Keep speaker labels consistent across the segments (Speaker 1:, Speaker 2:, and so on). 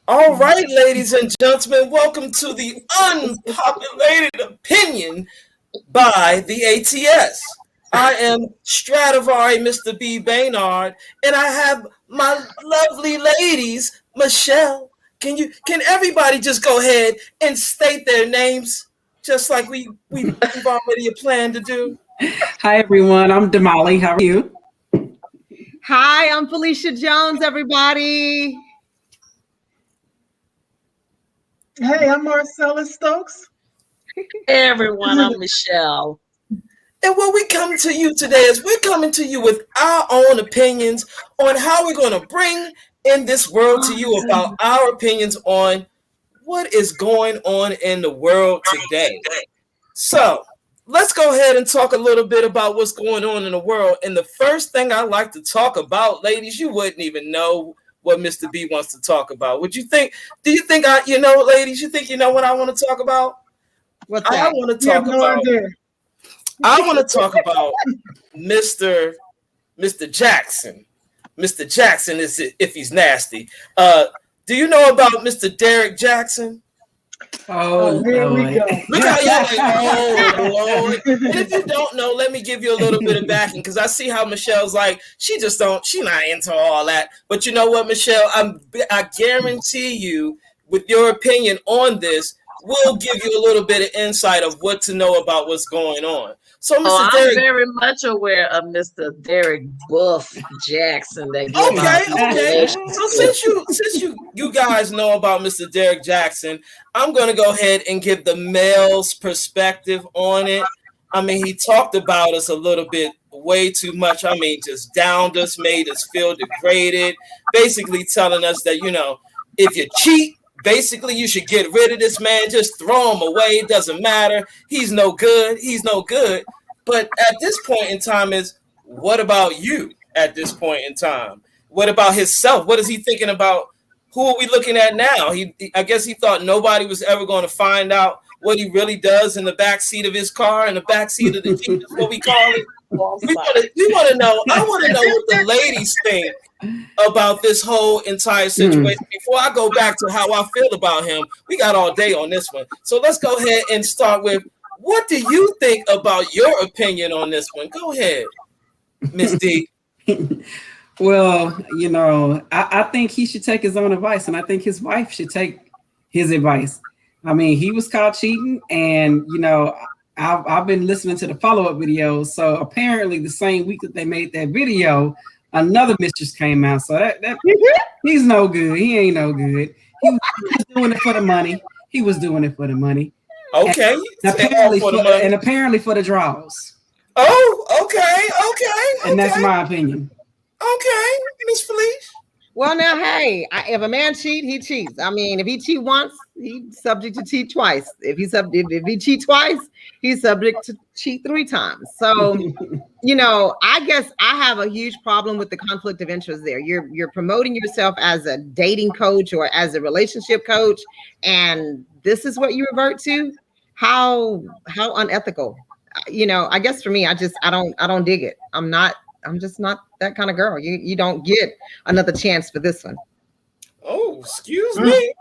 Speaker 1: All right, ladies and gentlemen, welcome to the Unpopulated Opinion by the ATS. I am Stradivari, Mr. B. Baynard, and I have my lovely ladies, Michelle. Can everybody just go ahead and state their names, just like we've already planned to do?
Speaker 2: Hi everyone, I'm Damali. How are you?
Speaker 3: Hi, I'm Felicia Jones, everybody.
Speaker 4: Hey, I'm Marcella Stokes.
Speaker 5: Hey everyone, I'm Michelle.
Speaker 1: And what we come to you today is we're coming to you with our own opinions on how we're going to bring in this world to you about our opinions on what is going on in the world today. So let's go ahead and talk a little bit about what's going on in the world. And the first thing I like to talk about, ladies, you wouldn't even know what Mr. B wants to talk about. Would you think? Do you think ladies? You think you know what I want to talk about?
Speaker 3: What's that?
Speaker 1: I want to talk about. I want to talk about Mr. Jackson. Mr. Jackson is if he's nasty. Do you know about Mr. Derek Jackson?
Speaker 4: Oh, here we go.
Speaker 1: Look how you're like, oh Lord. And if you don't know, let me give you a little bit of backing because I see how Michelle's like, she's not into all that. But you know what, Michelle? I guarantee you, with your opinion on this, we'll give you a little bit of insight of what to know about what's going on. So, Mr. Derek,
Speaker 5: I'm very much aware of Mr. Derek Buff Jackson.
Speaker 1: Okay. So since you guys know about Mr. Derek Jackson, I'm going to go ahead and give the male's perspective on it. I mean, he talked about us a little bit, way too much. I mean, just downed us, made us feel degraded, basically telling us that, if you cheat, basically you should get rid of this man, just throw him away. It doesn't matter. He's no good. But at this point in time what about you at this point in time? What about himself? What is he thinking about? Who are we looking at now? I guess he thought nobody was ever going to find out what he really does in the back seat of his car, in the back seat of the Jeep, is what we call it. We want to know. I want to know what the ladies think about this whole entire situation. Before I go back to how I feel about him, we got all day on this one. So let's go ahead and start with, what do you think about your opinion on this one? Go ahead, Miss D.
Speaker 2: Well, I think he should take his own advice, and I think his wife should take his advice. I mean, he was caught cheating, and I've been listening to the follow-up videos. So apparently, the same week that they made that video, another mistress came out. So that he's no good. He ain't no good. He was doing it for the money.
Speaker 1: Okay.
Speaker 2: And apparently for the draws.
Speaker 1: Oh, okay.
Speaker 2: And that's my opinion.
Speaker 1: Okay, Miss Felicia.
Speaker 3: Well, now, hey, if a man cheat, he cheats. I mean, if he cheat once, he's subject to cheat twice. If he cheat twice, he's subject to cheat 3 times. So, I guess I have a huge problem with the conflict of interest there. You're promoting yourself as a dating coach or as a relationship coach, and this is what you revert to. How unethical. I guess for me, I don't dig it. I'm just not that kind of girl. You don't get another chance for this one.
Speaker 1: Oh, excuse me.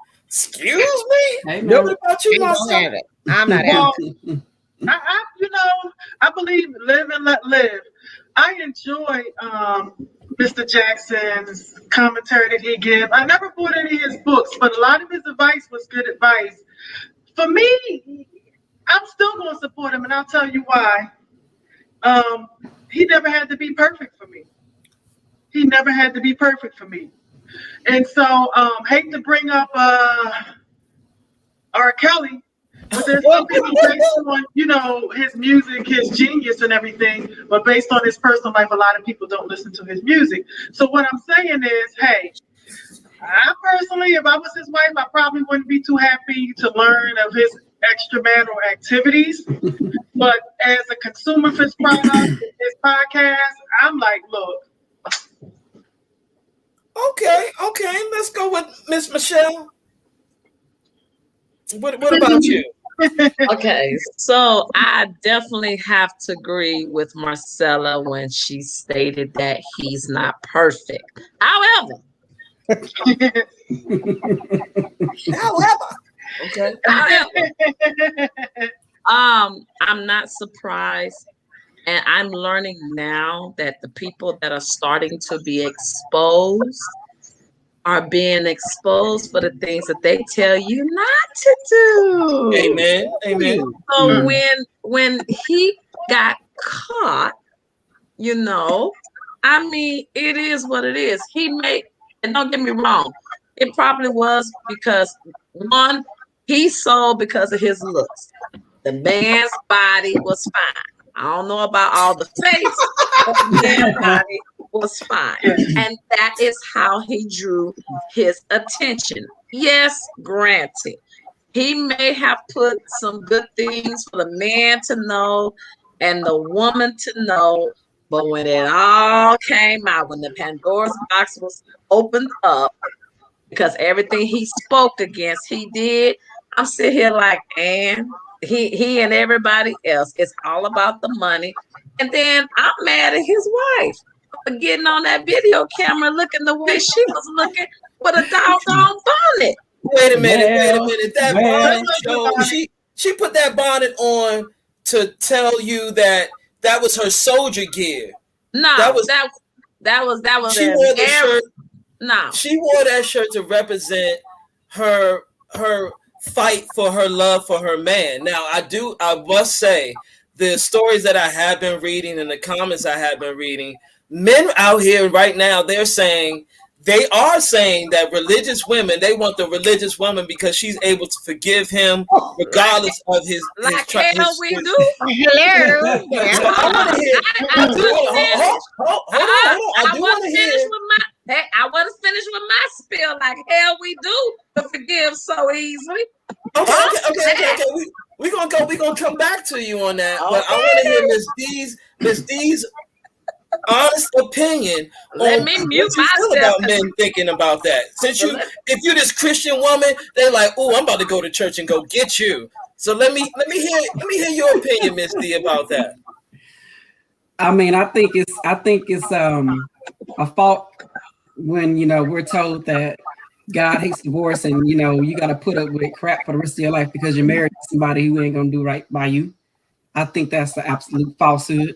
Speaker 2: Hey,
Speaker 1: what about you, myself?
Speaker 3: I'm not happy.
Speaker 4: I believe live and let live. I enjoy Mr. Jackson's commentary that he gave. I never bought any of his books, but a lot of his advice was good advice. For me, I'm still going to support him, and I'll tell you why. He never had to be perfect for me. And so, hate to bring up R. Kelly, but there's some people based on, his music, his genius and everything, but based on his personal life, a lot of people don't listen to his music. So what I'm saying is, hey, I personally, if I was his wife, I probably wouldn't be too happy to learn of his extramarital activities. But as a consumer for his product, his podcast, I'm like, look.
Speaker 1: Okay. Let's go with Miss Michelle. What about you?
Speaker 5: Okay, so I definitely have to agree with Marcella when she stated that he's not perfect. However,
Speaker 1: However, okay.
Speaker 5: I'm not surprised. And I'm learning now that the people that are starting to be exposed are being exposed for the things that they tell you not to do.
Speaker 1: Amen. Amen.
Speaker 5: So when he got caught, I mean, it is what it is. And don't get me wrong, it probably was because one, he sold because of his looks. The man's body was fine. I don't know about all the face, but the man's body was fine. And that is how he drew his attention. Yes, granted, he may have put some good things for the man to know and the woman to know, but when it all came out, when the Pandora's box was opened up, because everything he spoke against, he did, I'm sitting here like, and he and everybody else, it's all about the money. And then I'm mad at his wife for getting on that video camera looking the way she was looking with a doggone bonnet.
Speaker 1: Wait a minute. That bonnet show, she put that bonnet on to tell you that was her soldier gear.
Speaker 5: No, that was
Speaker 1: she wore the shirt.
Speaker 5: No.
Speaker 1: She wore that shirt to represent her fight for her love for her man. Now, I must say, the stories that I have been reading and the comments I have been reading, men out here right now, they are saying that religious women, they want the religious woman because she's able to forgive him regardless of his
Speaker 5: we do.
Speaker 3: Hello.
Speaker 5: I want to finish with my spiel. Like hell, we do to forgive so easily.
Speaker 1: Okay. We're gonna come back to you on that, but I want to hear Miss D's honest opinion.
Speaker 5: Let me mute myself
Speaker 1: about men thinking about that. Since if you're this Christian woman, they're like, "Oh, I'm about to go to church and go get you." So let me hear your opinion, Miss D, about that.
Speaker 2: I mean, I think it's a fault when we're told that God hates divorce and you got to put up with crap for the rest of your life because you're married to somebody who ain't gonna do right by you. I think that's the absolute falsehood.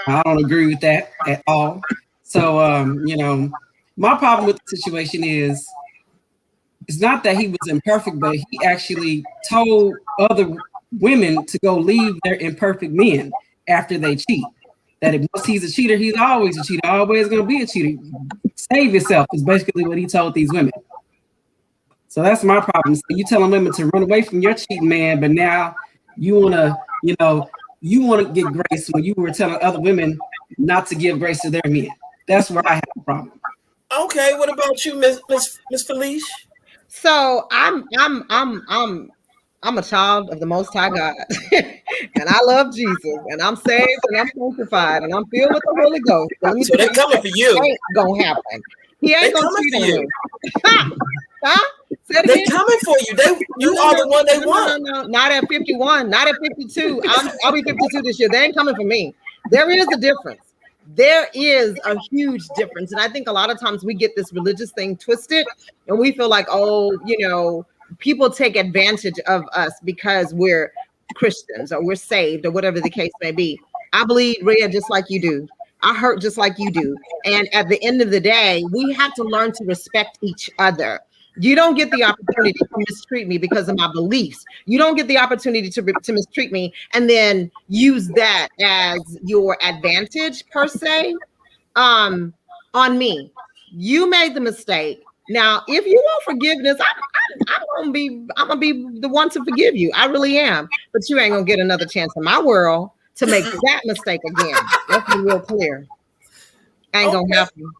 Speaker 2: I don't agree with that at all. So, my problem with the situation is it's not that he was imperfect, but he actually told other women to go leave their imperfect men after they cheat. That if he's a cheater, he's always a cheater, always going to be a cheater. Save yourself is basically what he told these women. So that's my problem. So you telling women to run away from your cheating man, but now you want to get grace when you were telling other women not to give grace to their men. That's where I have a problem.
Speaker 1: Okay, what about you, Miss Felice?
Speaker 3: So I'm a child of the Most High God, and I love Jesus, and I'm saved, and I'm sanctified, and I'm filled with the Holy Ghost.
Speaker 1: So they're coming for you.
Speaker 3: Ain't gonna happen. He ain't gonna cheat on you. Huh?
Speaker 1: They're coming for you. You are the one they want.
Speaker 3: No, not at 51, not at 52. I'll be 52 this year. They ain't coming for me. There is a difference. There is a huge difference. And I think a lot of times we get this religious thing twisted and we feel like, people take advantage of us because we're Christians or we're saved or whatever the case may be. I bleed red just like you do. I hurt just like you do. And at the end of the day, we have to learn to respect each other. You don't get the opportunity to mistreat me because of my beliefs. You don't get the opportunity to mistreat me and then use that as your advantage per se on me. You made the mistake. Now, if you want forgiveness, I'm gonna be the one to forgive you. I really am. But you ain't gonna get another chance in my world to make that mistake again. Let's be real clear. Ain't gonna happen.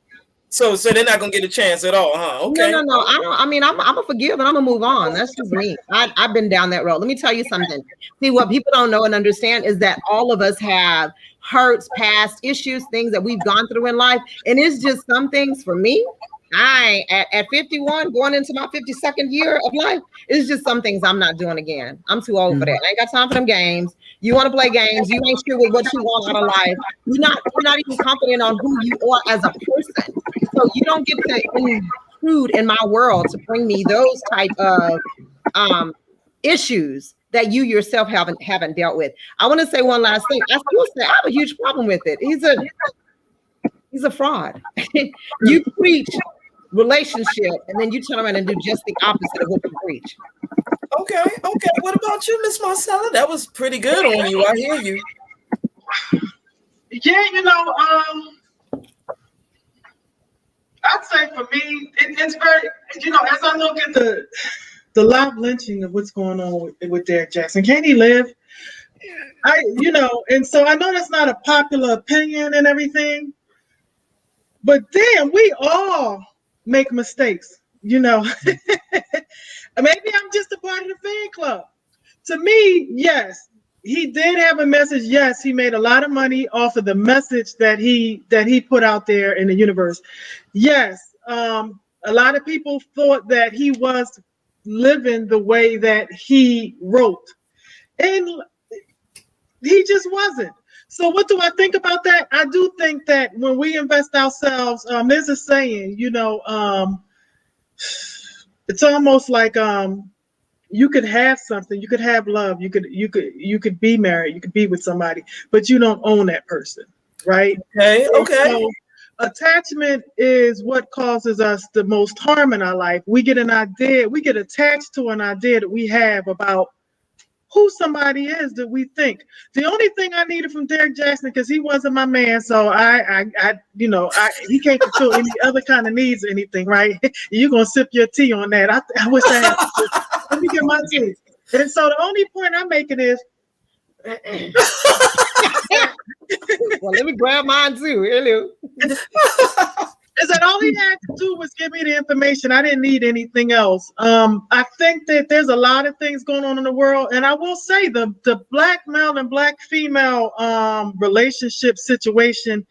Speaker 1: So they're not gonna get a chance at all, huh? Okay.
Speaker 3: No. I'm gonna forgive and I'm gonna move on. That's just me. I've been down that road. Let me tell you something. See, what people don't know and understand is that all of us have hurts, past issues, things that we've gone through in life, and it's just some things for me. At 51, going into my 52nd year of life, it's just some things I'm not doing again. I'm too old for that. I ain't got time for them games. You want to play games, you ain't sure with what you want out of life. You're not even confident on who you are as a person. So you don't get to intrude in my world to bring me those type of issues that you yourself haven't dealt with. I want to say one last thing. I still say I have a huge problem with it. He's a fraud. You preach relationship and then you turn around and do just the opposite of what you preach.
Speaker 1: Okay. What about you, Miss Marcella? That was pretty good on you. I hear you.
Speaker 4: Yeah, I'd say for me, it's very, as I look at the live lynching of what's going on with Derek Jackson, can he live? And so I know that's not a popular opinion and everything, but damn, we all make mistakes, Maybe I'm just a part of the fan club. To me, yes, he did have a message. Yes, he made a lot of money off of the message that he put out there in the universe. Yes, a lot of people thought that he was living the way that he wrote, and he just wasn't. So what do I think about that? I do think that when we invest ourselves, there's a saying, it's almost like you could have something, you could have love, you could be married, you could be with somebody, but you don't own that person, right?
Speaker 1: Okay.
Speaker 4: So attachment is what causes us the most harm in our life. We get an idea, we get attached to an idea that we have about who somebody is that we think. The only thing I needed from Derek Jackson, because he wasn't my man, so he can't fulfill any other kind of needs or anything, right? You're gonna sip your tea on that. I wish I had. Let me get my tea. And so the only point I'm making is.
Speaker 3: Well, let me grab mine too. Hello.
Speaker 4: Is that all he had to do was give me the information? I didn't need anything else. I think that there's a lot of things going on in the world, and I will say the black male and black female relationship situation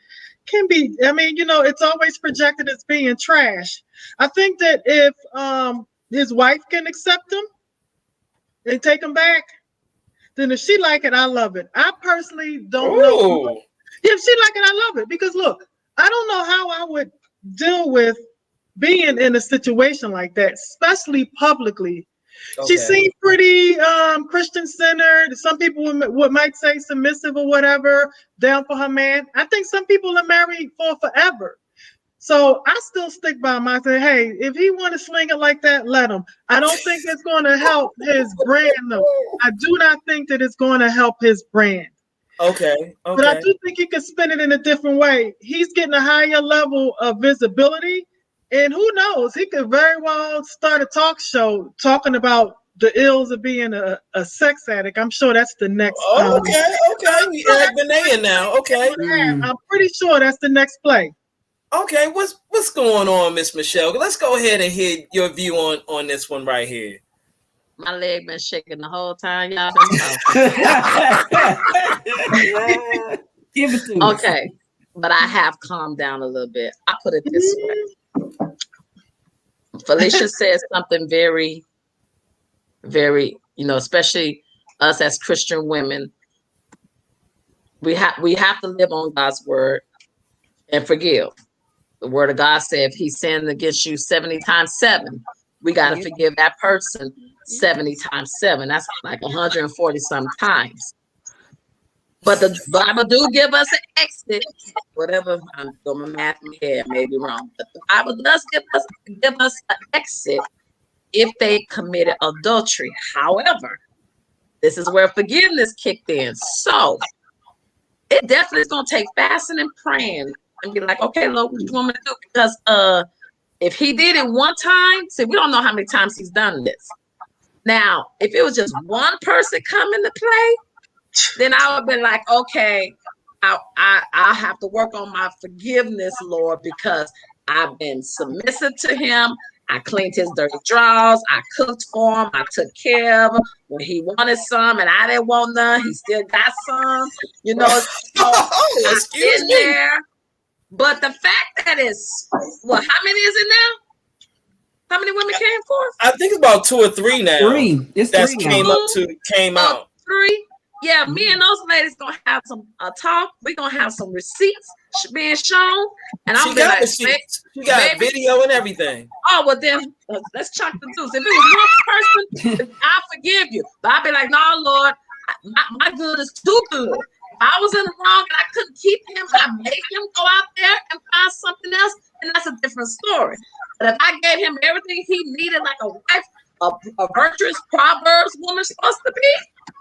Speaker 4: can be. I mean, it's always projected as being trash. I think that if his wife can accept him and take him back, then if she like it, I love it. I personally don't know. If she like it, I love it, because look, I don't know how I would deal with being in a situation like that, especially publicly. Okay. She seemed pretty Christian-centered. Some people might say submissive or whatever, down for her man. I think some people are married for forever. So I still stick by my say, hey, if he want to sling it like that, let him. I don't think it's going to help his brand, though. I do not think that it's going to help his brand.
Speaker 1: Okay.
Speaker 4: But I do think he could spin it in a different way. He's getting a higher level of visibility, and who knows, he could very well start a talk show talking about the ills of being a sex addict. I'm sure that's the next.
Speaker 1: Okay. We add Benea now. Okay.
Speaker 4: I'm pretty sure that's the next play.
Speaker 1: Okay, what's going on, Miss Michelle? Let's go ahead and hear your view on this one right here.
Speaker 5: My leg been shaking the whole time y'all been talking. Okay, but I have calmed down a little bit. I put it this way. Felicia said something very, very, especially us as Christian women. We have to live on God's word and forgive. The word of God said if he sinned against you 70 times 7, we got to forgive that person 70 times 7. That's like 140 some times. But the Bible do give us an exit. Whatever, I'm doing my math in my head, maybe wrong. But the Bible does give us an exit if they committed adultery. However, this is where forgiveness kicked in. So it definitely is going to take fasting and praying and be like, okay, Lord, what you want me to do? Because if he did it one time, see, we don't know how many times he's done this. Now, if it was just one person coming to play, then I would be like, okay, I'll have to work on my forgiveness, Lord, because I've been submissive to him. I cleaned his dirty drawers. I cooked for him. I took care of him. When he wanted some and I didn't want none, he still got some. So
Speaker 1: excuse me.
Speaker 5: There. But the fact that it's, how many is it now? How many women came forth?
Speaker 1: I think about 2 or 3 now.
Speaker 2: 3. It's 3
Speaker 1: came out.
Speaker 5: 3. Yeah, me and those ladies gonna have some talk. We're gonna have some receipts. being shown, and
Speaker 1: She
Speaker 5: I'm
Speaker 1: got
Speaker 5: like,
Speaker 1: receipts. She got
Speaker 5: baby.
Speaker 1: video and everything.
Speaker 5: Oh, well then let's chuck the deuce. If it was one person, I forgive you. But I'd be like, no, Lord, my good is too good. If I was in the wrong and I couldn't keep him, I make him go out there and find something else, and that's a different story. But if I gave him everything he needed, like a wife, a virtuous Proverbs woman supposed to be,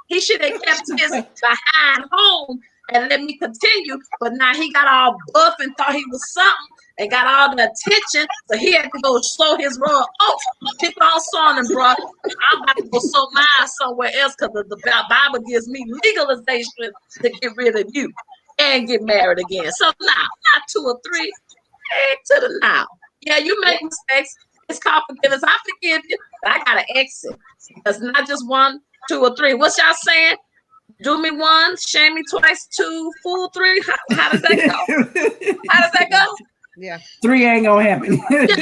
Speaker 5: he should have kept his behind home and let me continue. But now he got all buff and thought he was something and got all the attention, so he had to go sew his rug. Oh, keep on sewing them, bro. I'm about to go sew mine somewhere else because the Bible gives me legalization to get rid of you and get married again. So now, not 2 or 3, hey, to the now. Yeah, you make mistakes. It's called forgiveness. I forgive you, but I gotta exit. It's not just 1, 2, or 3. What's y'all saying? Do me 1, shame me twice, 2, fool 3. How does that go? How does that go?
Speaker 3: Yeah.
Speaker 2: 3 ain't gonna happen.
Speaker 5: Yeah, 3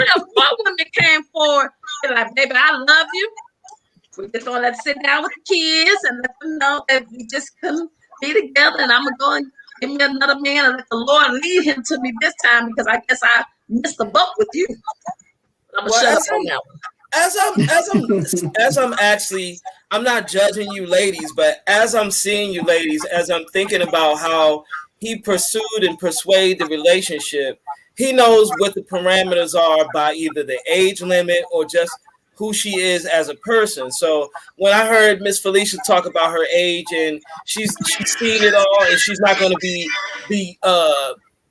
Speaker 5: or 4 women came forward. They're like, baby, I love you. We're just gonna let sit down with the kids and let them know that we just couldn't be together. And I'm gonna go and give me another man and let the Lord lead him to me this time because I guess I missed the boat with you. I'm gonna shut up on that one.
Speaker 1: I'm not judging you ladies, but as I'm seeing you ladies, as I'm thinking about how he pursued and persuaded the relationship, he knows what the parameters are by either the age limit or just who she is as a person. So when I heard Miss Felicia talk about her age and she's seen it all and she's not going to be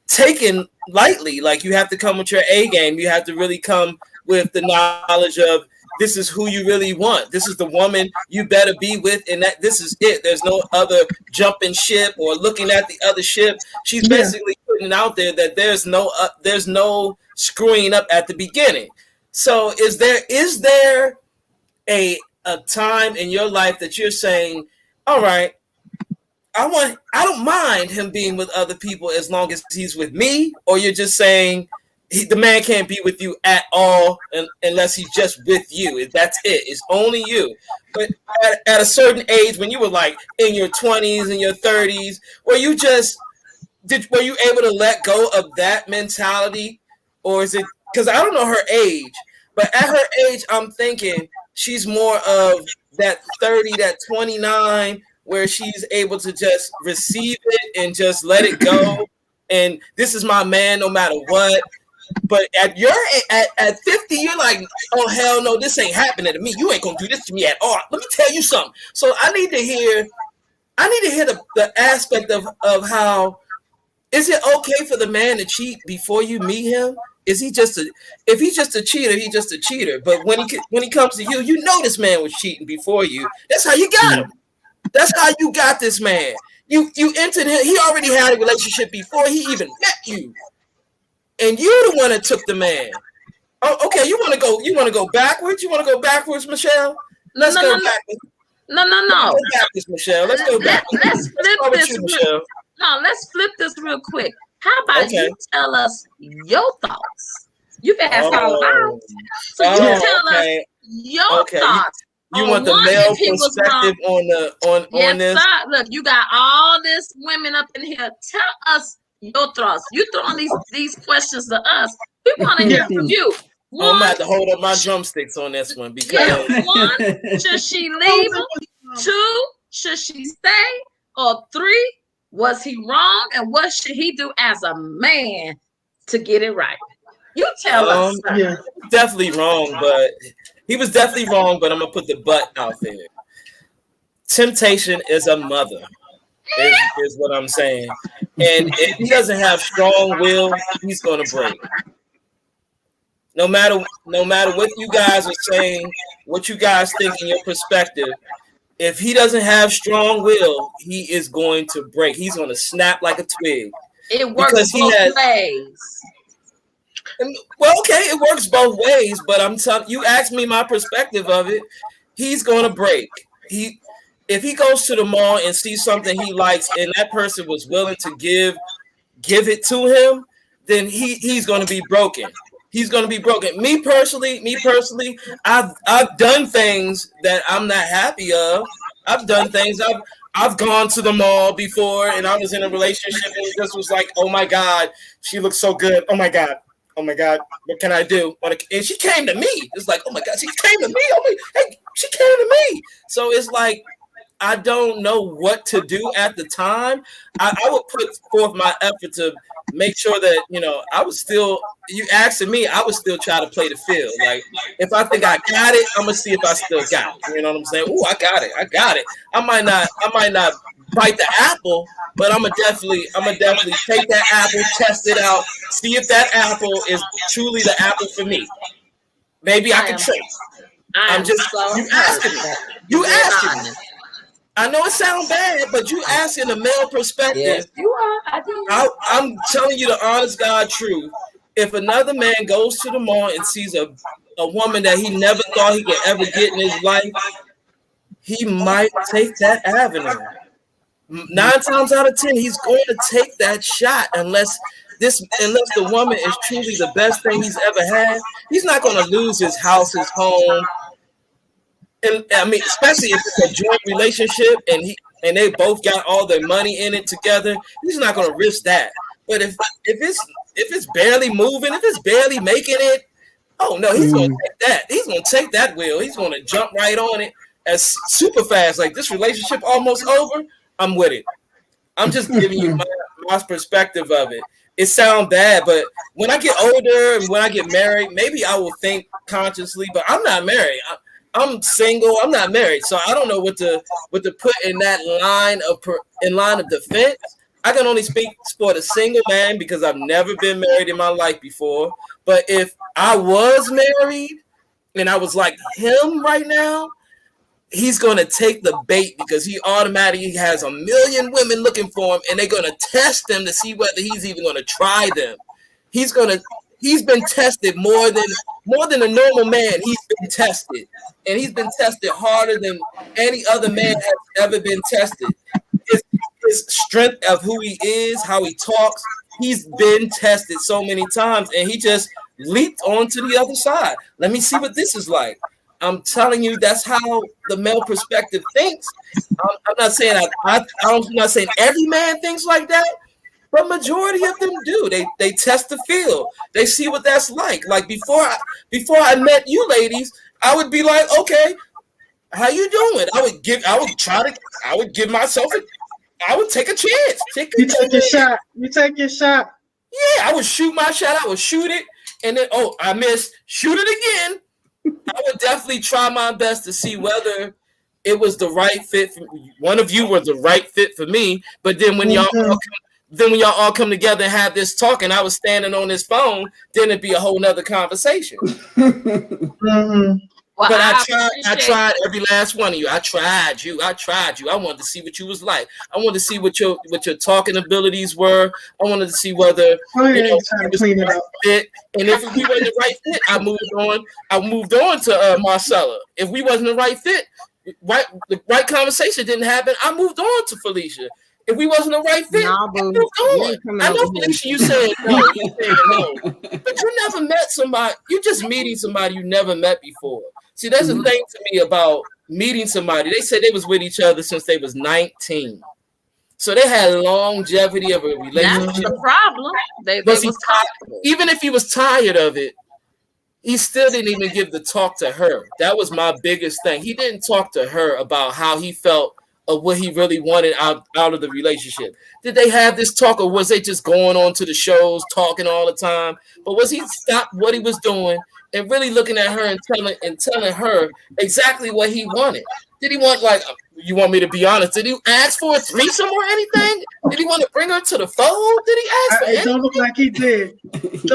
Speaker 1: taken lightly, like you have to come with your A game. You have to really come with the knowledge of this is who you really want. This is the woman you better be with, and that this is it. There's no other jumping ship or looking at the other ship. She's basically putting it out there that there's no screwing up at the beginning. So is there a time in your life that you're saying, all right, I don't mind him being with other people as long as he's with me, or you're just saying the man can't be with you at all unless he's just with you. That's it. It's only you. But at a certain age, when you were like in your 20s and your 30s, were you able to let go of that mentality? Or is it, because I don't know her age, but at her age, I'm thinking she's more of that 30, that 29, where she's able to just receive it and just let it go. And this is my man no matter what. But at 50, you're like, oh hell no, this ain't happening to me. You ain't gonna do this to me at all. Let me tell you something. So I need to hear the aspect of how, is it okay for the man to cheat before you meet him? If he's just a cheater, he's just a cheater. But when he comes to you, you know this man was cheating before you. That's how you got him. That's how you got this man. You entered him. He already had a relationship before he even met you. And you're the one that took the man. Oh, okay. You want to go backwards? You want to go backwards, Michelle? Let's go backwards.
Speaker 5: No.
Speaker 1: Let's go backwards, Michelle. Let's go backwards.
Speaker 5: Let's flip this. Let's flip this real quick. How about you tell us your thoughts? You can ask all around. So you tell us your thoughts.
Speaker 1: You want the male perspective on this?
Speaker 5: Sir. Look, you got all this women up in here. Tell us your thoughts. You throwing these questions to us. We want to hear from you.
Speaker 1: I'm gonna have to hold up my drumsticks on this one because
Speaker 5: 1, should she leave him? 2, should she stay? Or 3, was he wrong? And what should he do as a man to get it right? You tell us.
Speaker 1: Yeah. Definitely wrong, but he was definitely wrong. But I'm gonna put the but out there. Temptation is a mother. Is what I'm saying. And if he doesn't have strong will, he's gonna break. No matter what you guys are saying, what you guys think in your perspective, if he doesn't have strong will, he is going to break. He's going to snap like a twig.
Speaker 5: It works both ways.
Speaker 1: Well, okay, it works both ways, but I'm telling you, ask me my perspective of it. He's going to break. If he goes to the mall and sees something he likes, and that person was willing to give it to him, then he's going to be broken. He's going to be broken. Me personally, I've done things that I'm not happy of. I've done things. I've gone to the mall before, and I was in a relationship, and it just was like, oh my God, she looks so good. Oh my God, what can I do? And she came to me. It's like, oh my God, she came to me. Oh my, hey, she came to me. So it's like, I don't know what to do at the time. I would put forth my effort to make sure that, I was still, you asking me, I would still try to play the field. Like, if I think I got it, I'm gonna see if I still got it. You know what I'm saying? Oh, I got it. I might not bite the apple, but I'm gonna definitely take that apple, test it out, see if that apple is truly the apple for me. Maybe I can trade. I'm just you asking me. You asking me. I know it sounds bad, but you asking the male perspective.
Speaker 5: Yes, you are.
Speaker 1: I'm telling you the honest God truth. If another man goes to the mall and sees a woman that he never thought he could ever get in his life, he might take that avenue. 9 times out of 10, he's going to take that shot unless the woman is truly the best thing he's ever had. He's not going to lose his house, his home. And I mean, especially if it's a joint relationship and they both got all their money in it together, he's not going to risk that. But if it's barely moving, if it's barely making it, oh no, he's going to take that. He's going to take that wheel. He's going to jump right on it as super fast. Like, this relationship almost over. I'm with it. I'm just giving you my perspective of it. It sounds bad, but when I get older and when I get married, maybe I will think consciously. But I'm not married. I'm single. I'm not married, so I don't know what to put in that line of defense. I can only speak for the single man because I've never been married in my life before. But if I was married and I was like him right now, he's going to take the bait because he automatically has 1 million women looking for him, and they're going to test him to see whether he's even going to try them. He's been tested more than a normal man. He's been tested, and he's been tested harder than any other man has ever been tested. His strength of who he is, how he talks, he's been tested so many times, and he just leaped onto the other side. Let me see what this is like. I'm telling you, that's how the male perspective thinks. I'm not saying I'm not saying every man thinks like that, but majority of them do. They test the field. They see what that's like. Like before I met you ladies, I would be like, okay, how you doing? I would give myself I would take a chance.
Speaker 4: You take your shot.
Speaker 1: Yeah, I would shoot my shot. I would shoot it, and then I missed. Shoot it again. I would definitely try my best to see whether it was the right fit for me. One of you was the right fit for me, but then when y'all all come together and have this talk, and I was standing on this phone, then it'd be a whole nother conversation.
Speaker 5: Well,
Speaker 1: but I tried every last one of you. I tried you. I wanted to see what you was like. I wanted to see what your talking abilities were. I wanted to see whether it was the right fit. And if we weren't the right fit, I moved on to Marcella. If we wasn't the right fit, the right conversation didn't happen, I moved on to Felicia. If we wasn't the right fit, I moved on. I know, Felicia, you said no. But you never met somebody. You're just meeting somebody you never met before. See, there's a thing to me about meeting somebody. They said they was with each other since they was 19. So they had longevity of a relationship.
Speaker 5: That's the problem.
Speaker 1: Even if he was tired of it, he still didn't even give the talk to her. That was my biggest thing. He didn't talk to her about how he felt of what he really wanted out of the relationship. Did they have this talk, or was they just going on to the shows talking all the time? But was he stopped what he was doing and really looking at her and telling her exactly what he wanted? Did he want, like, you want me to be honest, did he ask for a threesome or anything? Did he want to bring her to the fold? Did he ask for anything?
Speaker 4: It don't look like he did.
Speaker 1: He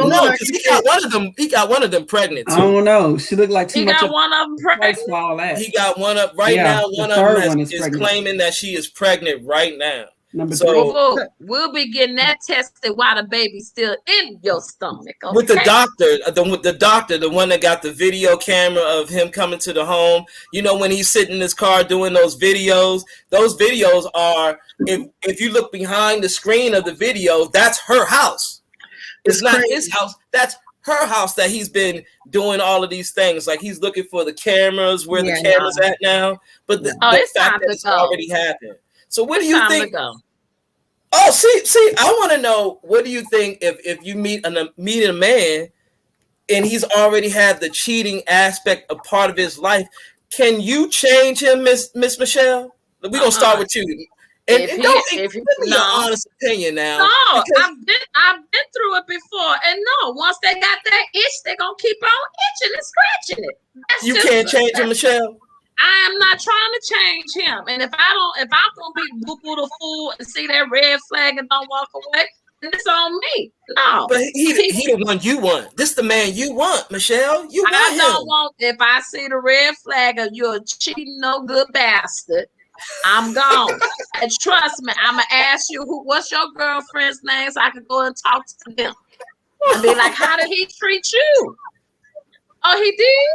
Speaker 1: got one of them pregnant too.
Speaker 2: I don't know. She looked like too much.
Speaker 5: He got one of them pregnant.
Speaker 1: He got one up right now. One of them is claiming that she is pregnant right now.
Speaker 5: We'll be getting that tested while the baby's still in your stomach. Okay?
Speaker 1: With the doctor, the one that got the video camera of him coming to the home. You know, when he's sitting in his car doing those videos are, if you look behind the screen of the video, that's her house. It's not his house. That's her house that he's been doing all of these things. Like, he's looking for the cameras, where the camera's at now. But the fact that it's already happened. So what do
Speaker 5: It's
Speaker 1: you
Speaker 5: time to
Speaker 1: think?
Speaker 5: go.
Speaker 1: Oh, see, I want to know, what do you think if you meet a man and he's already had the cheating aspect a part of his life? Can you change him, Miss Michelle? We're gonna start with you, and,
Speaker 5: If
Speaker 1: and
Speaker 5: he,
Speaker 1: don't give
Speaker 5: if he,
Speaker 1: me your
Speaker 5: no,
Speaker 1: honest opinion now,
Speaker 5: no,
Speaker 1: because
Speaker 5: I've been through it before, and no, once they got that itch, they're gonna keep on itching and scratching it. That's
Speaker 1: you
Speaker 5: just
Speaker 1: can't change him, Michelle.
Speaker 5: I am not trying to change him. And if I'm gonna be boo boo the fool and see that red flag and don't walk away, then it's on me. No.
Speaker 1: But he the one you want. This the man you want, Michelle. You
Speaker 5: I
Speaker 1: want
Speaker 5: don't
Speaker 1: him.
Speaker 5: want, if I see the red flag of you're a cheating, no good bastard, I'm gone. And trust me, I'm gonna ask you what's your girlfriend's name so I can go and talk to them and be like, how did he treat you? Oh, he did?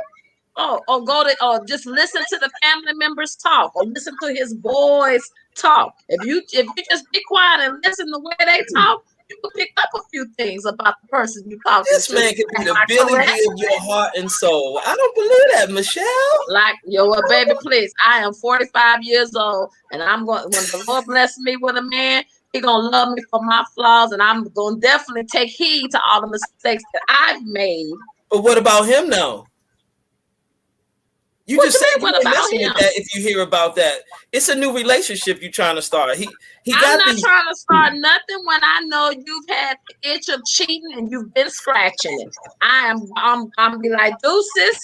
Speaker 5: Or go to, or just listen to the family members talk, or listen to his boys talk. If you just be quiet and listen to the way they talk, you can pick up a few things about the person you're talking
Speaker 1: This
Speaker 5: to.
Speaker 1: man could be
Speaker 5: Am
Speaker 1: the
Speaker 5: I
Speaker 1: Billy
Speaker 5: correct?
Speaker 1: D of your heart and soul. I don't believe that, Michelle.
Speaker 5: Like, yo, well, baby, please. I am 45 years old, and I'm going. When the Lord bless me with a man, He gonna love me for my flaws, and I'm gonna definitely take heed to all the mistakes that I've made.
Speaker 1: But what about him now? You
Speaker 5: What
Speaker 1: just
Speaker 5: you
Speaker 1: said
Speaker 5: mean?
Speaker 1: you
Speaker 5: What
Speaker 1: ain't
Speaker 5: about
Speaker 1: messing with
Speaker 5: him?
Speaker 1: that if you hear about that. It's a new relationship you're trying to start. He
Speaker 5: I'm
Speaker 1: got
Speaker 5: not
Speaker 1: these.
Speaker 5: trying to start nothing when I know you've had the itch of cheating and you've been scratching it. I'm be like, deuces.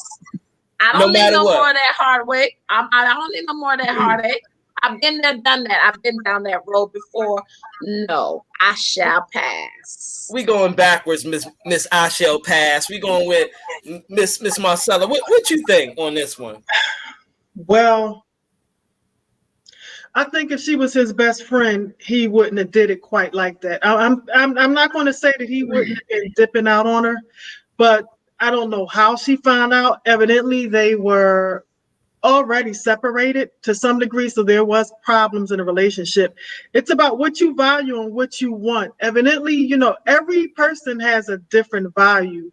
Speaker 5: I
Speaker 1: No
Speaker 5: don't need
Speaker 1: matter
Speaker 5: no
Speaker 1: what.
Speaker 5: more of that heartache. I don't need no more of that heartache. I've been there, done that. I've been down that road before. No, I shall pass.
Speaker 1: We going backwards, Miss I shall pass. We going with Miss Marcella. What you think on this one?
Speaker 4: Well, I think if she was his best friend, he wouldn't have did it quite like that. I'm not going to say that he wouldn't have been dipping out on her, but I don't know how she found out. Evidently, they were already separated to some degree, so there was problems in the relationship. It's about what you value and what you want. Evidently, every person has a different value.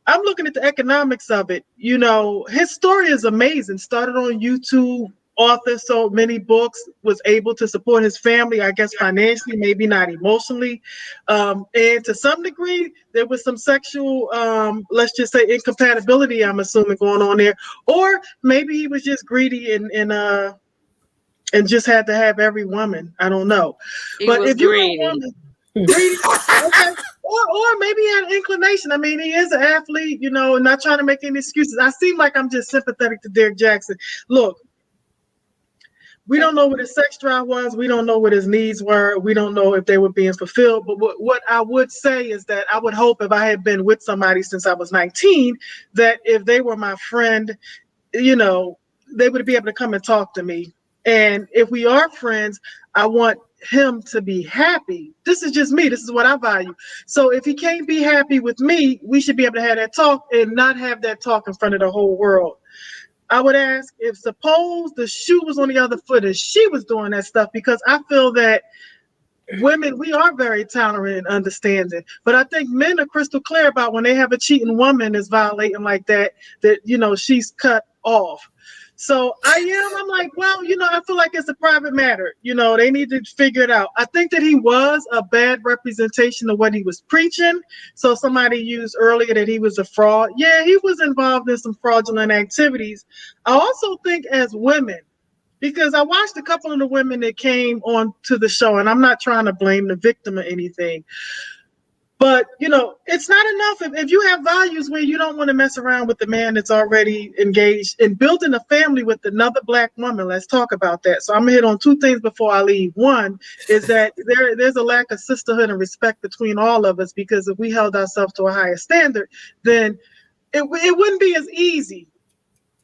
Speaker 4: I'm looking at the economics of it. His story is amazing. Started on YouTube, author, sold many books, was able to support his family, I guess financially, maybe not emotionally. And to some degree, there was some sexual, let's just say, incompatibility, I'm assuming, going on there. Or maybe he was just greedy and just had to have every woman. I don't know.
Speaker 5: He
Speaker 4: But
Speaker 5: was
Speaker 4: if you're a
Speaker 5: greedy.
Speaker 4: woman, greedy, okay. Or maybe he had an inclination. I mean, he is an athlete, not trying to make any excuses. I seem like I'm just sympathetic to Derek Jackson. Look, we don't know what his sex drive was. We don't know what his needs were. We don't know if they were being fulfilled. But what I would say is that I would hope, if I had been with somebody since I was 19, that if they were my friend, they would be able to come and talk to me. And if we are friends, I want him to be happy. This is just me. This is what I value. So if he can't be happy with me, we should be able to have that talk and not have that talk in front of the whole world. I would ask, if suppose the shoe was on the other foot and she was doing that stuff, because I feel that women, we are very tolerant and understanding. But I think men are crystal clear about when they have a cheating woman that's violating like that, she's cut off. So I'm like, well, I feel like it's a private matter. They need to figure it out. I think that he was a bad representation of what he was preaching. So somebody used earlier that he was a fraud. Yeah, he was involved in some fraudulent activities. I also think as women, because I watched a couple of the women that came on to the show, and I'm not trying to blame the victim or anything, but it's not enough if you have values where you don't want to mess around with the man that's already engaged in building a family with another Black woman. Let's talk about that. So I'm gonna hit on two things before I leave. One is that there's a lack of sisterhood and respect between all of us, because if we held ourselves to a higher standard, then it wouldn't be as easy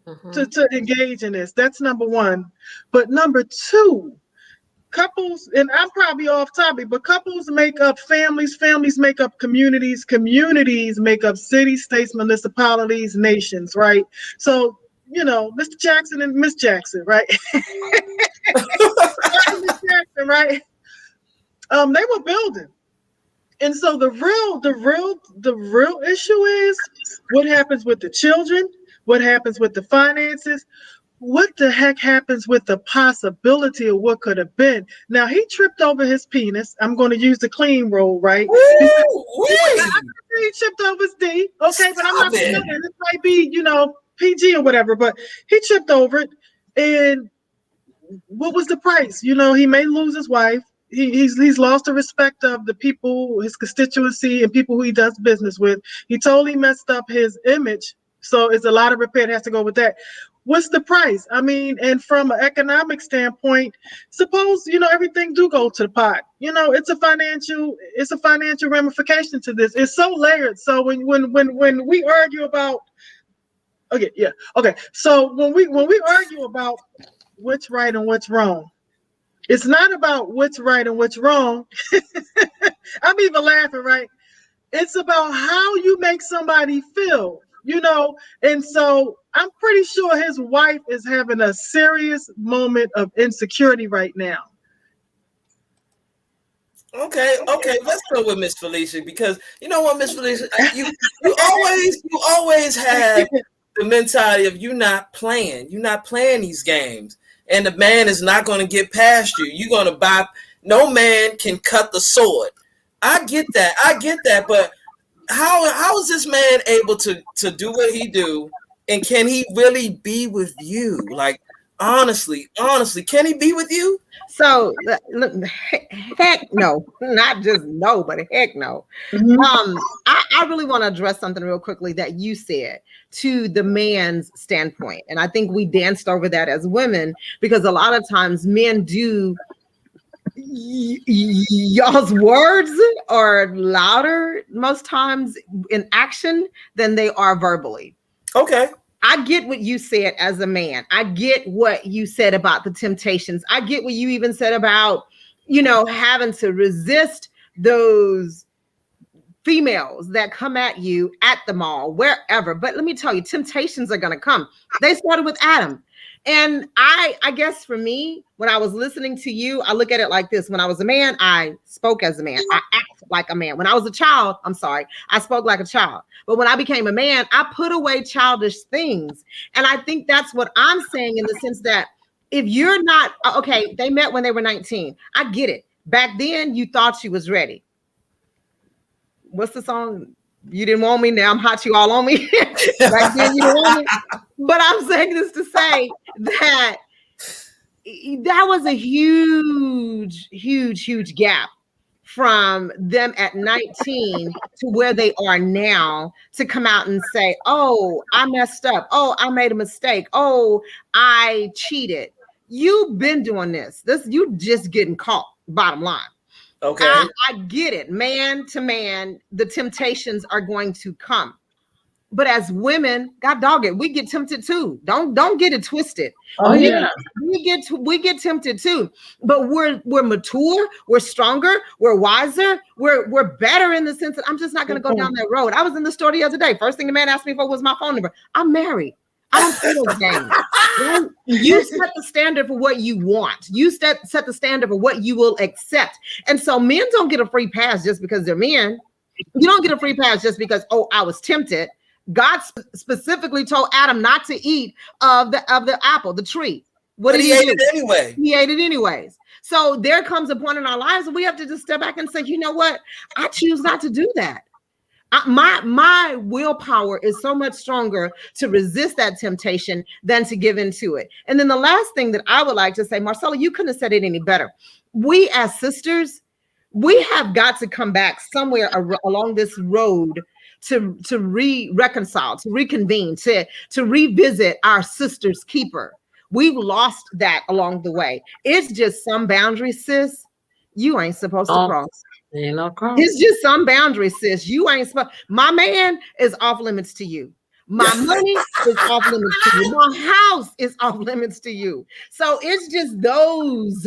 Speaker 4: to engage in this. That's number one. But number two, couples, and I'm probably off topic, but couples make up families, families make up communities, communities make up cities, states, municipalities, nations, right? So, Mr. Jackson and Miss Jackson, right? Miss Jackson, right? They were building. And so the real issue is what happens with the children, what happens with the finances, what the heck happens with the possibility of what could have been? Now he tripped over his penis. I'm going to use the clean rule, right?
Speaker 1: Woo,
Speaker 4: He tripped over his D. Okay, but I'm
Speaker 1: Stop
Speaker 4: not saying
Speaker 1: it.
Speaker 4: it might be, PG or whatever. But he tripped over it, and what was the price? He may lose his wife. He's lost the respect of the people, his constituency, and people who he does business with. He totally messed up his image. So it's a lot of repair that has to go with that. What's the price? I mean, and from an economic standpoint, suppose everything do go to the pot. It's a financial ramification to this. It's so layered. So when we argue about, okay, yeah, okay. So when we argue about what's right and what's wrong, it's not about what's right and what's wrong. I'm even laughing, right? It's about how you make somebody feel. And so I'm pretty sure his wife is having a serious moment of insecurity right now.
Speaker 1: Okay, let's go with Miss Felicia, because you know what, Miss Felicia, you always have the mentality of you're not playing these games, and the man is not going to get past you. You're going to buy. No man can cut the sword. I get that, but how is this man able to do what he do, and can he really be with you? Like, honestly, can he be with you?
Speaker 3: So look, heck no, not just no, but heck no.
Speaker 4: Mm-hmm.
Speaker 3: I really want to address something real quickly that you said to the man's standpoint. And I think we danced over that as women, because a lot of times men do, y'all's words are louder most times in action than they are verbally.
Speaker 1: Okay.
Speaker 3: I get what you said as a man. I get what you said about the temptations. I get what you even said about, having to resist those females that come at you at the mall, wherever. But let me tell you, temptations are going to come. They started with Adam. And I guess for me, when I was listening to you, I look at it like this. When I was a man, I spoke as a man. I act like a man. When I was a child, I spoke like a child. But when I became a man, I put away childish things. And I think that's what I'm saying, in the sense that if you're not, okay, they met when they were 19. I get it. Back then, you thought she was ready. What's the song? You didn't want me, now I'm hot, you all on me. Back then you didn't want me. But I'm saying this to say that was a huge gap from them at 19 to where they are now, to come out and say, oh, I messed up. Oh, I made a mistake. Oh, I cheated. You've been doing this. You just getting caught, bottom line.
Speaker 1: Okay.
Speaker 3: I get it. Man to man, the temptations are going to come. But as women, God dog it, we get tempted too. Don't get it twisted.
Speaker 5: Oh yeah.
Speaker 3: We get tempted too. But we're mature, we're stronger, we're wiser, we're better, in the sense that I'm just not going to go down that road. I was in the store the other day. First thing the man asked me for was my phone number. I'm married. I don't play those games. You set the standard for what you want. You set the standard for what you will accept. And so men don't get a free pass just because they're men. You don't get a free pass just because, oh, I was tempted. God specifically told Adam not to eat of the apple, the tree. What did he
Speaker 1: ate
Speaker 3: do?
Speaker 1: it anyway.
Speaker 3: He ate it anyways. So there comes a point in our lives that we have to just step back and say, you know what? I choose not to do that. My willpower is so much stronger to resist that temptation than to give into it. And then the last thing that I would like to say, Marcella, you couldn't have said it any better. We as sisters, we have got to come back somewhere along this road to reconcile, to reconvene, to revisit our sister's keeper. We've lost that along the way. It's just some boundaries, sis, you ain't supposed to cross.
Speaker 5: Ain't no cross.
Speaker 3: It's just some boundaries, sis. You ain't supposed. My man is off limits to you. My money is off limits to you. My house is off limits to you. So it's just those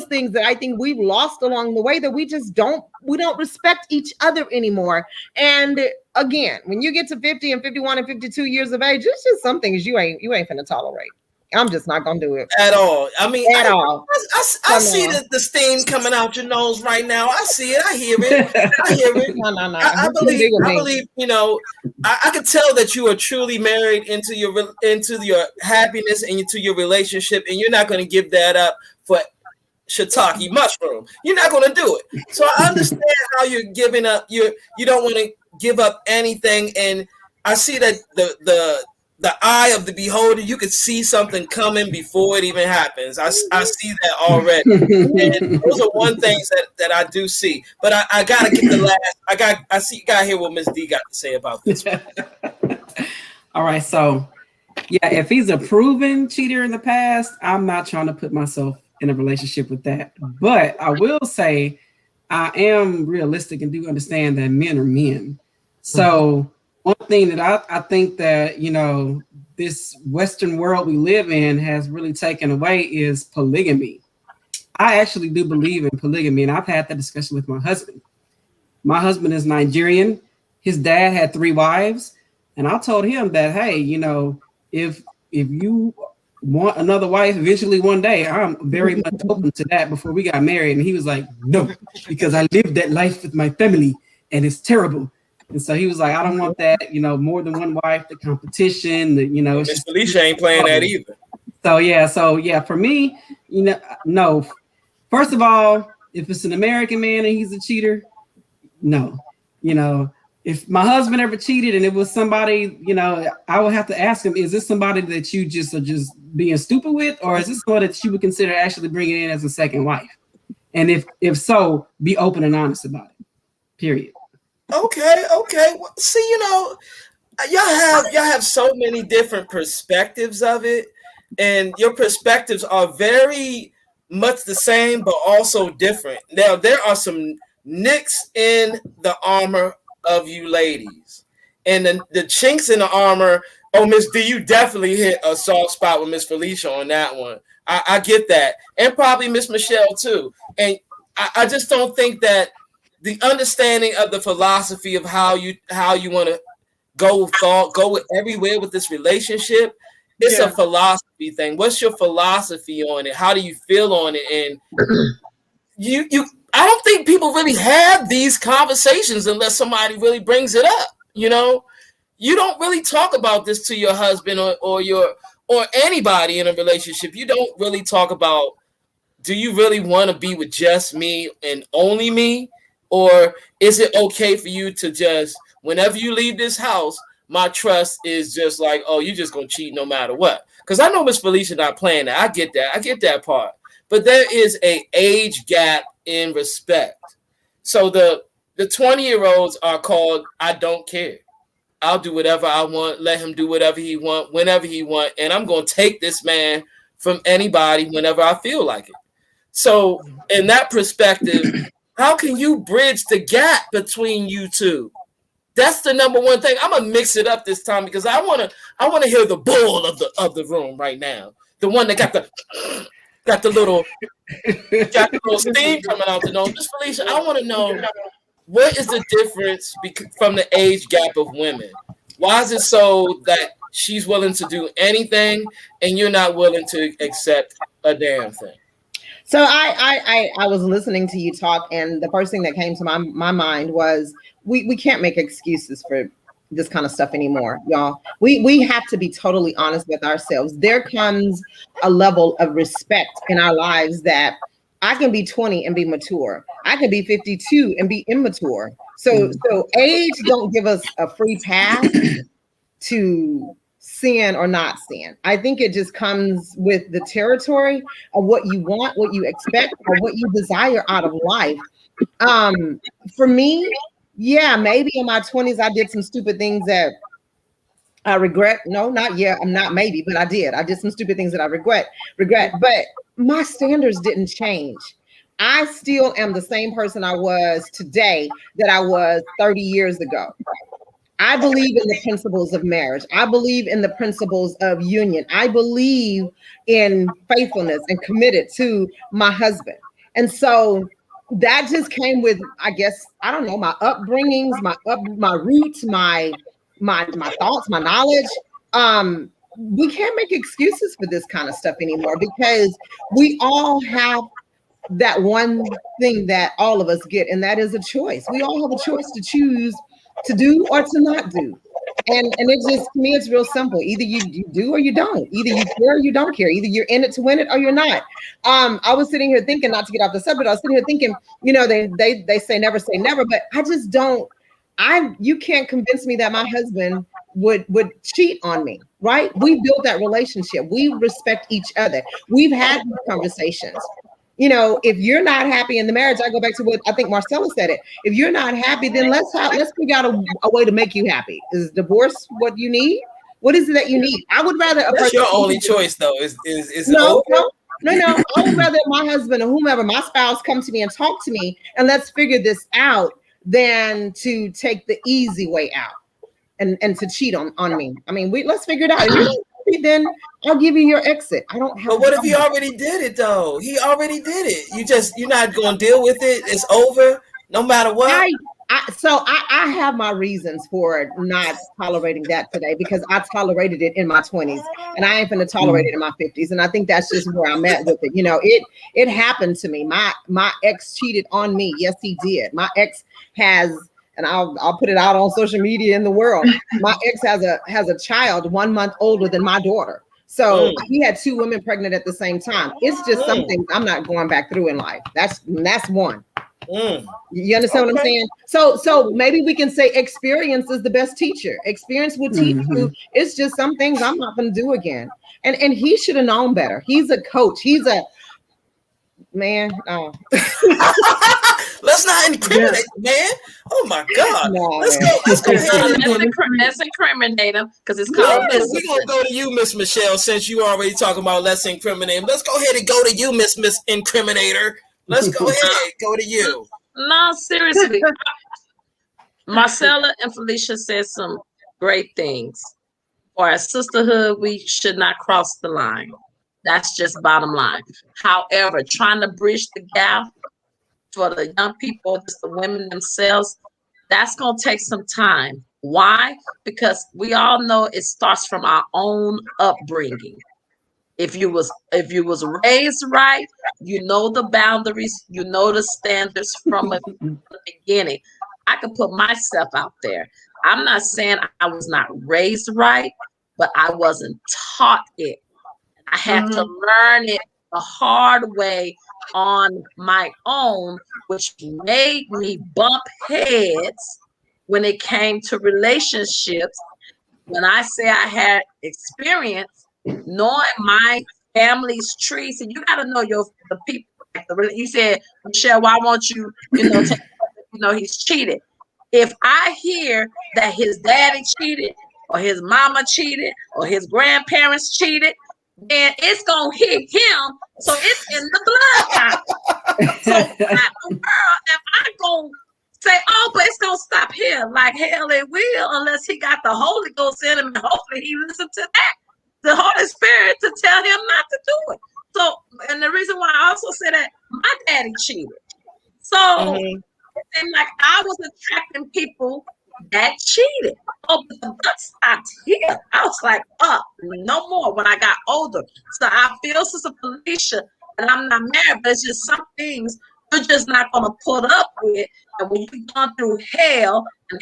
Speaker 3: things that I think we've lost along the way, that we don't respect each other anymore. And again, when you get to 50 and 51 and 52 years of age, it's just some things you ain't finna tolerate. I'm just not gonna do it
Speaker 1: at all. I mean,
Speaker 3: at all.
Speaker 1: I see the steam coming out your nose right now. I see it. I hear it. I hear it.
Speaker 3: No.
Speaker 1: I believe. You know, I can tell that you are truly married into your happiness and into your relationship, and you're not going to give that up for shiitake mushroom. You're not going to do it. So I understand how you're giving up. You don't want to give up anything, and I see that the eye of the beholder, you could see something coming before it even happens. I see that already. And those are one things that I do see. But I gotta get the last. Gotta hear what Miss D got to say about this one.
Speaker 2: All right, so yeah, if he's a proven cheater in the past, I'm not trying to put myself in a relationship with that. But I will say I am realistic and do understand that men are men. So one thing that I think that, you know, this Western world we live in has really taken away is polygamy. I actually do believe in polygamy, and I've had that discussion with my husband. My husband is Nigerian. His dad had 3 wives, and I told him that, hey, you know, if you want another wife eventually one day, I'm very much open to that before we got married. And he was like, no, because I lived that life with my family and it's terrible. And so he was like, I don't want that, you know, more than one wife, the competition, you know.
Speaker 1: Miss Felicia ain't playing that either.
Speaker 2: So yeah, for me, you know, no. First of all, if it's an American man and he's a cheater, no. You know, if my husband ever cheated and it was somebody, you know, I would have to ask him, is this somebody that you just are just being stupid with, or is this someone that you would consider actually bringing in as a second wife? And if so, be open and honest about it. Period.
Speaker 1: Okay. Well, see, you know, y'all have so many different perspectives of it, and your perspectives are very much the same, but also different. Now, there are some nicks in the armor of you ladies, and the chinks in the armor. Oh, Miss D, you definitely hit a soft spot with Miss Felicia on that one. I get that, and probably Miss Michelle too. And I just don't think that the understanding of the philosophy of how you want to go everywhere with this relationship, it's a philosophy thing. What's your philosophy on it? How do you feel on it? And I don't think people really have these conversations unless somebody really brings it up. You know, you don't really talk about this to your husband or anybody in a relationship. You don't really talk about, do you really want to be with just me and only me? Or is it okay for you to just, whenever you leave this house, my trust is just like, oh, you're just going to cheat no matter what? Because I know Miss Felicia not playing that. I get that part. But there is an age gap in respect. So the 20-year-olds are called, I don't care. I'll do whatever I want. Let him do whatever he want, whenever he want. And I'm going to take this man from anybody whenever I feel like it. So in that perspective, how can you bridge the gap between you two? That's the number one thing. I'm gonna mix it up this time because I wanna hear the bull of the room right now. The one that got the little steam coming out the nose. Miss Felicia, I want to know, what is the difference from the age gap of women? Why is it so that she's willing to do anything and you're not willing to accept a damn thing?
Speaker 3: So I was listening to you talk, and the first thing that came to my mind was we can't make excuses for this kind of stuff anymore, y'all. We have to be totally honest with ourselves. There comes a level of respect in our lives that I can be 20 and be mature. I can be 52 and be immature. So age don't give us a free pass to sin or not sin. I think it just comes with the territory of what you want, what you expect, or what you desire out of life. For me, yeah, maybe in my 20s, I did some stupid things that I regret. No, not yet. I'm not maybe, but I did. I did some stupid things that I regret. But my standards didn't change. I still am the same person I was today that I was 30 years ago. I believe in the principles of marriage. I believe in the principles of union. I believe in faithfulness and committed to my husband. And so that just came with, I guess, I don't know, my upbringings, my roots, my thoughts, my knowledge. we can't make excuses for this kind of stuff anymore, because we all have that one thing that all of us get, and that is a choice. We all have a choice to choose to do or to not do. And it's just, to me, it's real simple. Either you do or you don't. Either you care or you don't care. Either you're in it to win it or you're not. I was sitting here thinking, not to get off the subject, I was sitting here thinking, they say never, but I just don't. You can't convince me that my husband would cheat on me, right? We built that relationship. We respect each other. We've had these conversations. If you're not happy in the marriage, I go back to what I think Marcella said it. If you're not happy, then let's figure out a way to make you happy. Is divorce what you need? What is it that you need? I would rather
Speaker 1: That's your only choice, though. Is
Speaker 3: no, no. I would rather my husband or whomever, my spouse, come to me and talk to me and let's figure this out than to take the easy way out and to cheat on me. I mean, let's figure it out. If you're not happy, then I'll give you your exit. I don't have.
Speaker 1: But what if he already did it though? He already did it. You're not going to deal with it. It's over, no matter what.
Speaker 3: I have my reasons for not tolerating that today, because I tolerated it in my 20s and I ain't going to tolerate it in my 50s. And I think that's just where I'm at with it. It happened to me. My ex cheated on me. Yes, he did. My ex has, and I'll put it out on social media in the world. My ex has a child 1 month older than my daughter. So he had 2 women pregnant at the same time. It's just something I'm not going back through in life. That's one. You understand what I'm saying? So maybe we can say experience is the best teacher. Experience will teach you. It's just some things I'm not going to do again. And he should have known better. He's a coach. He's a man.
Speaker 1: Let's not incriminate, man. Oh my God.
Speaker 3: No,
Speaker 1: let's go.
Speaker 5: Let's incriminate him, because it's called.
Speaker 1: We're gonna go to you, Miss Michelle, since you already talking about let's incriminate him. Let's go ahead and go to you, Miss Incriminator. Let's go ahead, go to you.
Speaker 5: No, seriously. Marcella and Felicia said some great things. For our sisterhood, we should not cross the line. That's just bottom line. However, trying to bridge the gap for the young people, just the women themselves, that's going to take some time. Why? Because we all know it starts from our own upbringing. If you was raised right, you know the boundaries, you know the standards from the beginning. I could put myself out there. I'm not saying I was not raised right, but I wasn't taught it. I had to learn it the hard way on my own, which made me bump heads when it came to relationships. When I say I had experience, knowing my family's trees, and you got to know the people. You said, Michelle, why won't you, he's cheated. If I hear that his daddy cheated, or his mama cheated, or his grandparents cheated, then it's gonna hit him. So it's in the bloodline. So if I go say, oh, but it's gonna stop here, like hell it will, unless he got the Holy Ghost in him, and hopefully he listened to that, the Holy Spirit, to tell him not to do it. So, and the reason why I also say that, my daddy cheated. So it seemed like I was attracting people that cheated. Oh, but the butt stopped here. I was like, no more when I got older. So I feel, Sister Felicia, and I'm not married, but it's just some things you're just not going to put up with. And when you've gone through hell and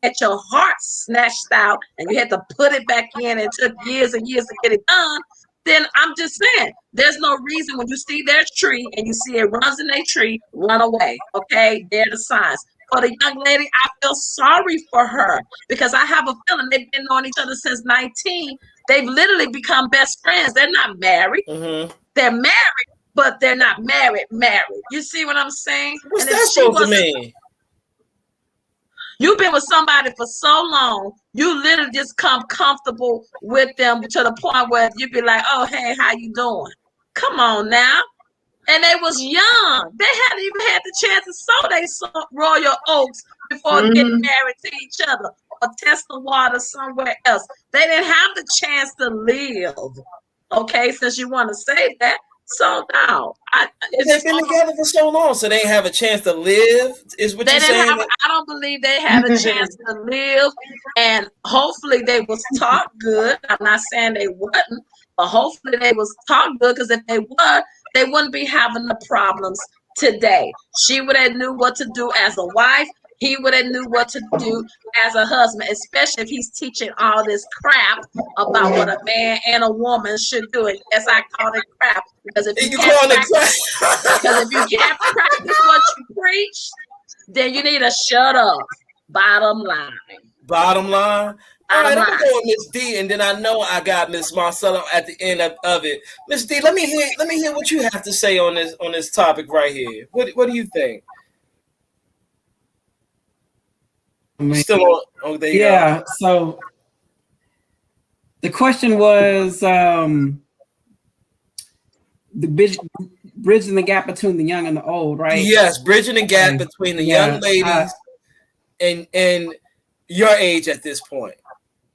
Speaker 5: had your heart snatched out and you had to put it back in, and it took years and years to get it done, then I'm just saying, there's no reason when you see their tree and you see it runs in their tree, run away, okay? They're the signs. For the young lady, I feel sorry for her, because I have a feeling they've been knowing each other since 19. They've literally become best friends. They're not married. They're married, but they're not married. You see what I'm saying?
Speaker 1: What's that supposed to mean?
Speaker 5: You've been with somebody for so long, you literally just come comfortable with them to the point where you be like, oh, hey, how you doing? Come on now. And they was young. They hadn't even had the chance to sow their royal oats before getting married to each other or test the water somewhere else. They didn't have the chance to live. Okay, since you want to say that. So no,
Speaker 1: They've been together for so long, so they ain't have a chance to live. Is what
Speaker 5: they
Speaker 1: you're
Speaker 5: didn't
Speaker 1: saying?
Speaker 5: have. I don't believe they had a chance to live, and hopefully they was taught good. I'm not saying they wasn't, but hopefully they was taught good, because if they were, they wouldn't be having the problems today. She would have knew what to do as a wife. He would have knew what to do as a husband, especially if he's teaching all this crap about what a man and a woman should do. And yes, I call it crap, because if you
Speaker 1: You
Speaker 5: can't
Speaker 1: calling it
Speaker 5: practice,
Speaker 1: crap?
Speaker 5: because if you can't practice what you preach, then you need to shut up. Bottom line.
Speaker 1: Bottom line. All right,
Speaker 5: Bottom
Speaker 1: I'm
Speaker 5: line.
Speaker 1: gonna go with Miss D, and then I know I got Miss Marcella at the end of it. Miss D, let me hear what you have to say on this topic right here. What do you think? You still on? Oh, there you go.
Speaker 2: So the question was bridging the gap between the young and the old, right?
Speaker 1: Yes, bridging the gap between the young ladies and your age at this point.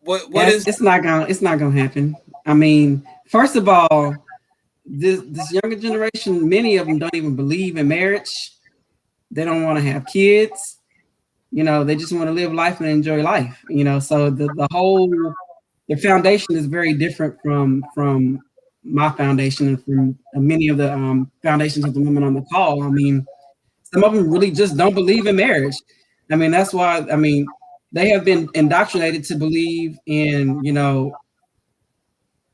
Speaker 1: What is?
Speaker 2: It's not gonna happen. I mean, first of all, this younger generation, many of them don't even believe in marriage. They don't want to have kids. They just want to live life and enjoy life. So the foundation is very different from my foundation and from many of the foundations of the women on the call. I mean, some of them really just don't believe in marriage. I mean, that's why, they have been indoctrinated to believe in,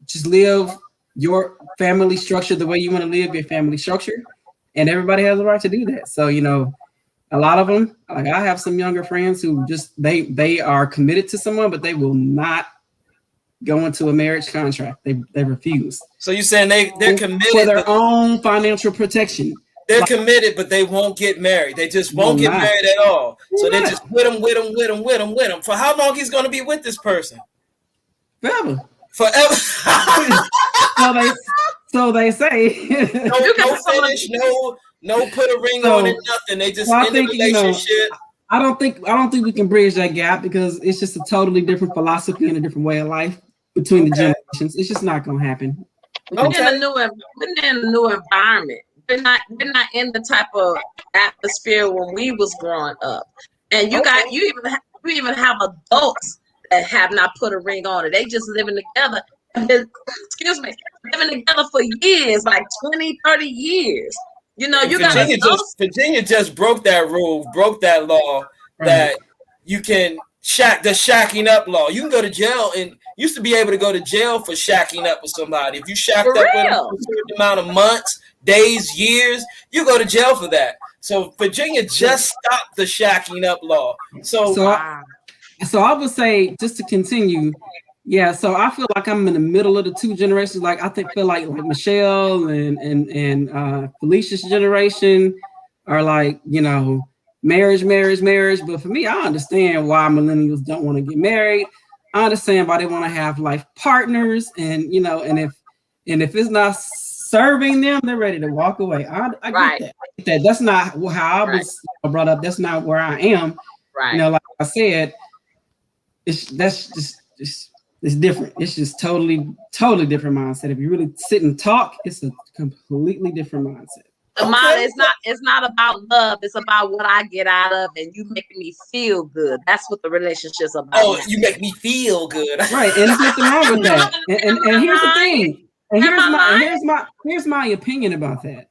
Speaker 2: just live your family structure the way you want to live your family structure. And everybody has a right to do that. So, a lot of them, like I have some younger friends who just, they are committed to someone, but they will not go into a marriage contract. They refuse.
Speaker 1: So you're saying they're committed
Speaker 2: for their own financial protection.
Speaker 1: They're committed, but they won't get married. They just won't get married at all. So they just with him. For how long he's going to be with this person?
Speaker 2: Forever. So they say.
Speaker 1: no finish, no put a ring on it, nothing. They just in the relationship.
Speaker 2: I don't think we can bridge that gap, because it's just a totally different philosophy and a different way of life between the generations. It's just not going to happen.
Speaker 5: We're in a new environment. We're not in the type of atmosphere when we was growing up. And you even have adults that have not put a ring on it. They just living together. Living together for years, like 20, 30 years.
Speaker 1: Virginia just broke that rule, broke that law that you can the shacking up law. You can go to jail, and used to be able to go to jail for shacking up with somebody. If you shacked up with them for a certain amount of months, days, years, you go to jail for that. So Virginia just stopped the shacking up law. So
Speaker 2: I would say, just to continue, so I feel like I'm in the middle of the two generations. Like I feel like Michelle and Felicia's generation are like, marriage. But for me, I understand why millennials don't want to get married. I understand why they want to have life partners, and if it's not serving them, they're ready to walk away. I get that. That's not how I was brought up. That's not where I am.
Speaker 3: Right.
Speaker 2: Like I said, it's different. It's just totally different mindset. If you really sit and talk, it's a completely different mindset.
Speaker 5: It's not about love. It's about what I get out of, and you making me feel good. That's what the relationship's about.
Speaker 1: Oh, you make me feel good.
Speaker 2: Right. And there's nothing wrong with that. And here's the thing. And here's my opinion about that.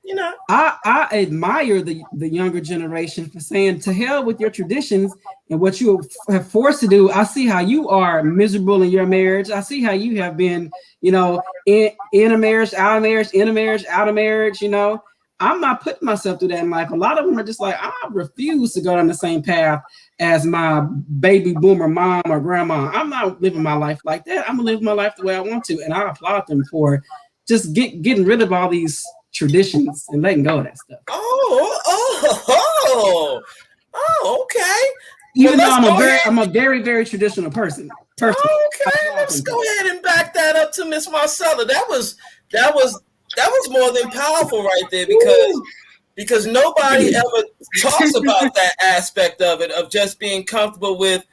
Speaker 2: I admire the younger generation for saying, to hell with your traditions and what you have forced to do. I see how you are miserable in your marriage. I see how you have been, in a marriage, out of marriage, in a marriage, out of marriage. I'm not putting myself through that in life. A lot of them are just like, I refuse to go down the same path as my baby boomer mom or grandma. I'm not living my life like that. I'm gonna live my life the way I want to. And I applaud them for just getting rid of all these traditions and letting go of that stuff.
Speaker 1: Okay.
Speaker 2: Even though I'm a very, very traditional person.
Speaker 1: Okay, let's go ahead and back that up to Miss Marcella. That was more than powerful right there, because nobody ever talks about that aspect of it, of just being comfortable with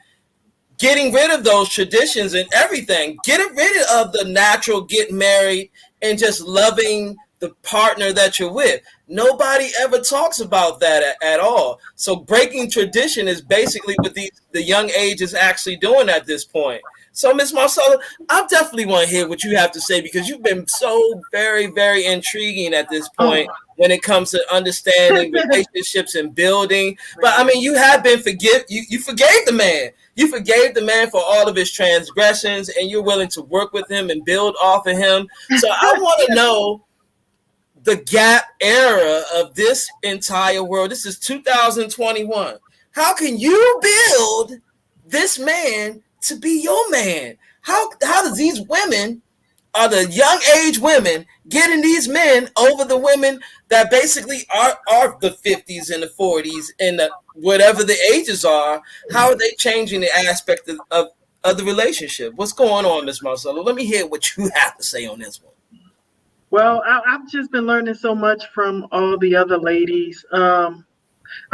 Speaker 1: getting rid of those traditions and everything. Get rid of the natural get married and just loving the partner that you're with. Nobody ever talks about that at all. So breaking tradition is basically what the young age is actually doing at this point. So, Miss Marcella, I definitely want to hear what you have to say because you've been so very, very intriguing at this point
Speaker 4: Oh,
Speaker 1: when it comes to understanding relationships and building. But I mean, you have been you forgave the man. You forgave the man for all of his transgressions, and you're willing to work with him and build off of him. So I want to know the gap era of this entire world. This is 2021. How can you build this man to be your man? How does these women, are the young age women, getting these men over the women that basically are the 50s and the 40s and whatever the ages are? How are they changing the aspect of the relationship? What's going on, Miss Marcelo? Let me hear what you have to say on this one.
Speaker 4: well, I've just been learning so much from all the other ladies. I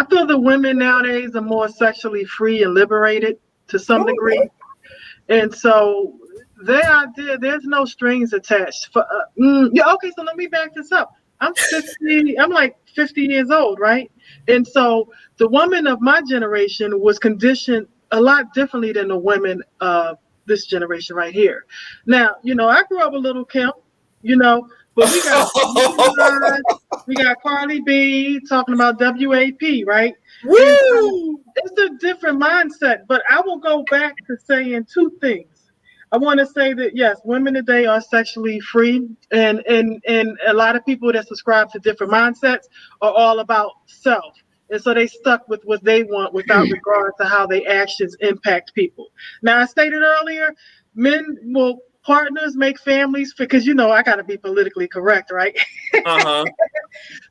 Speaker 4: feel the women nowadays are more sexually free and liberated to some degree. And so there's no strings attached. Yeah, okay, so let me back this up. I'm 50, I'm like 50 years old, right? And so the woman of my generation was conditioned a lot differently than the women of this generation right here. Now, I grew up a little Kim, but we got Carly B talking about WAP, right? And so
Speaker 1: Woo!
Speaker 4: it's a different mindset, but I will go back to saying two things. I want to say that yes, women today are sexually free, and a lot of people that subscribe to different mindsets are all about self, and so they stuck with what they want without regard to how their actions impact people. Now, I stated earlier, men will partners make families because I got to be politically correct, right?
Speaker 1: Uh-huh.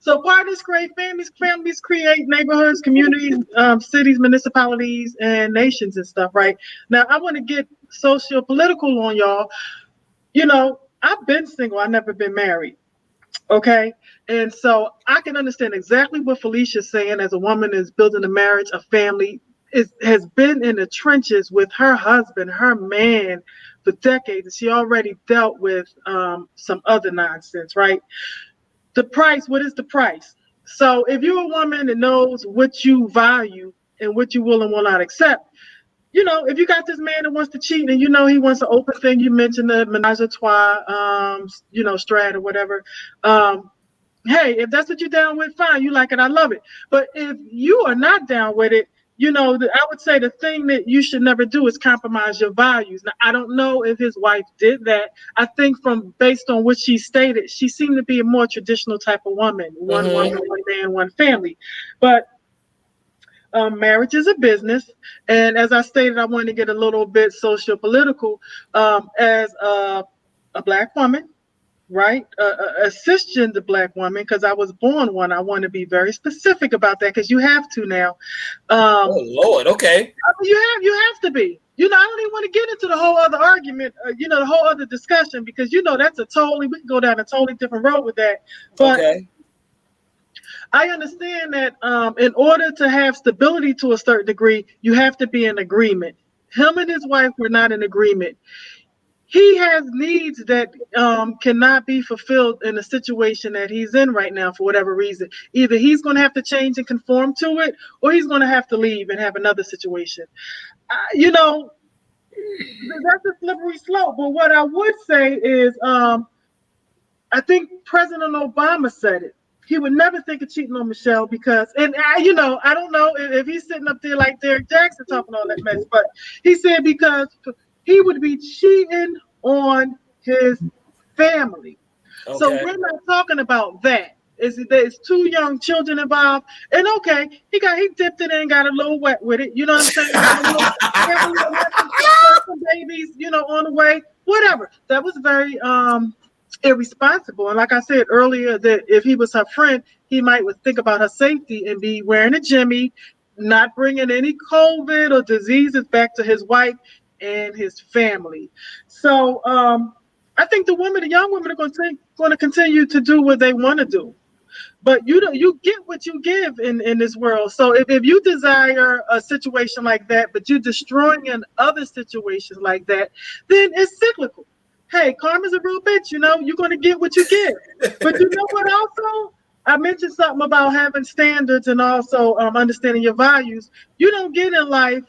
Speaker 4: So partners create families create neighborhoods, communities, cities, municipalities, and nations and stuff, right? Now, I want to get socio-political on y'all. I've been single. I've never been married. Okay. And so I can understand exactly what Felicia's saying as a woman is building a marriage, a family, has been in the trenches with her husband, her man for decades. And she already dealt with some other nonsense, right? The price, what is the price? So if you're a woman that knows what you value and what you will and will not accept, if you got this man that wants to cheat and he wants an open thing, you mentioned the menage a trois, strat or whatever. Hey, if that's what you're down with, fine, you like it, I love it. But if you are not down with it, I would say the thing that you should never do is compromise your values. Now, I don't know if his wife did that. I think from based on what she stated, she seemed to be a more traditional type of woman, one woman, one man, one family. But marriage is a business, and as I stated, I wanted to get a little bit socio-political. As a black woman, right? A cisgender black woman, because I was born one. I want to be very specific about that because you have to now.
Speaker 1: Oh Lord, okay.
Speaker 4: You have to be. I don't even want to get into the whole other argument, the whole other discussion, because that's we can go down a totally different road with that. But
Speaker 1: Okay.
Speaker 4: I understand that in order to have stability to a certain degree, you have to be in agreement. Him and his wife were not in agreement. He has needs that cannot be fulfilled in the situation that he's in right now for whatever reason. Either he's going to have to change and conform to it, or he's going to have to leave and have another situation. That's a slippery slope. But what I would say is, I think President Obama said it. He would never think of cheating on Michelle because, and I don't know if he's sitting up there like Derek Jackson talking all that mess, but he said because he would be cheating on his family. Okay. So we're not talking about that. There's two young children involved, and okay, he dipped it in and got a little wet with it. You know what I'm saying? Some babies, on the way. Whatever. That was very irresponsible. And like I said earlier, that if he was her friend, he might would think about her safety and be wearing a Jimmy, not bringing any COVID or diseases back to his wife and his family. So I think the young women are going to continue to do what they want to do. But you get what you give in this world. So if you desire a situation like that, but you're destroying in other situations like that, then it's cyclical. hey, karma's a real bitch. You're going to get what you get. But you know what? Also, I mentioned something about having standards and also understanding your values. You don't get in life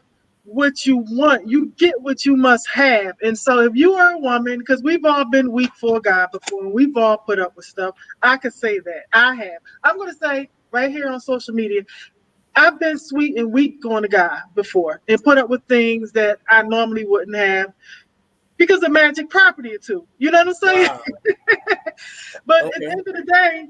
Speaker 4: what you want. You get what you must have. And so if you are a woman, because we've all been weak for a guy before, and we've all put up with stuff, I could say that. I have. I'm going to say right here on social media, I've been sweet and weak on a guy before and put up with things that I normally wouldn't have because of magic property or two. You know what I'm saying?
Speaker 1: Wow.
Speaker 4: But at the
Speaker 1: Okay.
Speaker 4: end of the day,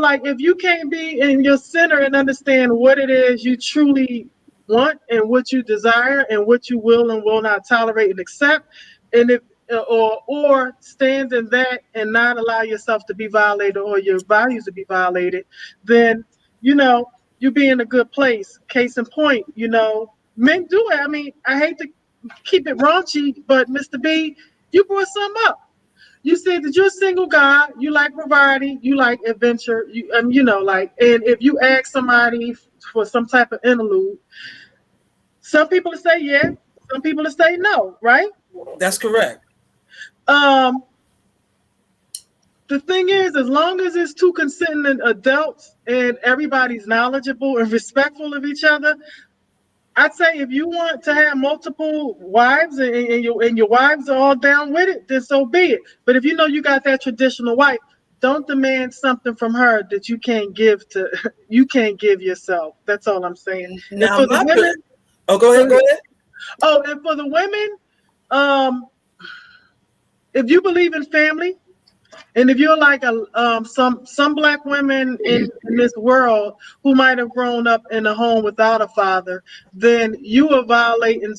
Speaker 4: like if you can't be in your center and understand what it is you truly want and what you desire and what you will and will not tolerate and accept, and if or stand in that and not allow yourself to be violated or your values to be violated, then you know you be in a good place. Case in point, men do it. I mean, I hate to keep it raunchy, but Mr. B, you brought some up. You said that you're a single guy, you like variety, you like adventure, and if you ask somebody for some type of interlude, some people will say yeah, some people will say no, right?
Speaker 1: That's correct.
Speaker 4: Um, the thing is, as long as it's two consenting adults and everybody's knowledgeable and respectful of each other, I'd say if you want to have multiple wives and your wives are all down with it, then so be it. But if you know you got that traditional wife, don't demand something from her that you can't give yourself. That's all I'm saying. And
Speaker 1: Now,
Speaker 4: for the women,
Speaker 1: oh, go
Speaker 4: go
Speaker 1: ahead. Go
Speaker 4: ahead.
Speaker 1: ahead.
Speaker 4: Oh, and for the women, um, if you believe in family, and if you're like some black women in this world who might have grown up in a home without a father, then you are violating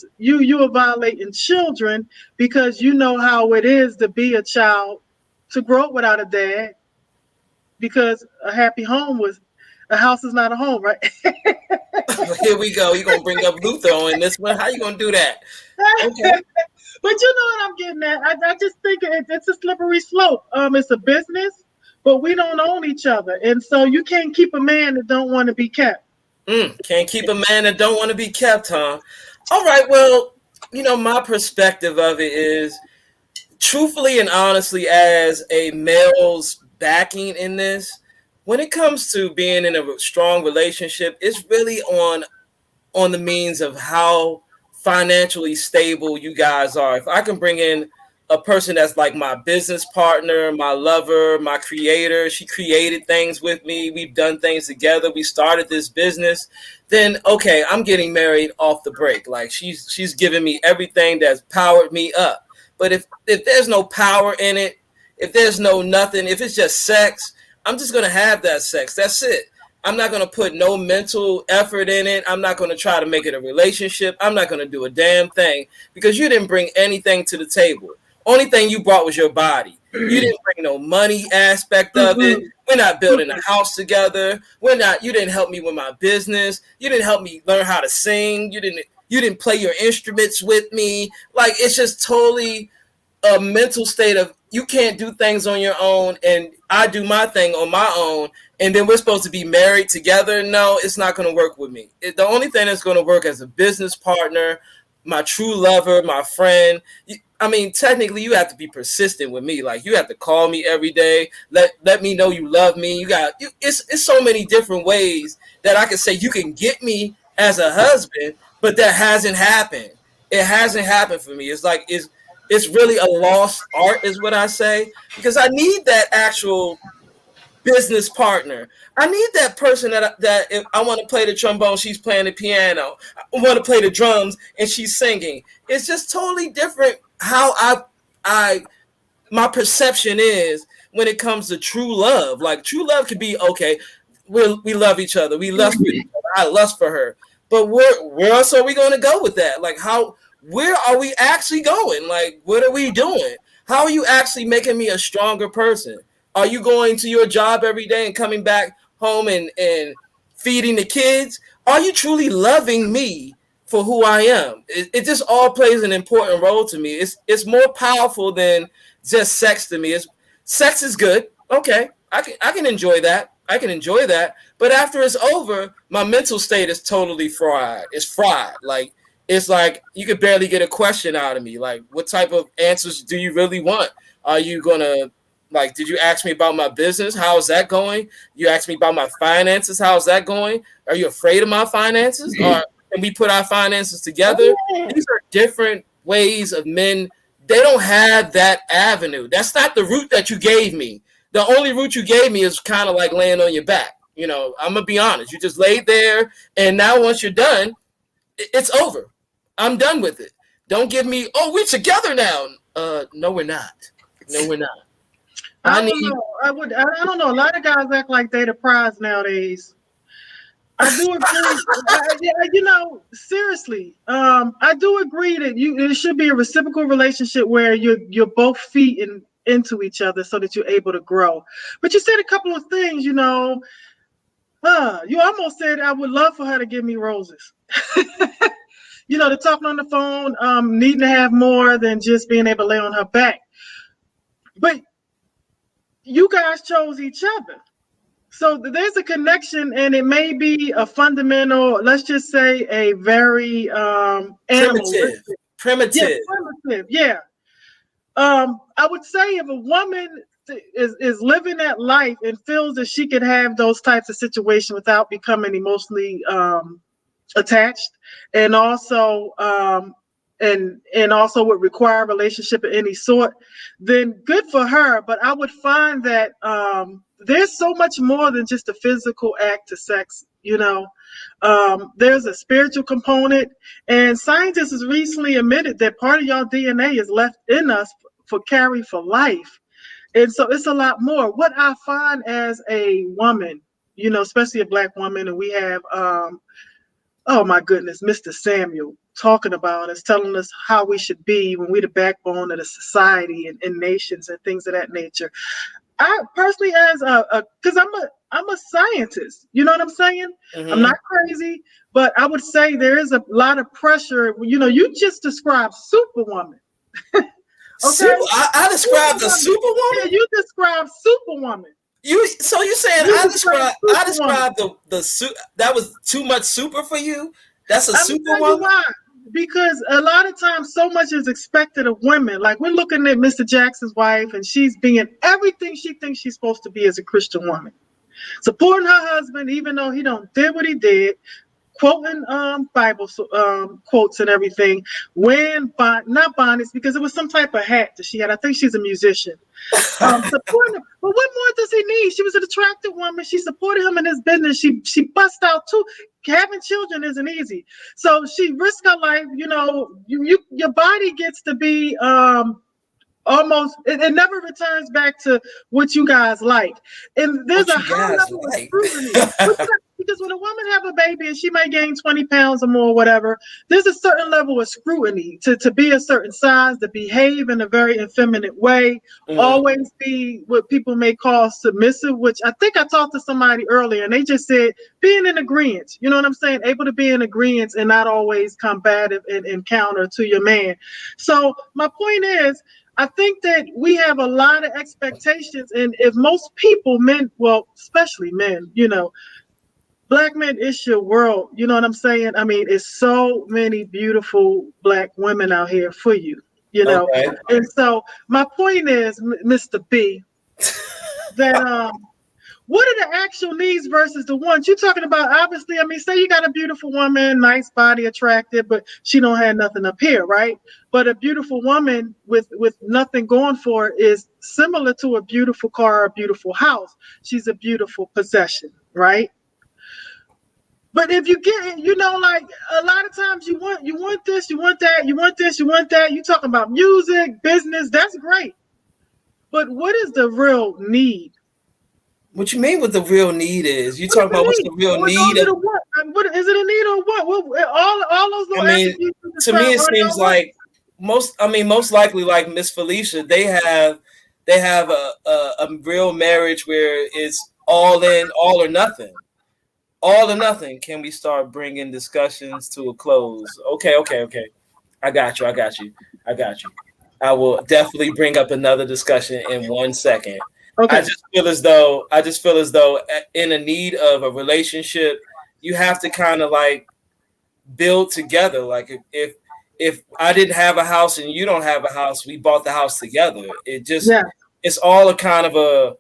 Speaker 4: children because you know how it is to be a child to grow up without a dad because a house is not a home, right?
Speaker 1: Here we go. You're gonna bring up Luther on this one. How you gonna do that? Okay.
Speaker 4: But you know what I'm getting at. I just think it's a slippery slope. It's a business, but we don't own each other, and so you can't keep a man that don't want to be kept.
Speaker 1: Can't keep a man that don't want to be kept, huh? All right. Well, my perspective of it is, truthfully and honestly, as a male's backing in this, when it comes to being in a strong relationship, it's really on the means of how financially stable you guys are. If I can bring in a person that's like my business partner, my lover, my creator, she created things with me, we've done things together, we started this business, then okay, I'm getting married off the break. Like she's giving me everything that's powered me up. But if there's no power in it, if there's no nothing, if it's just sex, I'm just gonna have that sex. That's it. I'm not going to put no mental effort in it. I'm not going to try to make it a relationship. I'm not going to do a damn thing because you didn't bring anything to the table. Only thing you brought was your body. You didn't bring no money aspect of it. We're not building a house together. You didn't help me with my business. You didn't help me learn how to sing. You didn't play your instruments with me. Like, it's just totally a mental state of you can't do things on your own and I do my thing on my own and then we're supposed to be married together. No, it's not going to work with me. The only thing that's going to work as a business partner, my true lover, my friend. I mean, technically you have to be persistent with me. Like, you have to call me every day. Let me know you love me. It's so many different ways that I can say you can get me as a husband, but that hasn't happened. It hasn't happened for me. It's really a lost art, is what I say, because I need that actual business partner. I need that person that if I want to play the trombone, she's playing the piano. I want to play the drums and she's singing. It's just totally different how I my perception is when it comes to true love. Like, true love could be okay. We love each other. We lust for each other. I lust for her. But where else are we going to go with that? Like, where are we actually going? Like, what are we doing? How are you actually making me a stronger person? Are you going to your job every day and coming back home and feeding the kids? Are you truly loving me for who I am? It just all plays an important role to me. It's more powerful than just sex to me. Sex is good. Okay, I can enjoy that. I can enjoy that. But after it's over, my mental state is totally fried. It's fried. Like, it's like you could barely get a question out of me. Like, what type of answers do you really want? Are you gonna like? Did you ask me about my business? How's that going? You asked me about my finances. How's that going? Are you afraid of my finances? Or can we put our finances together? These are different ways of men. They don't have that avenue. That's not the route that you gave me. The only route you gave me is kind of like laying on your back. You know, I'm gonna be honest. You just laid there, and now once you're done, it's over. I'm done with it. Don't give me, oh, we're together now. No, we're not. No, we're not.
Speaker 4: I don't know. I don't know. A lot of guys act like they the prize nowadays. I do agree. Seriously, I do agree that it should be a reciprocal relationship where you're both feeding into each other so that you're able to grow. But you said a couple of things, you almost said I would love for her to give me roses. The talking on the phone, needing to have more than just being able to lay on her back. But you guys chose each other. So there's a connection, and it may be a fundamental, let's just say a very
Speaker 1: primitive.
Speaker 4: Yeah, primitive. Yeah. I would say if a woman is living that life and feels that she could have those types of situations without becoming emotionally attached, and also would require a relationship of any sort, then good for her. But I would find that there's so much more than just a physical act of sex. There's a spiritual component, and scientists has recently admitted that part of your DNA is left in us for carry for life. And so it's a lot more. What I find as a woman, especially a Black woman, and we have oh my goodness, Mr. Samuel talking about us, telling us how we should be when we're the backbone of the society and nations and things of that nature. I personally, as because I'm a scientist, you know what I'm saying? Mm-hmm. I'm not crazy, but I would say there is a lot of pressure. You just described Superwoman.
Speaker 1: Okay? I described a Superwoman?
Speaker 4: Yeah, you described Superwoman.
Speaker 1: You're saying I described the suit that was too much super for you? That's a Superwoman?
Speaker 4: Why? Because a lot of times so much is expected of women. Like we're looking at Mr. Jackson's wife, and she's being everything she thinks she's supposed to be as a Christian woman. Supporting her husband, even though he did what he did, quoting Bible quotes and everything, wearing not bonnets because it was some type of hat that she had. I think she's a musician. Supporting him. But what more does he need? She was an attractive woman. She supported him in his business. She bust out too. Having children isn't easy. So she risked her life. Your body gets to be almost it never returns back to what you guys like. And there's a high level of scrutiny. Because when a woman have a baby and she may gain 20 pounds or more or whatever, there's a certain level of scrutiny to be a certain size, to behave in a very effeminate way, always be what people may call submissive, which I think I talked to somebody earlier and they just said being in agreement, you know what I'm saying? Able to be in agreement and not always combative and counter to your man. So my point is, I think that we have a lot of expectations, and if most people, men, well, especially men, Black men, it's your world. You know what I'm saying? I mean, it's so many beautiful Black women out here for you, Okay. And so my point is, Mr. B, that what are the actual needs versus the wants? You're talking about, obviously, I mean, say you got a beautiful woman, nice body, attractive, but she don't have nothing up here, right? But a beautiful woman with nothing going for her is similar to a beautiful car, a beautiful house. She's a beautiful possession, right? But if you get, like a lot of times you want this, you want that, you want this, you want that. You talking about music, business, that's great. But what is the real need?
Speaker 1: What you mean what the real need is? You talking about what's the real need of
Speaker 4: what? What is it a need or what? All those little attributes.
Speaker 1: To me it seems like most likely like Miss Felicia, they have a real marriage where it's all in, all or nothing. All or nothing. Can we start bringing discussions to a close? Okay. I got you. I will definitely bring up another discussion in 1 second. Okay. I just feel as though in a need of a relationship, you have to kind of like build together. Like if if I didn't have a house and you don't have a house, we bought the house together. It just,
Speaker 4: Yeah.
Speaker 1: it's all a kind of a,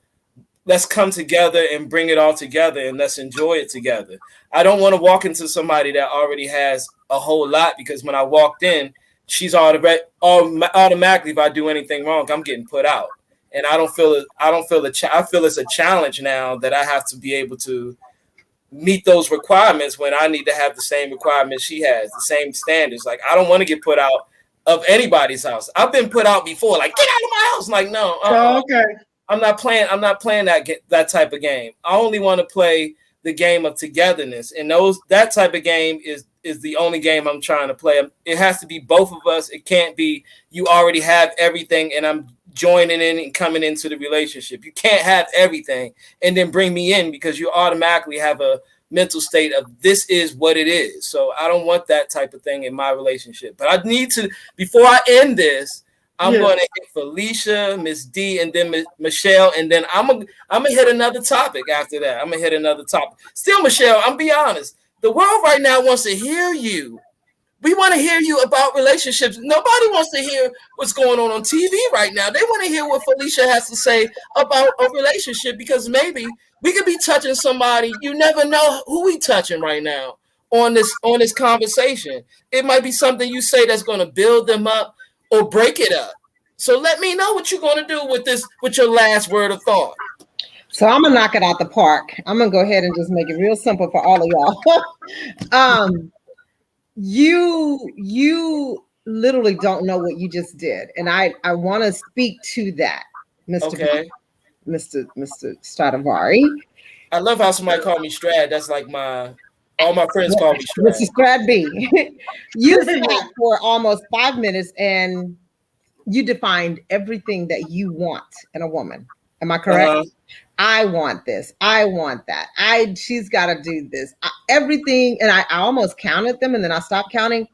Speaker 1: let's come together and bring it all together and let's enjoy it together. I don't want to walk into somebody that already has a whole lot, because when I walked in, she's automatically, if I do anything wrong, I'm getting put out. And I don't feel it. I feel it's a challenge now that I have to be able to meet those requirements when I need to have the same requirements she has, the same standards. Like, I don't want to get put out of anybody's house. I've been put out before, like, get out of my house. Like, no,
Speaker 4: Oh, okay.
Speaker 1: I'm not playing that type of game. I only want to play the game of togetherness, and that type of game is the only game I'm trying to play. It has to be both of us. It can't be you already have everything and I'm joining in and coming into the relationship. You can't have everything and then bring me in, because you automatically have a mental state of this is what it is. So I don't want that type of thing in my relationship. But I need to, before I end this, I'm going to hit Felicia, Miss D, and then Michelle, and then I'm gonna hit another topic after that. I'm gonna hit another topic. Still, Michelle, I'm be honest. The world right now wants to hear you. We want to hear you about relationships. Nobody wants to hear what's going on TV right now. They want to hear what Felicia has to say about a relationship, because maybe we could be touching somebody. You never know who we touching right now on this conversation. It might be something you say that's going to build them up or break it up. So let me know what you're going to do with your last word of thought.
Speaker 3: So I'm gonna knock it out the park. I'm gonna go ahead and just make it real simple for all of y'all. You literally don't know what you just did, and I want to speak to that, Mr.
Speaker 1: Okay.
Speaker 3: Mr. Stradivari.
Speaker 1: I love how somebody called me Strad. That's like all my friends call me Strad.
Speaker 3: Mr. Strad B. You sat for almost 5 minutes and you defined everything that you want in a woman. Am I correct?
Speaker 1: Uh-huh.
Speaker 3: I want this. I want that. She's got to do this. Everything. And I almost counted them and then I stopped counting.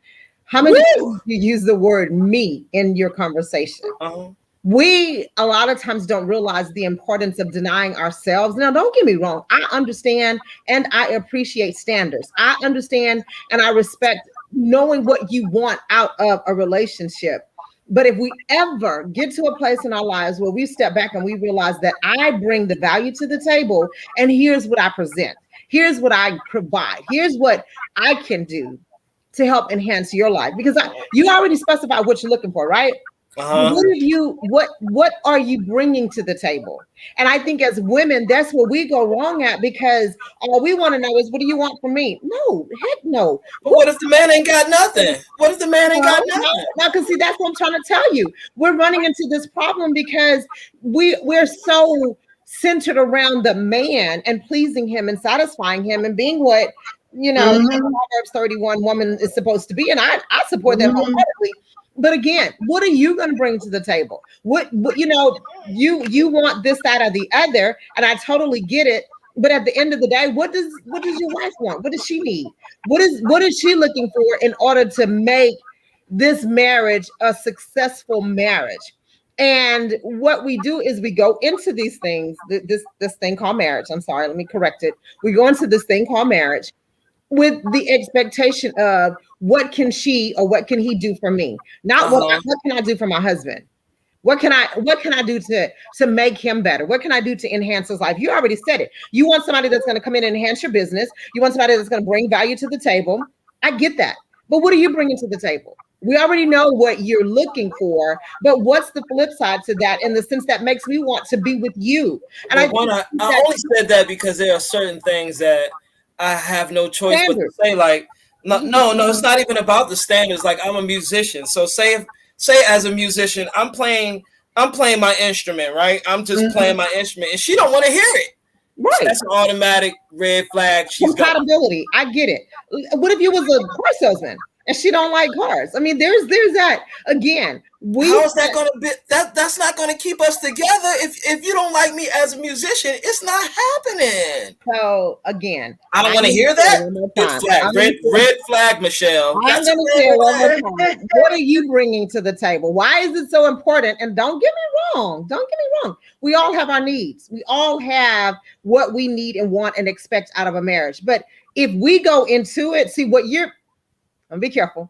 Speaker 3: How many times you use the word me in your conversation?
Speaker 1: Uh-huh.
Speaker 3: We a lot of times don't realize the importance of denying ourselves. Now, don't get me wrong. I understand and I appreciate standards. I understand and I respect knowing what you want out of a relationship. But if we ever get to a place in our lives where we step back and we realize that I bring the value to the table, and here's what I present, here's what I provide, here's what I can do to help enhance your life, because you already specified what you're looking for, right?
Speaker 1: Uh-huh.
Speaker 3: What are you bringing to the table? And I think as women, that's where we go wrong at, because all we want to know is, what do you want from me? No, heck no.
Speaker 1: But what if the man ain't got nothing? What if the man ain't got nothing?
Speaker 3: Now, because see, that's what I'm trying to tell you. We're running into this problem because we're so centered around the man and pleasing him and satisfying him and being what Proverbs 31 woman is supposed to be. And I support that wholeheartedly. But again, what are you going to bring to the table? What you you want this, that, or the other, and I totally get it. But at the end of the day, what does your wife want? What does she need? What is she looking for in order to make this marriage a successful marriage? And what we do is we go into these things, this thing called marriage. I'm sorry, let me correct it. We go into this thing called marriage with the expectation of what can she or what can he do for me? Not what can I do for my husband? What can I do to make him better? What can I do to enhance his life? You already said it. You want somebody that's going to come in and enhance your business. You want somebody that's going to bring value to the table. I get that. But what are you bringing to the table? We already know what you're looking for, but what's the flip side to that, in the sense that makes me want to be with you? And I
Speaker 1: only said that because there are certain things that I have no choice but to say, like, no, it's not even about the standards. Like, I'm a musician. So say as a musician, I'm playing my instrument, right? I'm just playing my instrument and she don't want to hear it. Right. That's an automatic red flag.
Speaker 3: Compatibility. I get it. What if you was a car salesman and she don't like cars? I mean, there's that again.
Speaker 1: How is that going to be? That's not going to keep us together. If you don't like me as a musician, it's not happening.
Speaker 3: So again,
Speaker 1: I don't want to hear that. Red flag, Michelle.
Speaker 3: I'm going to say one more time. What are you bringing to the table? Why is it so important? And don't get me wrong. We all have our needs. We all have what we need and want and expect out of a marriage. But if we go into it, see what I'm be careful.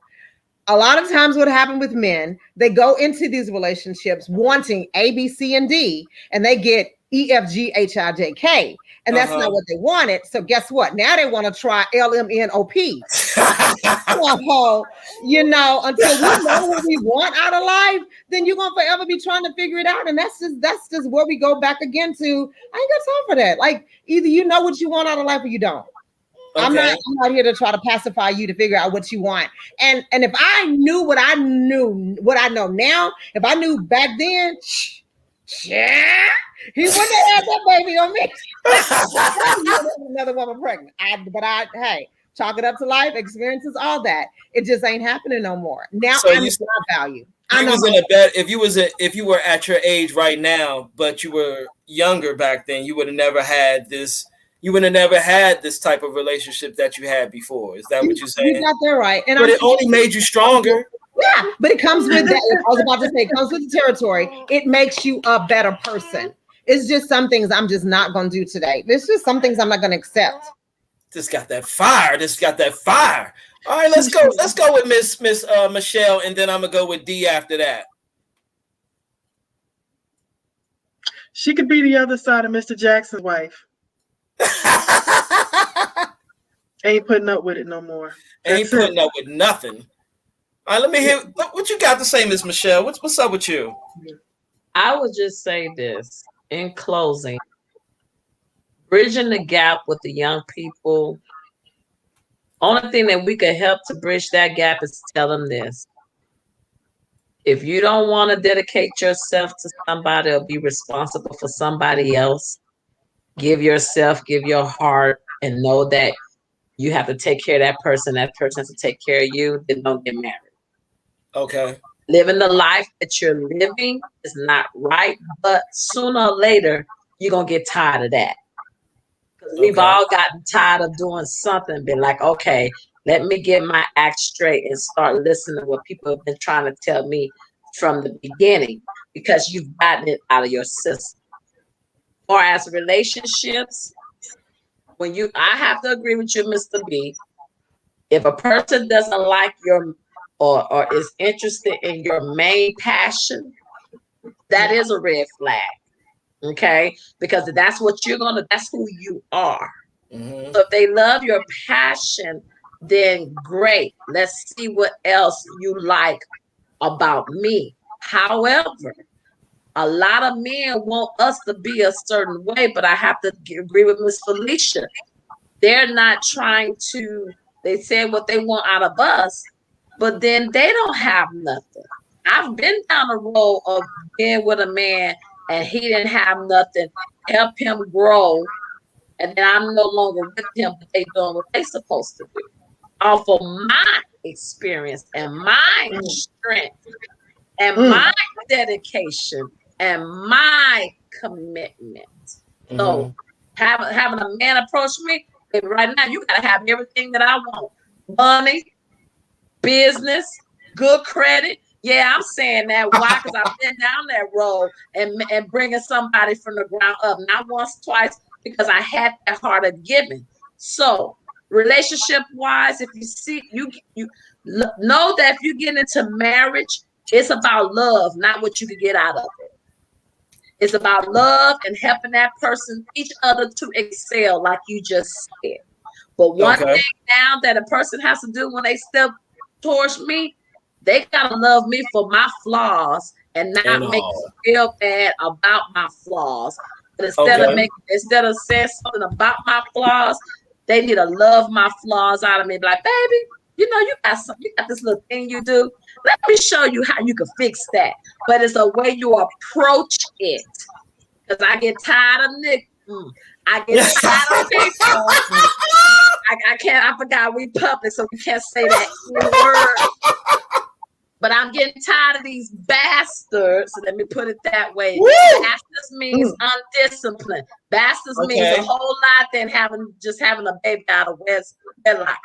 Speaker 3: a lot of times what happened with men, they go into these relationships wanting A, B, C, and D, and they get E, F, G, H, I, J, K. And that's not what they wanted. So guess what? Now they want to try L, M, N, O, P. So, you know, until we know what we want out of life, then you're gonna forever be trying to figure it out. And that's just where we go back again to, I ain't got time for that. Like, either you know what you want out of life or you don't. Okay. I'm not here to try to pacify you to figure out what you want. And if I knew what I know now, if I knew back then, yeah, he wouldn't have had that baby on me. Another woman pregnant. Hey, chalk it up to life, experiences, all that. It just ain't happening no more. Now
Speaker 1: so
Speaker 3: I know my value.
Speaker 1: If you were at your age right now, but you were younger back then, you would have never had this. You would have never had this type of relationship that you had before. Is that what you're saying?
Speaker 3: You got that right. And
Speaker 1: but it only made you stronger.
Speaker 3: Yeah, but it comes with that. I was about to say, it comes with the territory. It makes you a better person. It's just some things I'm just not going to do today. There's just some things I'm not going to accept.
Speaker 1: This got that fire. All right, let's go. Let's go with Miss Michelle, and then I'm gonna go with D after that.
Speaker 4: She could be the other side of Mr. Jackson's wife. Ain't putting up with it no more.
Speaker 1: Ain't putting up with nothing. All right, let me hear what you got to say, Miss Michelle. What's up with you?
Speaker 5: I would just say this in closing. Bridging the gap with the young people. Only thing that we could help to bridge that gap is tell them this. If you don't want to dedicate yourself to somebody or be responsible for somebody else, give yourself, give your heart, and know that you have to take care of that person has to take care of you, then don't get married. Okay. Living the life that you're living is not right, but sooner or later, you're going to get tired of that. Because we've all gotten tired of doing something, been like, okay, let me get my act straight and start listening to what people have been trying to tell me from the beginning, because you've gotten it out of your system. Or as relationships, I have to agree with you, Mr. B. If a person doesn't like your or is interested in your main passion, that is a red flag. Okay, because that's what that's who you are. Mm-hmm. So if they love your passion, then great. Let's see what else you like about me. However, a lot of men want us to be a certain way, but I have to agree with Miss Felicia. They're not trying to, they say what they want out of us, but then they don't have nothing. I've been down the road of being with a man and he didn't have nothing, help him grow, and then I'm no longer with him, but they doing what they supposed to do. Off of my experience and my strength and my dedication and my commitment. So having a man approach me, baby, right now, you gotta have everything that I want. Money, business, good credit. Yeah, I'm saying that. Why? Because I've been down that road and bringing somebody from the ground up, not once, twice, because I had that heart of giving. So, relationship-wise, if you see, you know that if you get into marriage, it's about love, not what you can get out of it. It's about love and helping that person, each other to excel, like you just said. But one thing now that a person has to do when they step towards me, they gotta love me for my flaws and not make me feel bad about my flaws. But instead of saying something about my flaws, they need to love my flaws out of me. Like, baby, you know, you got this little thing you do. Let me show you how you can fix that. But it's a way you approach it. Because I get tired of Nick. I get tired of people. I forgot we public, so we can't say that word. But I'm getting tired of these bastards. Let me put it that way. Bastards means undisciplined. Bastards means a whole lot than just having a baby out of wedlock.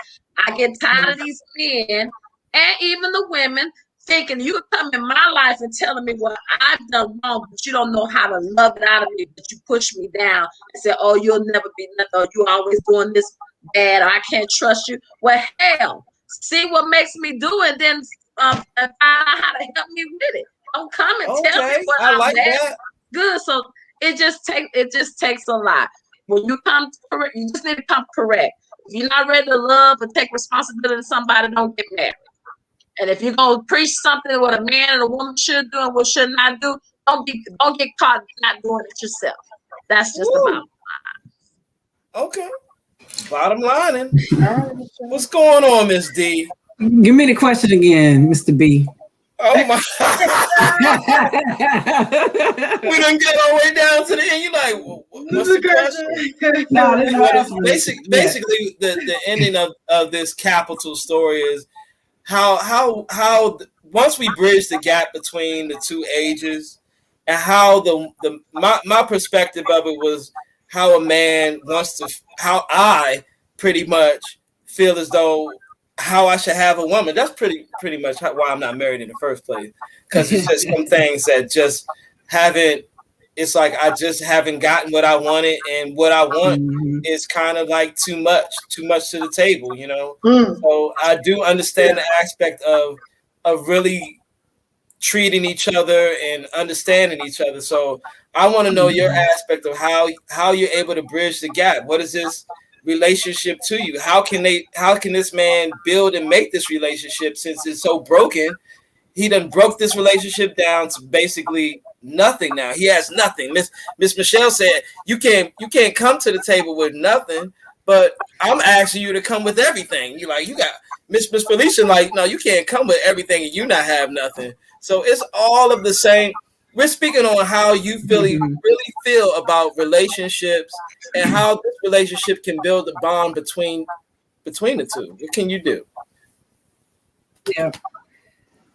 Speaker 5: I get tired of these men and even the women thinking you come in my life and telling me what I've done wrong, but you don't know how to love it out of me, but you push me down and say, oh, you'll never be nothing, or you always doing this bad, or I can't trust you. Well, hell, see what makes me do it, then find out how to help me with it. Don't come and tell me
Speaker 1: Okay,
Speaker 5: what
Speaker 1: I
Speaker 5: I'm
Speaker 1: like
Speaker 5: bad.
Speaker 1: that.
Speaker 5: Good. So it just takes a lot. When you come correct, you just need to come correct. If you're not ready to love and take responsibility to somebody, don't get married. And if you're gonna preach something what a man and a woman should do and what should not do, don't get caught not doing it yourself. That's just about.
Speaker 1: Okay. Bottom line. What's going on, Miss D?
Speaker 2: Give me the question again, Mr. B.
Speaker 1: Oh my! We done get all the way down to the end. You like, what's the question?
Speaker 2: No, this is
Speaker 1: basically, the ending of this capital story is how once we bridge the gap between the two ages, and how my perspective of it was how a man wants to, how I pretty much feel as though how I should have a woman. That's pretty much why I'm not married in the first place, because it's just some things that just haven't. It's like I just haven't gotten what I wanted, and what I want is kind of like too much to the table, you know. So I do understand the aspect of really treating each other and understanding each other. So I want to know your aspect of how you're able to bridge the gap. What is this relationship to you? How can this man build and make this relationship, since it's so broken? He done broke this relationship down to basically nothing now. He has nothing. Miss Michelle said you can't come to the table with nothing, but I'm asking you to come with everything. You got Miss Felicia, like, no, you can't come with everything and you not have nothing. So it's all of the same. We're speaking on how you really feel about relationships and how this relationship can build a bond between the two. What can you do?
Speaker 2: Yeah.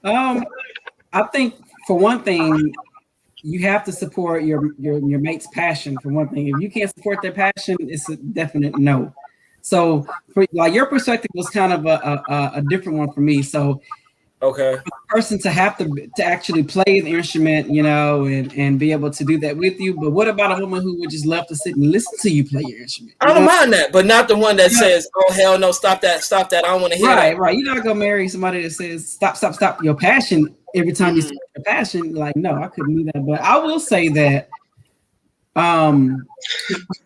Speaker 2: I think for one thing, you have to support your mate's passion. For one thing, if you can't support their passion, it's a definite no. So, your perspective was kind of a different one for me. So,
Speaker 1: okay,
Speaker 2: for the person to have to actually play the instrument, you know, and be able to do that with you. But what about a woman who would just love to sit and listen to you play your instrument?
Speaker 1: I don't mind that, but not the one that says, "Oh hell no, stop that! I don't want to hear that."
Speaker 2: Right. You're not gonna marry somebody that says, "Stop your passion." Every time you say your passion, like, no, I couldn't do that. But I will say that,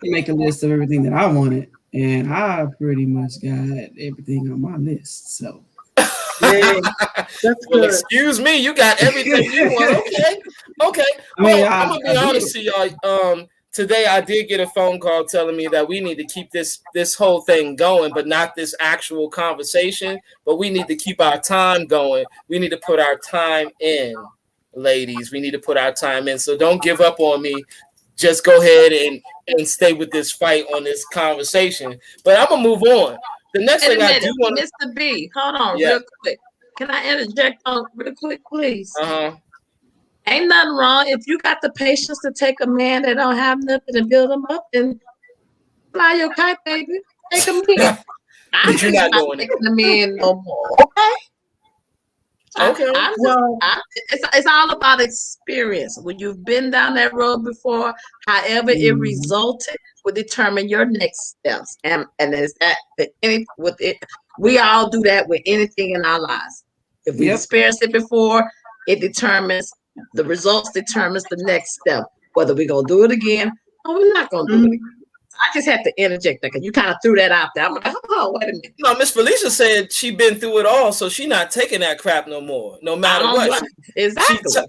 Speaker 2: make a list of everything that I wanted, and I pretty much got everything on my list. So.
Speaker 4: Yeah, that's
Speaker 1: well,
Speaker 4: good.
Speaker 1: excuse me, you got everything you want. Okay. Well, I'm gonna be honest to y'all. Today I did get a phone call telling me that we need to keep this whole thing going, but not this actual conversation. But we need to keep our time going. We need to put our time in, ladies. We need to put our time in. So don't give up on me. Just go ahead and stay with this fight on this conversation. But I'm gonna move on. The next thing I do want,
Speaker 5: Mr. B, hold on real quick. Can I interject on real quick, please? Ain't nothing wrong if you got the patience to take a man that don't have nothing and build him up and fly your kite, baby. Take him in. I'm just not taking them in no more. Okay. It's all about experience. When you've been down that road before, however it resulted will determine your next steps. And is that we all do that with anything in our lives. If we experienced it before, it determines the results determines the next step, whether we're gonna do it again or we're not gonna do it again. I just had to interject that because you kind of threw that out there. I'm like, oh, wait a minute.
Speaker 1: No, Miss Felicia said she been through it all, so she not taking that crap no more, no matter what.
Speaker 5: Exactly.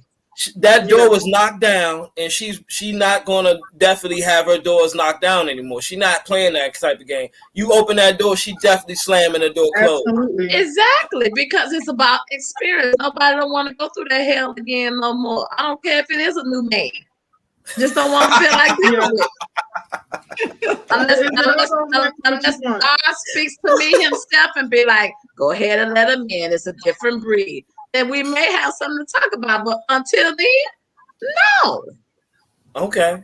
Speaker 1: That door was knocked down, and she not gonna definitely have her doors knocked down anymore. She not playing that type of game. You open that door, she definitely slamming the door closed.
Speaker 4: Absolutely.
Speaker 5: Exactly, because it's about experience. Nobody don't want to go through that hell again no more. I don't care if it is a new man. Just don't want to feel like dealing with it. Unless God speaks to me himself and be like, go ahead and let him in. It's a different breed. Then we may have something to talk about, but until then, no.
Speaker 1: Okay.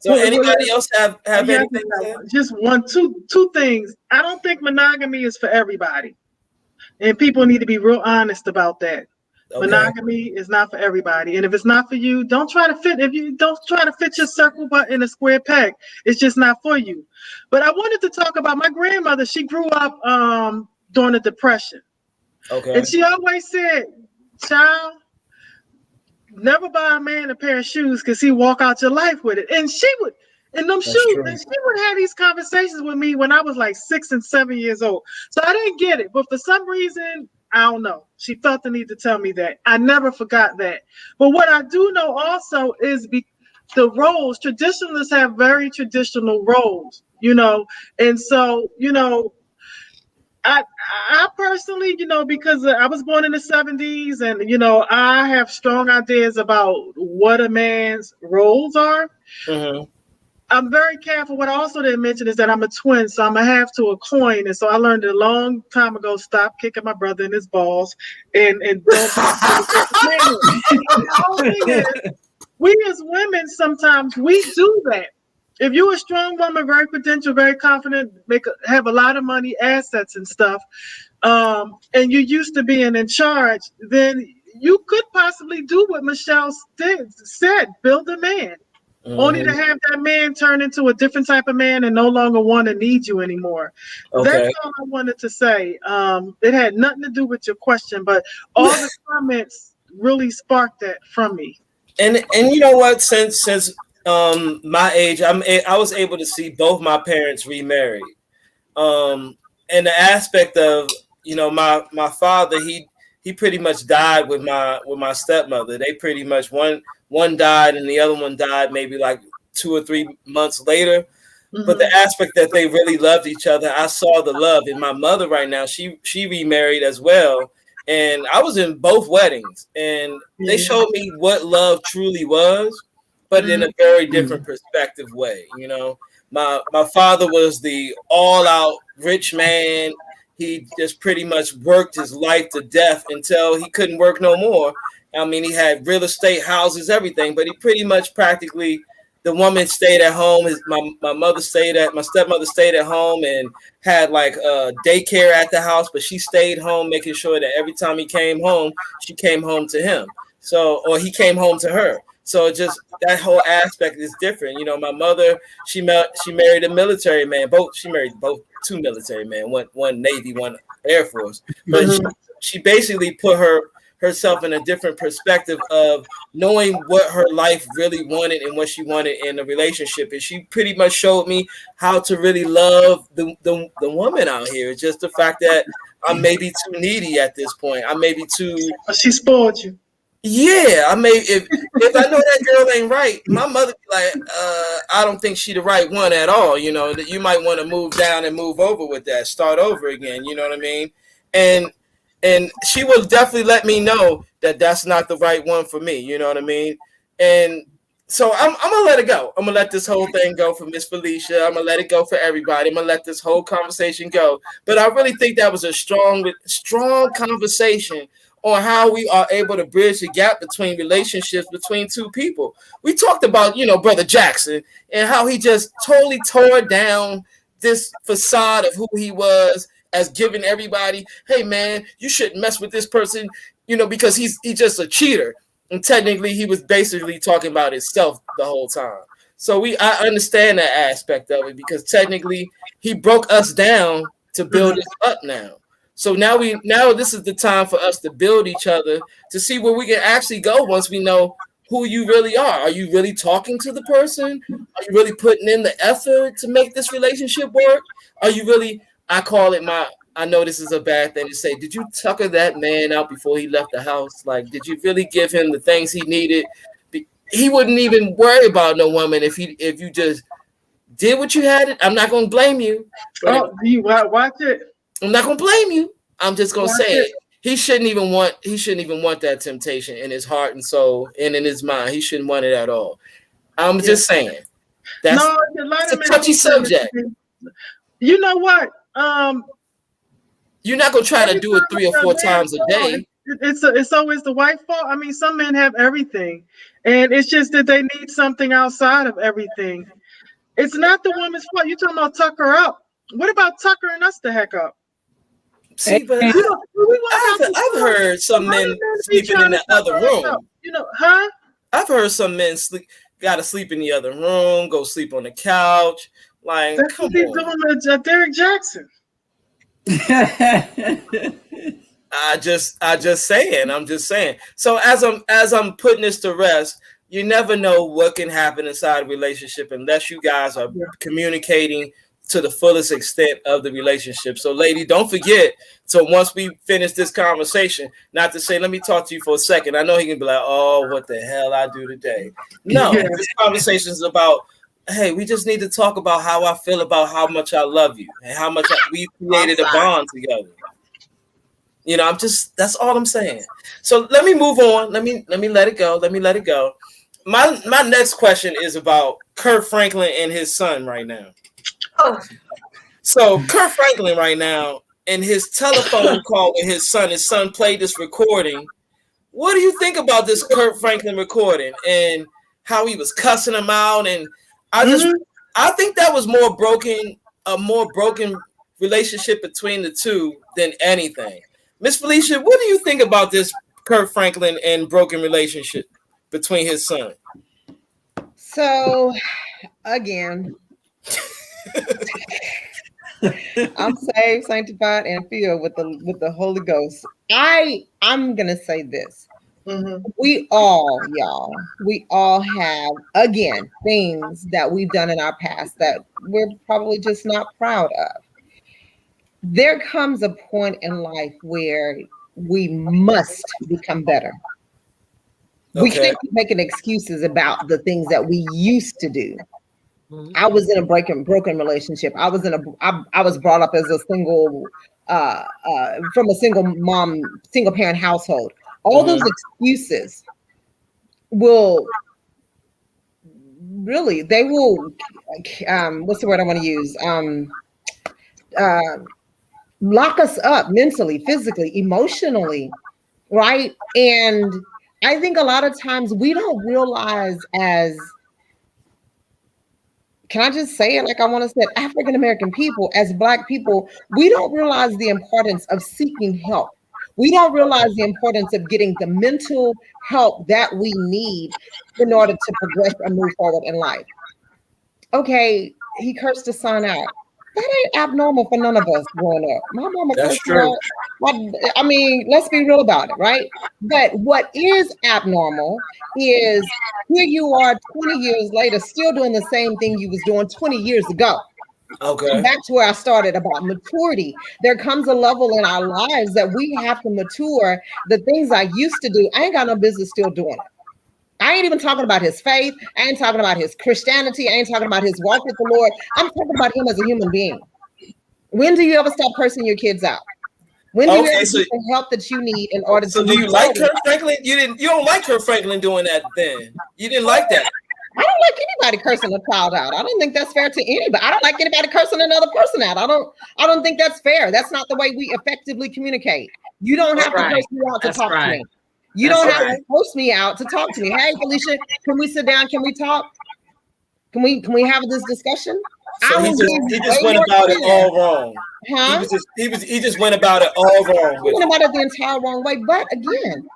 Speaker 1: So anybody else have anything?
Speaker 4: Just two things. I don't think monogamy is for everybody, and people need to be real honest about that. Okay. Monogamy is not for everybody, and if it's not for you, don't try to fit. If you don't try to fit your circle, but in a square peg, it's just not for you. But I wanted to talk about my grandmother. She grew up during the Depression.
Speaker 1: Okay.
Speaker 4: And she always said, child, never buy a man a pair of shoes because he walk out your life with it. And she would, in them
Speaker 1: That's
Speaker 4: shoes,
Speaker 1: true.
Speaker 4: and she would have these conversations with me when I was like 6 and 7 years old. So I didn't get it. But for some reason, I don't know. She felt the need to tell me that. I never forgot that. But what I do know also is the roles, traditionalists have very traditional roles, and so, I personally, because I was born in the 70s and, I have strong ideas about what a man's roles are.
Speaker 1: Mm-hmm.
Speaker 4: I'm very careful. What I also didn't mention is that I'm a twin, so I'm a half to a coin. And so I learned a long time ago, stop kicking my brother in his balls and don't. The whole thing is, we as women, sometimes we do that. If you're a strong woman, very credentialed, very confident, have a lot of money, assets and stuff, and you're used to being in charge, then you could possibly do what Michelle said, build a man. Only to have that man turn into a different type of man and no longer want to need you anymore.
Speaker 1: Okay.
Speaker 4: That's all I wanted to say. It had nothing to do with your question, but all the comments really sparked that from me.
Speaker 1: And you know what? Since my age, I was able to see both my parents remarried. And the aspect of my father, he pretty much died with my stepmother. They pretty much one died and the other one died maybe like 2 or 3 months later. Mm-hmm. But the aspect that they really loved each other, I saw the love. And my mother right now, she remarried as well. And I was in both weddings, and they showed me what love truly was, but in a very different perspective way. My father was the all-out rich man. He just pretty much worked his life to death until he couldn't work no more. I mean, he had real estate, houses, everything, but he pretty much practically, the woman stayed at home. My stepmother stayed at home and had like daycare at the house, but she stayed home, making sure that every time he came home, she came home to him. Or he came home to her. So just that whole aspect is different. My mother, she married a military man. She married two military men, one Navy, one Air Force. But she basically put herself in a different perspective of knowing what her life really wanted and what she wanted in a relationship. And she pretty much showed me how to really love the woman out here. It's just the fact that I'm maybe too needy at this point. I may be too.
Speaker 4: She spoiled you.
Speaker 1: Yeah, I may if I know that girl ain't right, my mother be like, I don't think she the right one at all. That you might want to move down and move over with that, start over again. You know what I mean? And she will definitely let me know that that's not the right one for me. You know what I mean? And so I'm gonna let it go. I'm gonna let this whole thing go for Miss Felicia. I'm gonna let it go for everybody. I'm gonna let this whole conversation go. But I really think that was a strong conversation on how we are able to bridge the gap between relationships between two people. We talked about, Brother Jackson and how he just totally tore down this facade of who he was as giving everybody, hey man, you shouldn't mess with this person, because he's just a cheater. And technically he was basically talking about himself the whole time. So I understand that aspect of it, because technically he broke us down to build us up now. So now this is the time for us to build each other to see where we can actually go once we know who you really are. Are you really talking to the person? Are you really putting in the effort to make this relationship work? Are you really, I know this is a bad thing to say, did you tucker that man out before he left the house? Like, did you really give him the things he needed? He wouldn't even worry about no woman if you just did what you had. I'm not going to blame you.
Speaker 4: Watch it.
Speaker 1: I'm not gonna blame you. I'm just gonna say it. He shouldn't even want that temptation in his heart and soul and in his mind. He shouldn't want it at all. I'm just saying. That's a touchy subject.
Speaker 4: You know what?
Speaker 1: You're not gonna try to do it 3 or 4 times a day.
Speaker 4: It's always the wife's fault. I mean, some men have everything, and it's just that they need something outside of everything. It's not the woman's fault. You're talking about tuck her up. What about tuckering us the heck up?
Speaker 1: See, but I've heard some men sleeping in the other room. I've heard some men gotta sleep in the other room, go sleep on the couch. Like,
Speaker 4: that's what he's doing with Derek Jackson.
Speaker 1: I'm just saying. So as I'm putting this to rest, you never know what can happen inside a relationship unless you guys are communicating to the fullest extent of the relationship. So, lady, don't forget. So once we finish this conversation, not to say, let me talk to you for a second. I know he can be like, oh, what the hell I do today? No,
Speaker 4: Yeah.
Speaker 1: this conversation is about, hey, we just need to talk about how I feel about how much I love you and how much we created a bond together. You know, that's all I'm saying. So let me move on. Let me let it go. Let me let it go. My next question is about Kurt Franklin and his son right now.
Speaker 5: Oh.
Speaker 1: So Kurt Franklin right now, in his telephone call with his son played this recording. What do you think about this Kurt Franklin recording and how he was cussing him out? And I think that was a more broken relationship between the two than anything. Miss Felicia, what do you think about this Kurt Franklin and broken relationship between his son?
Speaker 3: So, again, I'm saved, sanctified, and filled with the Holy Ghost. I'm gonna say this. We all have, again, things that we've done in our past that we're probably just not proud of. There comes a point in life where we must become better. We can't keep making excuses about the things that we used to do. I was in a broken relationship. I was brought up as a single from a single parent household. All those excuses will really, they will what's the word I want to use? Lock us up mentally, physically, emotionally, right? And I think a lot of times we don't realize, as, can I just say it like I want to say it, African American people, as Black people, we don't realize the importance of seeking help. We don't realize the importance of getting the mental help that we need in order to progress and move forward in life. Okay, he cursed his son out. That ain't abnormal for none of us growing up. My mama cursed me out. I mean, let's be real about it, right? But what is abnormal is here you are 20 years later, still doing the same thing you was doing 20 years ago.
Speaker 1: Okay.
Speaker 3: Back to where I started about maturity. There comes a level in our lives that we have to mature. The things I used to do, I ain't got no business still doing it. I ain't even talking about his faith. I ain't talking about his Christianity. I ain't talking about his walk with the Lord. I'm talking about him as a human being. When do you ever stop cursing your kids out? When do you ever get the help that you need in order to?
Speaker 1: So do you like Kurt Franklin? You don't like Kurt Franklin doing that then? You didn't like that?
Speaker 3: I don't like anybody cursing a child out. I don't think that's fair to anybody. I don't like anybody cursing another person out. I don't think that's fair. That's not the way we effectively communicate. You don't have to curse me out to talk to me. You don't have to post me out to talk to me. Hey, Felicia, can we sit down? Can we talk? Can we have this discussion?
Speaker 1: So he just went about it all wrong. Huh? He just went about it all wrong.
Speaker 3: He went about it the entire wrong way. But again,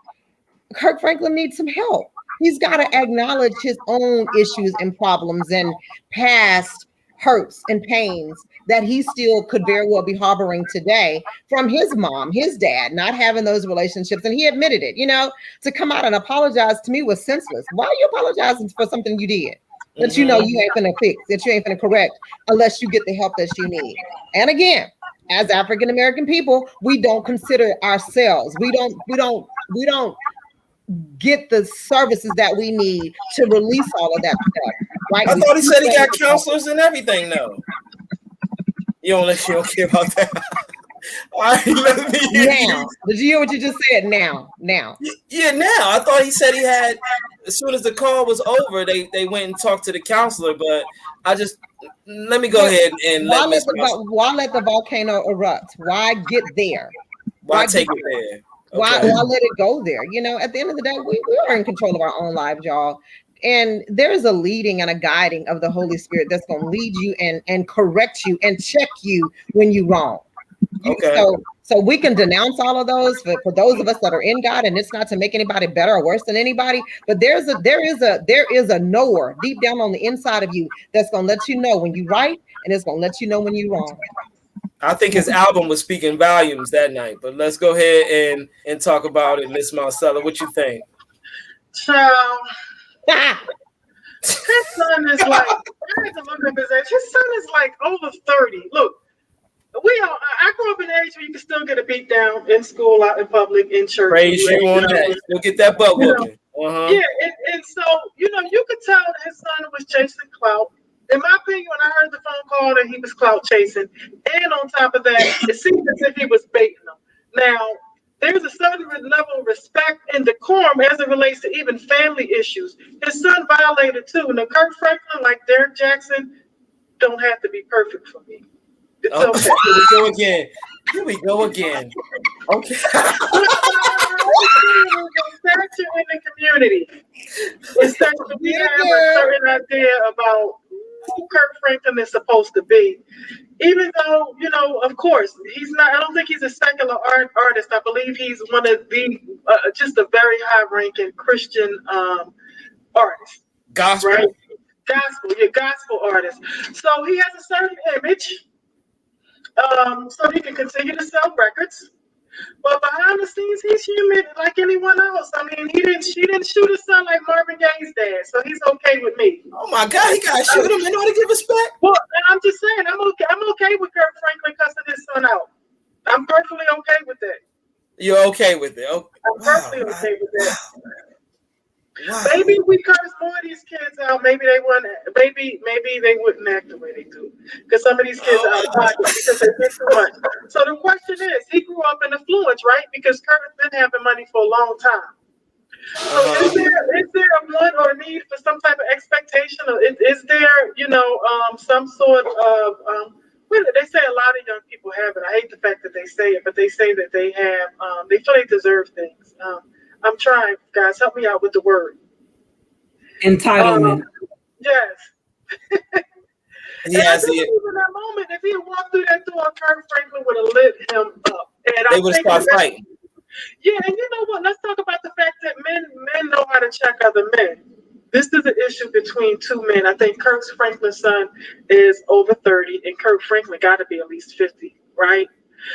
Speaker 3: Kirk Franklin needs some help. He's got to acknowledge his own issues and problems and past hurts and pains that he still could very well be harboring today from his mom, his dad, not having those relationships. And he admitted it. You know, to come out and apologize to me was senseless. Why are you apologizing for something you did that you know you ain't gonna fix, that you ain't gonna correct, unless you get the help that you need? And again, as African American people, we don't consider ourselves. We don't get the services that we need to release all of that stuff. Right?
Speaker 1: I thought he said he got counselors and everything, though. You don't care about that. All right, let me
Speaker 3: now. Did you hear what you just said? Now.
Speaker 1: Yeah, now. I thought he said he had, as soon as the call was over, they went and talked to the counselor, but let me go ahead and
Speaker 3: why let the volcano erupt? Why get there?
Speaker 1: Why take it there?
Speaker 3: Okay. Why let it go there? You know, at the end of the day, we are in control of our own lives, y'all. And there's a leading and a guiding of the Holy Spirit that's going to lead you and correct you and check you when you're wrong.
Speaker 1: Okay.
Speaker 3: So we can denounce all of those for those of us that are in God, and it's not to make anybody better or worse than anybody, but there is a knower deep down on the inside of you that's going to let you know when you're right, and it's going to let you know when you're wrong.
Speaker 1: I think his album was speaking volumes that night. But let's go ahead and talk about it, Miss Marcella. What you think?
Speaker 4: Child, his son is like, I had to look up his age. His son is like over 30. Look, I grew up in an age where you can still get a beat down in school, out in public, in church.
Speaker 1: Praise you on that. You'll get that butt whooping.
Speaker 4: Yeah, and so, you could tell his son was chasing clout. In my opinion, when I heard the phone call that he was clout chasing, and on top of that, it seemed as if he was baiting them. Now, there's a certain level of respect and decorum as it relates to even family issues. His son violated too. Now, Kirk Franklin, like Derek Jackson, don't have to be perfect for me. It's okay.
Speaker 1: Here we go again. Here we go again. Okay.
Speaker 4: Stature in the community. It's that we have a certain idea about who Kirk Franklin is supposed to be. Even though, of course, he's not, I don't think he's a secular artist. I believe he's one of the, just a very high ranking Christian artist.
Speaker 1: Gospel.
Speaker 4: Right? Gospel artist. So he has a certain image. So he can continue to sell records. But behind the scenes, he's human like anyone else. I mean, she didn't shoot his son like Marvin Gaye's dad, so he's okay with me.
Speaker 1: Oh my God, he gotta shoot him in order to give respect.
Speaker 4: Well, I'm just saying, I'm okay with Kirk Franklin cussing his son out. I'm perfectly okay with that.
Speaker 1: You're okay with it? Okay.
Speaker 4: I'm perfectly okay with that.
Speaker 1: Wow.
Speaker 4: Maybe we curse more of these kids out. Maybe they wouldn't. Maybe they wouldn't act the way they do. Because some of these kids are out of pocket because they get too much. So the question is, he grew up in affluence, right? Because Kirk's been having money for a long time. So is there a want or a need for some type of expectation? Or is there, some sort of they say a lot of young people have it. I hate the fact that they say it, but they say that they have they feel they deserve things. I'm trying, guys. Help me out with the word.
Speaker 2: Entitlement.
Speaker 4: Yes.
Speaker 1: Yeah, I see it.
Speaker 4: In that moment, if he had walked through that door, Kirk Franklin would have lit him up. And
Speaker 1: they would have started fighting.
Speaker 4: Yeah, and you know what? Let's talk about the fact that men know how to check other men. This is an issue between two men. I think Kirk Franklin's son is over 30, and Kirk Franklin got to be at least 50, right?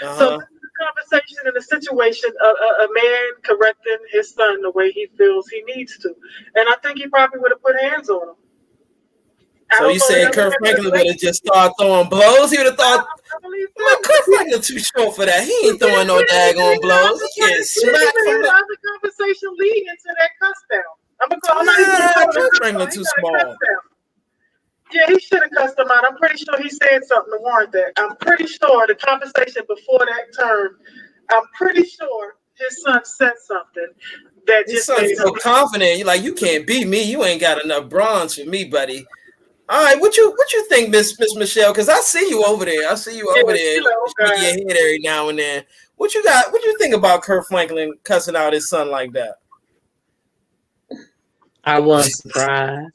Speaker 4: So this is a conversation and a situation of a man correcting his son the way he feels he needs to. And I think he probably would have put hands on him.
Speaker 1: So you saying Kirk Franklin would have just started throwing blows? He would have thought, Kirk Franklin too short for that. He ain't throwing no daggone blows. He can't smack from
Speaker 4: the other conversation leading into that cuss down.
Speaker 1: Kirk Franklin too small.
Speaker 4: Yeah, he should have cussed him out. I'm pretty sure he said something to warrant that. I'm pretty sure the conversation before that term, I'm pretty sure his son said something that
Speaker 1: his son's so confident. You're like, you can't beat me. You ain't got enough bronze for me, buddy. All right, what you think, Miss Michelle? Because I see you over there. Shaking your head every now and then. What you got? What you think about Kirk Franklin cussing out his son like that?
Speaker 5: I wasn't surprised.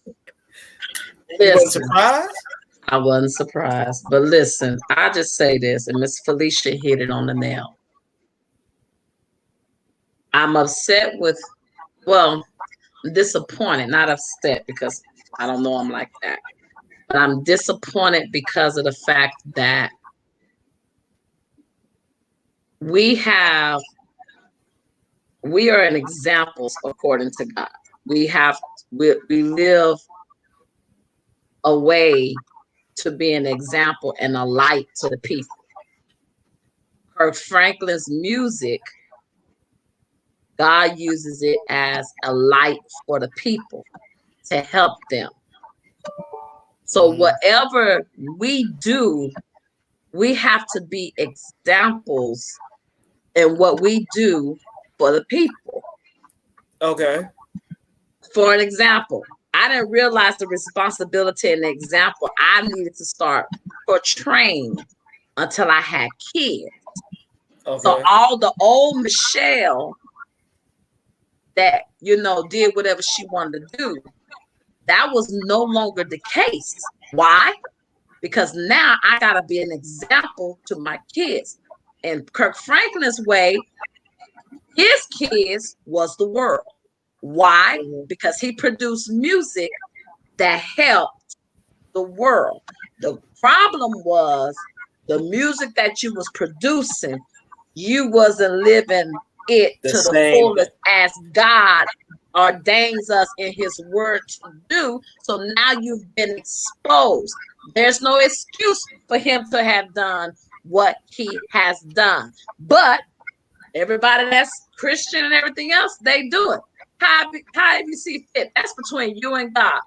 Speaker 5: I wasn't surprised. But listen, I just say this, and Miss Felicia hit it on the nail. I'm upset with, disappointed, not upset, because I don't know him like that. But I'm disappointed because of the fact that we are an examples according to God. We live a way to be an example and a light to the people. Kirk Franklin's music, God uses it as a light for the people to help them. So whatever we do, we have to be examples in what we do for the people.
Speaker 1: Okay.
Speaker 5: For an example, I didn't realize the responsibility and the example I needed to start portraying until I had kids. Okay. So all the old Michelle that, did whatever she wanted to do, that was no longer the case. Why? Because now I got to be an example to my kids. And Kirk Franklin's way, his kids was the world. Why? Because he produced music that helped the world. The problem was the music that you was producing, you wasn't living it to the fullest as God ordains us in his word to do. So now you've been exposed. There's no excuse for him to have done what he has done. But everybody that's Christian and everything else, they do it. How you see fit, that's between you and God.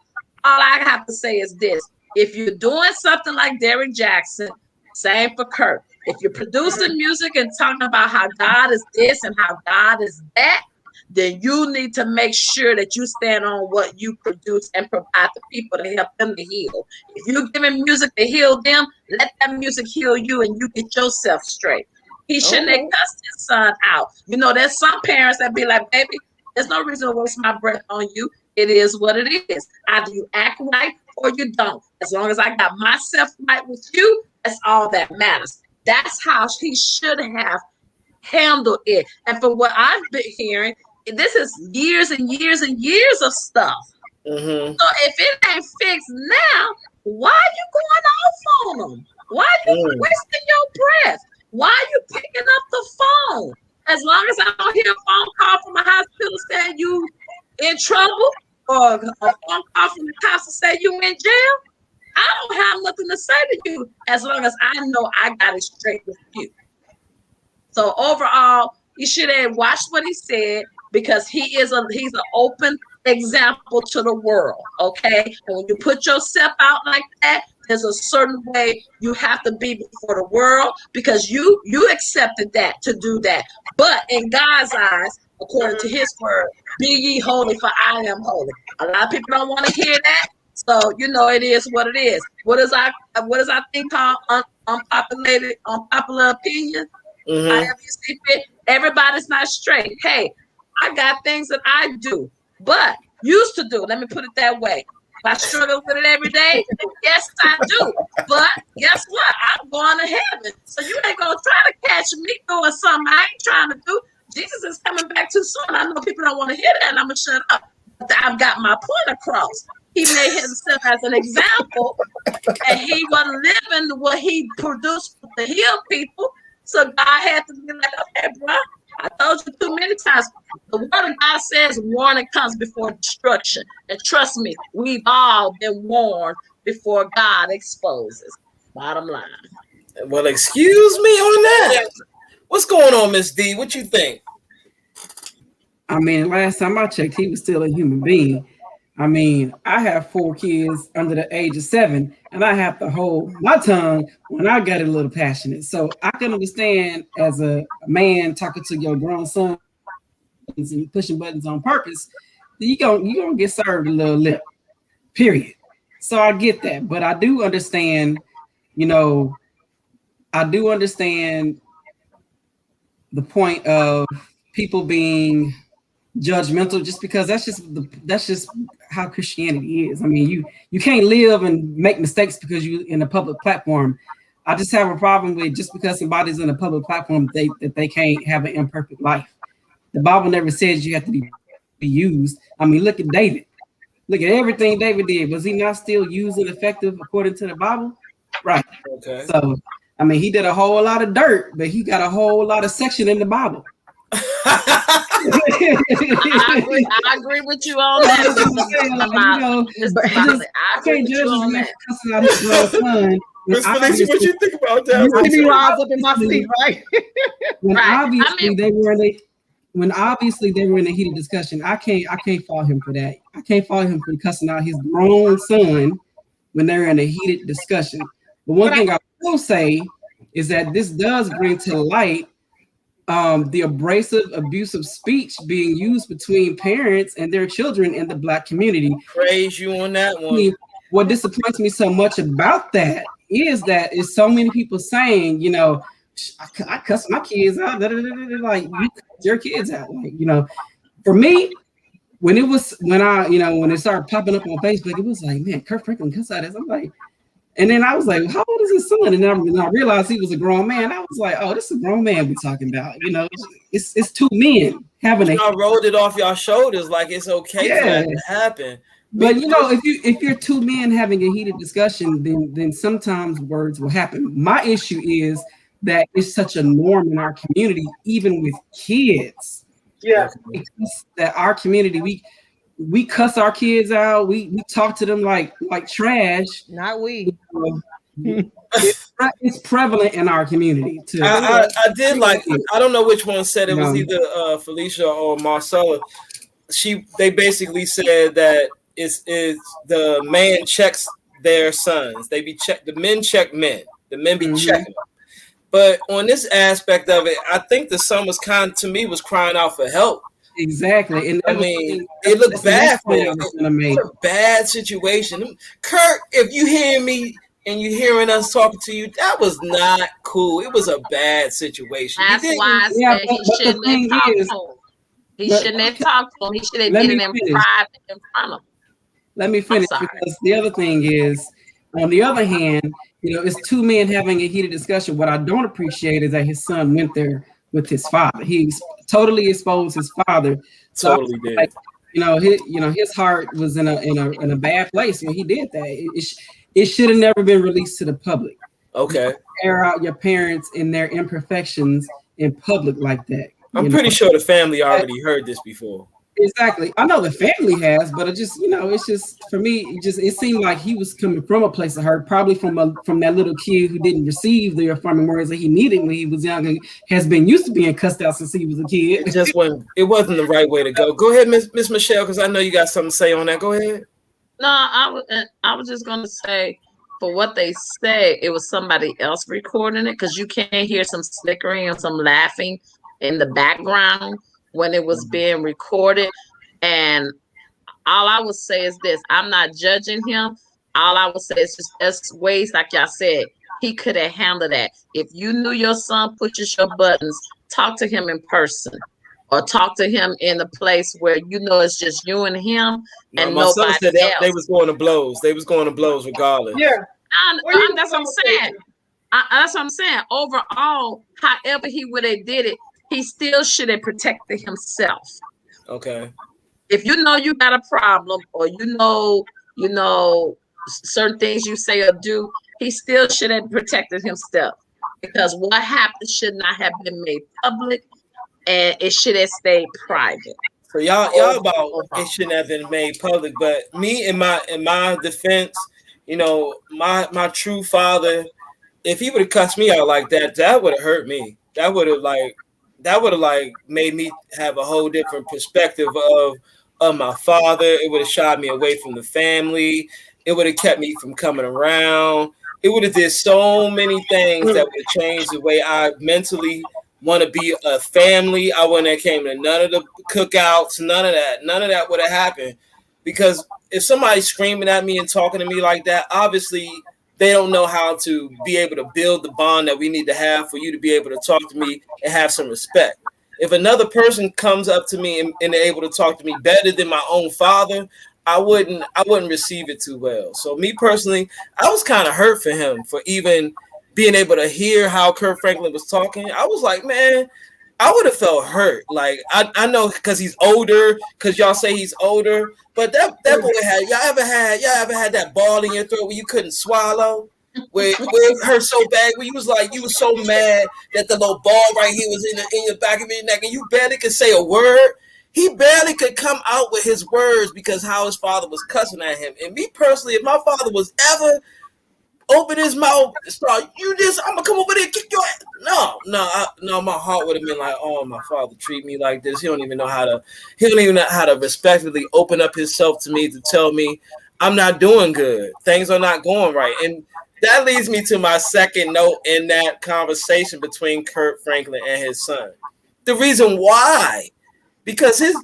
Speaker 5: All I have to say is this. If you're doing something like Derrick Jackson, same for Kurt. If you're producing music and talking about how God is this and how God is that, then you need to make sure that you stand on what you produce and provide the people to help them to heal. If you're giving music to heal them, let that music heal you and you get yourself straight. He shouldn't have cussed his son out. You know, there's some parents that be like, baby, there's no reason to waste my breath on you. It is what it is. Either you act right or you don't. As long as I got myself right with you, that's all that matters. That's how he should have handled it. And for what I've been hearing, this is years and years and years of stuff.
Speaker 1: Mm-hmm.
Speaker 5: So if it ain't fixed now, why are you going off on them? Why are you wasting your breath? Why are you picking up the phone? As long as I don't hear a phone call from a hospital saying you in trouble, or a phone call from the cops to say you in jail, I don't have nothing to say to you as long as I know I got it straight with you. So overall, you should have watched what he said, because he's an open example to the world. Okay, and when you put yourself out like that, there's a certain way you have to be before the world, because you accepted that to do that. But in God's eyes, according to his word, be ye holy, for I am holy. A lot of people don't want to hear that. So it is what it is. What is our thing called? Unpopular opinion.
Speaker 1: Mm-hmm.
Speaker 5: However you see fit. Everybody's not straight. Hey, I got things that I do, but used to do. Let me put it that way. I struggle with it every day. Yes, I do. But guess what? I'm going to heaven. So you ain't gonna try to catch me doing something I ain't trying to do. Jesus is coming back too soon. I know people don't want to hear that, and I'm gonna shut up. But I've got my point across. He made himself as an example, and he wasn't living what he produced to heal people. So God had to be like, okay, bro, I told you too many times. The word of God says warning comes before destruction. And trust me, we've all been warned before God exposes. Bottom line.
Speaker 1: Well, excuse me on that. What's going on, Miss D? What you think?
Speaker 2: I mean, last time I checked, he was still a human being. I mean, I have 4 kids under the age of 7, and I have to hold my tongue when I get a little passionate. So I can understand, as a man talking to your grown son and pushing buttons on purpose, you're gonna get served a little lip, period. So I get that, but I do understand, the point of people being judgmental, just because that's just how Christianity is. I mean, you can't live and make mistakes because you in a public platform. I just have a problem with, just because somebody's in a public platform, that they can't have an imperfect life. The Bible never says you have to be used. I mean, look at David. Look at everything David did. Was he not still used and effective according to the Bible? Right.
Speaker 1: Okay.
Speaker 2: So, I mean, he did a whole lot of dirt, but he got a whole lot of section in the Bible.
Speaker 5: I agree with you on that.
Speaker 2: I can't judge his man cussing out his grown son.
Speaker 1: Miss Felicia, what you think about that?
Speaker 3: You see me rise up in my seat, right?
Speaker 2: When obviously they were in a heated discussion, I can't fault him for that. I can't fault him for cussing out his grown son when they're in a heated discussion. But one thing I will say is that this does bring to light the abusive speech being used between parents and their children in the Black community.
Speaker 1: Praise you on that one.
Speaker 2: What disappoints me so much about that is that is so many people saying, I cuss my kids out, like you cuss your kids out, like, for me, when it started popping up on Facebook, it was like, man, Kirk Franklin cuss out. I'm like, and then I was like, how old is his son? And then I realized he was a grown man. I was like, oh, this is a grown man we're talking about. It's 2 men having
Speaker 1: y'all rolled it off y'all shoulders like it's okay for that to happen.
Speaker 2: But if you're two men having a heated discussion, then sometimes words will happen. My issue is that it's such a norm in our community, even with kids.
Speaker 4: Yeah.
Speaker 2: That our community, we cuss our kids out. We talk to them like trash.
Speaker 3: Not we.
Speaker 2: It's prevalent in our community too.
Speaker 1: I did like. I don't know which one said it was
Speaker 2: No.
Speaker 1: either Felicia or Marcella. They basically said that it's the man checks their sons. The men check men. The men be checking them. But on this aspect of it, I think the son was was crying out for help.
Speaker 2: Exactly. And
Speaker 1: I mean, it looked bad for him. It was a bad situation. Kurt, if you hear me and you hearing us talking to you, that was not cool. It was a bad situation.
Speaker 5: That's why I said he shouldn't have talked to him. He shouldn't have talked to him. He should have did it in private in front of him.
Speaker 2: Let me finish, because the other thing is, on the other hand, it's two men having a heated discussion. What I don't appreciate is that his son went there with his father. He totally exposed his father. So
Speaker 1: totally did.
Speaker 2: Like, his heart was in a bad place when he did that. It should have never been released to the public.
Speaker 1: Okay.
Speaker 2: Air out your parents and their imperfections in public like that.
Speaker 1: I'm pretty sure the family already heard this before.
Speaker 2: Exactly. I know the family has, but it's just for me, it seemed like he was coming from a place of hurt, probably from that little kid who didn't receive the affirming words that he needed when he was young and has been used to being cussed out since he was a kid.
Speaker 1: It wasn't the right way to go. Go ahead, Miss Michelle, because I know you got something to say on that. Go ahead.
Speaker 5: No, I was just gonna say, for what they say, it was somebody else recording it, because you can't hear some snickering or some laughing in the background when it was being recorded. And all I would say is this: I'm not judging him. All I would say is just as ways, like y'all said, he could have handled that. If you knew your son pushes your buttons, talk to him in person, or talk to him in a place where it's just you and him and nobody
Speaker 1: said
Speaker 5: else.
Speaker 1: They was going to blows. They was going to blows regardless.
Speaker 4: Yeah.
Speaker 5: That's what I'm saying. That's what I'm saying. Overall, however he would have did it, he still should have protected himself.
Speaker 1: Okay.
Speaker 5: If you know you got a problem, or certain things you say or do, he still should have protected himself, because what happened should not have been made public, and it should have stayed private.
Speaker 1: So y'all about it shouldn't have been made public, but me in my defense, my true father, if he would have cussed me out like that, that would have hurt me. That would have made me have a whole different perspective of my father. It would have shied me away from the family. It would have kept me from coming around. It would have did so many things that would have changed the way I mentally want to be a family. I wouldn't have came to none of the cookouts, none of that. None of that would have happened, because if somebody's screaming at me and talking to me like that, obviously they don't know how to be able to build the bond that we need to have for you to be able to talk to me and have some respect. If another person comes up to me and they're able to talk to me better than my own father, I wouldn't receive it too well. So me personally, I was kind of hurt for him for even being able to hear how Kurt Franklin was talking. I was like, man, I would have felt hurt. Like I know because he's older, because y'all say he's older, but that boy y'all ever had that ball in your throat where you couldn't swallow, where it hurt so bad, where you was so mad that the little ball right here was in your back of your neck and you barely could say a word. He barely could come out with his words because how his father was cussing at him. And me personally, if my father was ever open his mouth, start I'm gonna come over there and kick your ass. No, my heart would have been like, oh, my father treat me like this. He don't even know how to respectfully open up himself to me to tell me I'm not doing good. Things are not going right. And that leads me to my second note in that conversation between Kurt Franklin and his son. The reason why, because his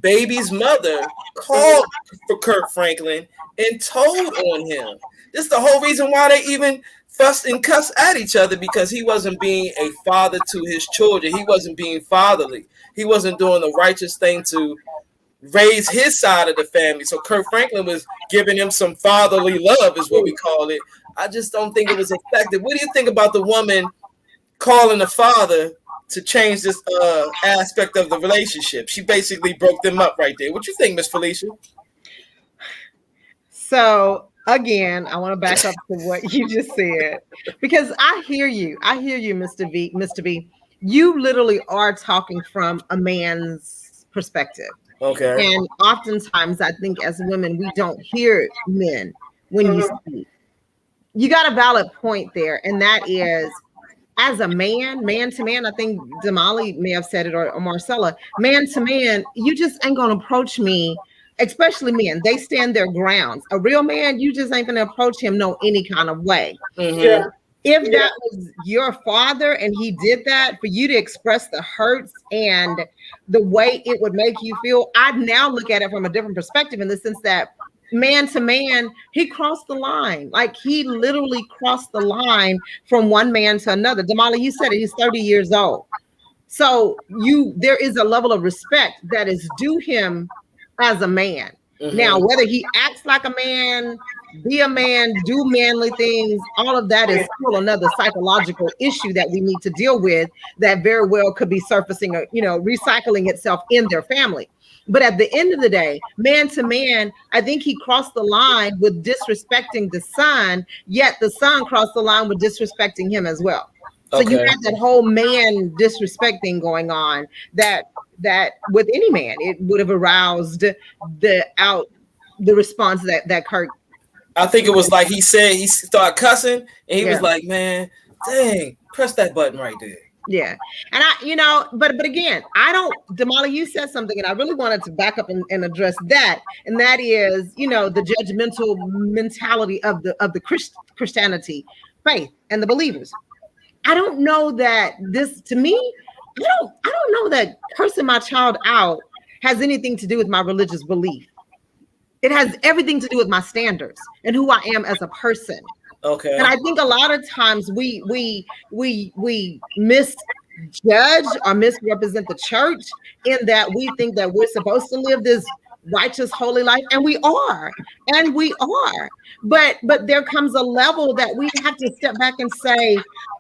Speaker 1: baby's mother called for Kurt Franklin and told on him. This is the whole reason why they even fussed and cussed at each other, because he wasn't being a father to his children. He wasn't being fatherly. He wasn't doing the righteous thing to raise his side of the family. So Kurt Franklin was giving him some fatherly love, is what we call it. I just don't think it was effective. What do you think about the woman calling the father to change this aspect of the relationship? She basically broke them up right there. What you think, Miss Felicia?
Speaker 3: So again, I want to back up to what you just said because I hear you. I hear you, Mr. V. Mr. B. You literally are talking from a man's perspective.
Speaker 1: Okay.
Speaker 3: And oftentimes, I think as women, we don't hear men when you speak. You got a valid point there, and that is as a man to man, I think Damali may have said it or Marcella, man to man, you just ain't gonna approach me, especially men. They stand their grounds. A real man, you just ain't gonna approach him no any kind of way.
Speaker 4: Yeah.
Speaker 3: If that was your father and he did that for you to express the hurts and the way it would make you feel, I now look at it from a different perspective in the sense that man to man, he crossed the line. Like he literally crossed the line from one man to another. Damali, you said it, he's 30 years old. So there is a level of respect that is due him as a man. Now, whether he acts like a man, be a man, do manly things, all of that is still another psychological issue that we need to deal with that very well could be surfacing or, recycling itself in their family. But at the end of the day, man to man, I think he crossed the line with disrespecting the son, yet the son crossed the line with disrespecting him as well. So you have that whole man disrespect thing going on that with any man, it would have aroused the response that Kirk.
Speaker 1: I think it was like he said he started cussing and he was like, man, dang, press that button right there.
Speaker 3: Yeah. And but again, Damali, you said something and I really wanted to back up and address that. And that is, the judgmental mentality of the Christianity faith and the believers. I don't know that this, to me, I don't know that cursing my child out has anything to do with my religious belief. It has everything to do with my standards and who I am as a person.
Speaker 1: Okay.
Speaker 3: And I think a lot of times we misjudge or misrepresent the church in that we think that we're supposed to live this righteous, holy life, and we are. But there comes a level that we have to step back and say,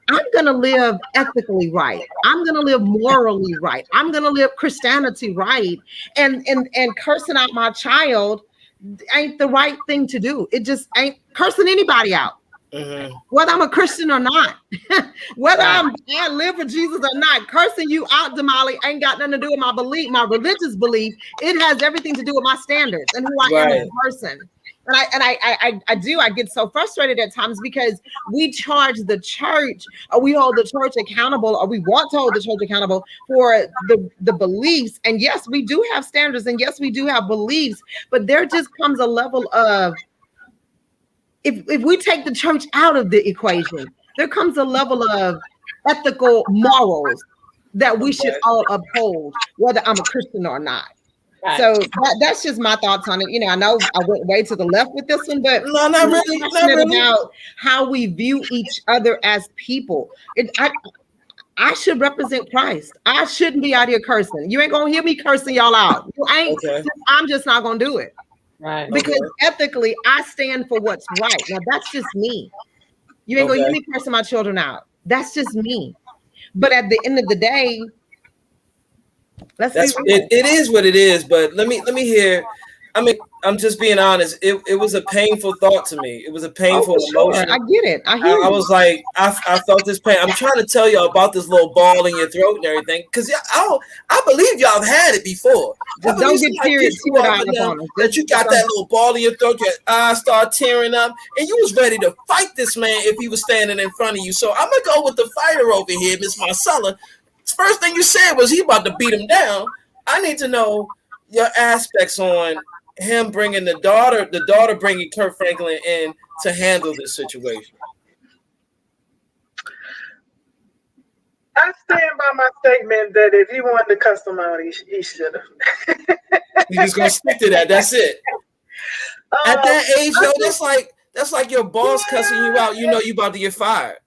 Speaker 3: I'm going to live ethically right. I'm going to live morally right. I'm going to live Christianity right. And cursing out my child ain't the right thing to do. It just ain't cursing anybody out. Whether I'm a Christian or not, whether I live for Jesus or not, cursing you out, Damali, ain't got nothing to do with my belief, my religious belief. It has everything to do with my standards and who I am as a person. And I get so frustrated at times because we charge the church, or we hold the church accountable, or we want to hold the church accountable for the beliefs. And yes, we do have standards, and yes, we do have beliefs, but there just comes a level of, if we take the church out of the equation, there comes a level of ethical morals that we should all uphold, whether I'm a Christian or not. Right. So that's just my thoughts on it. I know I went way to the left with this one, but
Speaker 1: no, not really.
Speaker 3: About how we view each other as people. I should represent Christ. I shouldn't be out here cursing. You ain't gonna hear me cursing y'all out. You ain't. Okay. I'm just not gonna do it. Right. Because ethically, I stand for what's right. Now that's just me. You ain't gonna hear me cursing my children out. That's just me. But at the end of the day,
Speaker 1: it is what it is. But let me hear. I mean, I'm just being honest. It was a painful thought to me. It was a painful emotion.
Speaker 3: I get it. I hear.
Speaker 1: I was like, I felt this pain. I'm trying to tell y'all about this little ball in your throat and everything, because I believe y'all have had it before.
Speaker 3: Just don't get teared out
Speaker 1: that you got that little ball in your throat, your eyes start tearing up, and you was ready to fight this man if he was standing in front of you. So I'm gonna go with the fighter over here, Miss Marcella. First thing you said was he about to beat him down. I need to know your aspects on him bringing the daughter bringing Kirk Franklin in to handle this situation.
Speaker 4: I stand by my statement that if he wanted to cuss him out, he should have.
Speaker 1: You're just gonna stick to that. That's it. At that age, though, that's like your boss cussing you out. You know you about to get fired.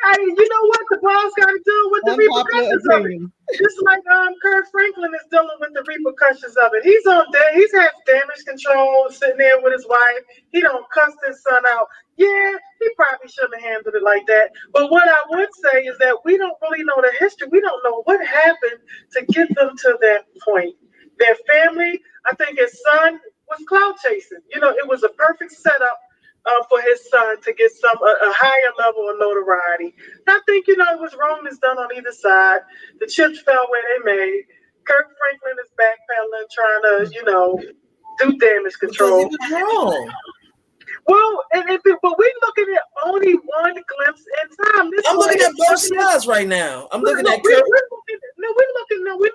Speaker 4: Hey, you know what the boss got to do with the repercussions of it? Just like Kirk Franklin is dealing with the repercussions of it. He's has damage control, sitting there with his wife. He don't cuss his son out. Yeah, he probably shouldn't have handled it like that. But what I would say is that we don't really know the history. We don't know what happened to get them to that point. Their family, I think his son was cloud chasing. You know, it was a perfect setup for his son to get a higher level of notoriety. And I think, you know, it was wrong that's done on either side. The chips fell where they may. Kirk Franklin is backpedaling, trying to, you know, do damage
Speaker 1: Because he
Speaker 4: control.
Speaker 1: was wrong.
Speaker 4: Well, but we're looking at only one glimpse in time.
Speaker 1: I'm looking at both sides right now. I'm looking at
Speaker 4: Kirk. We're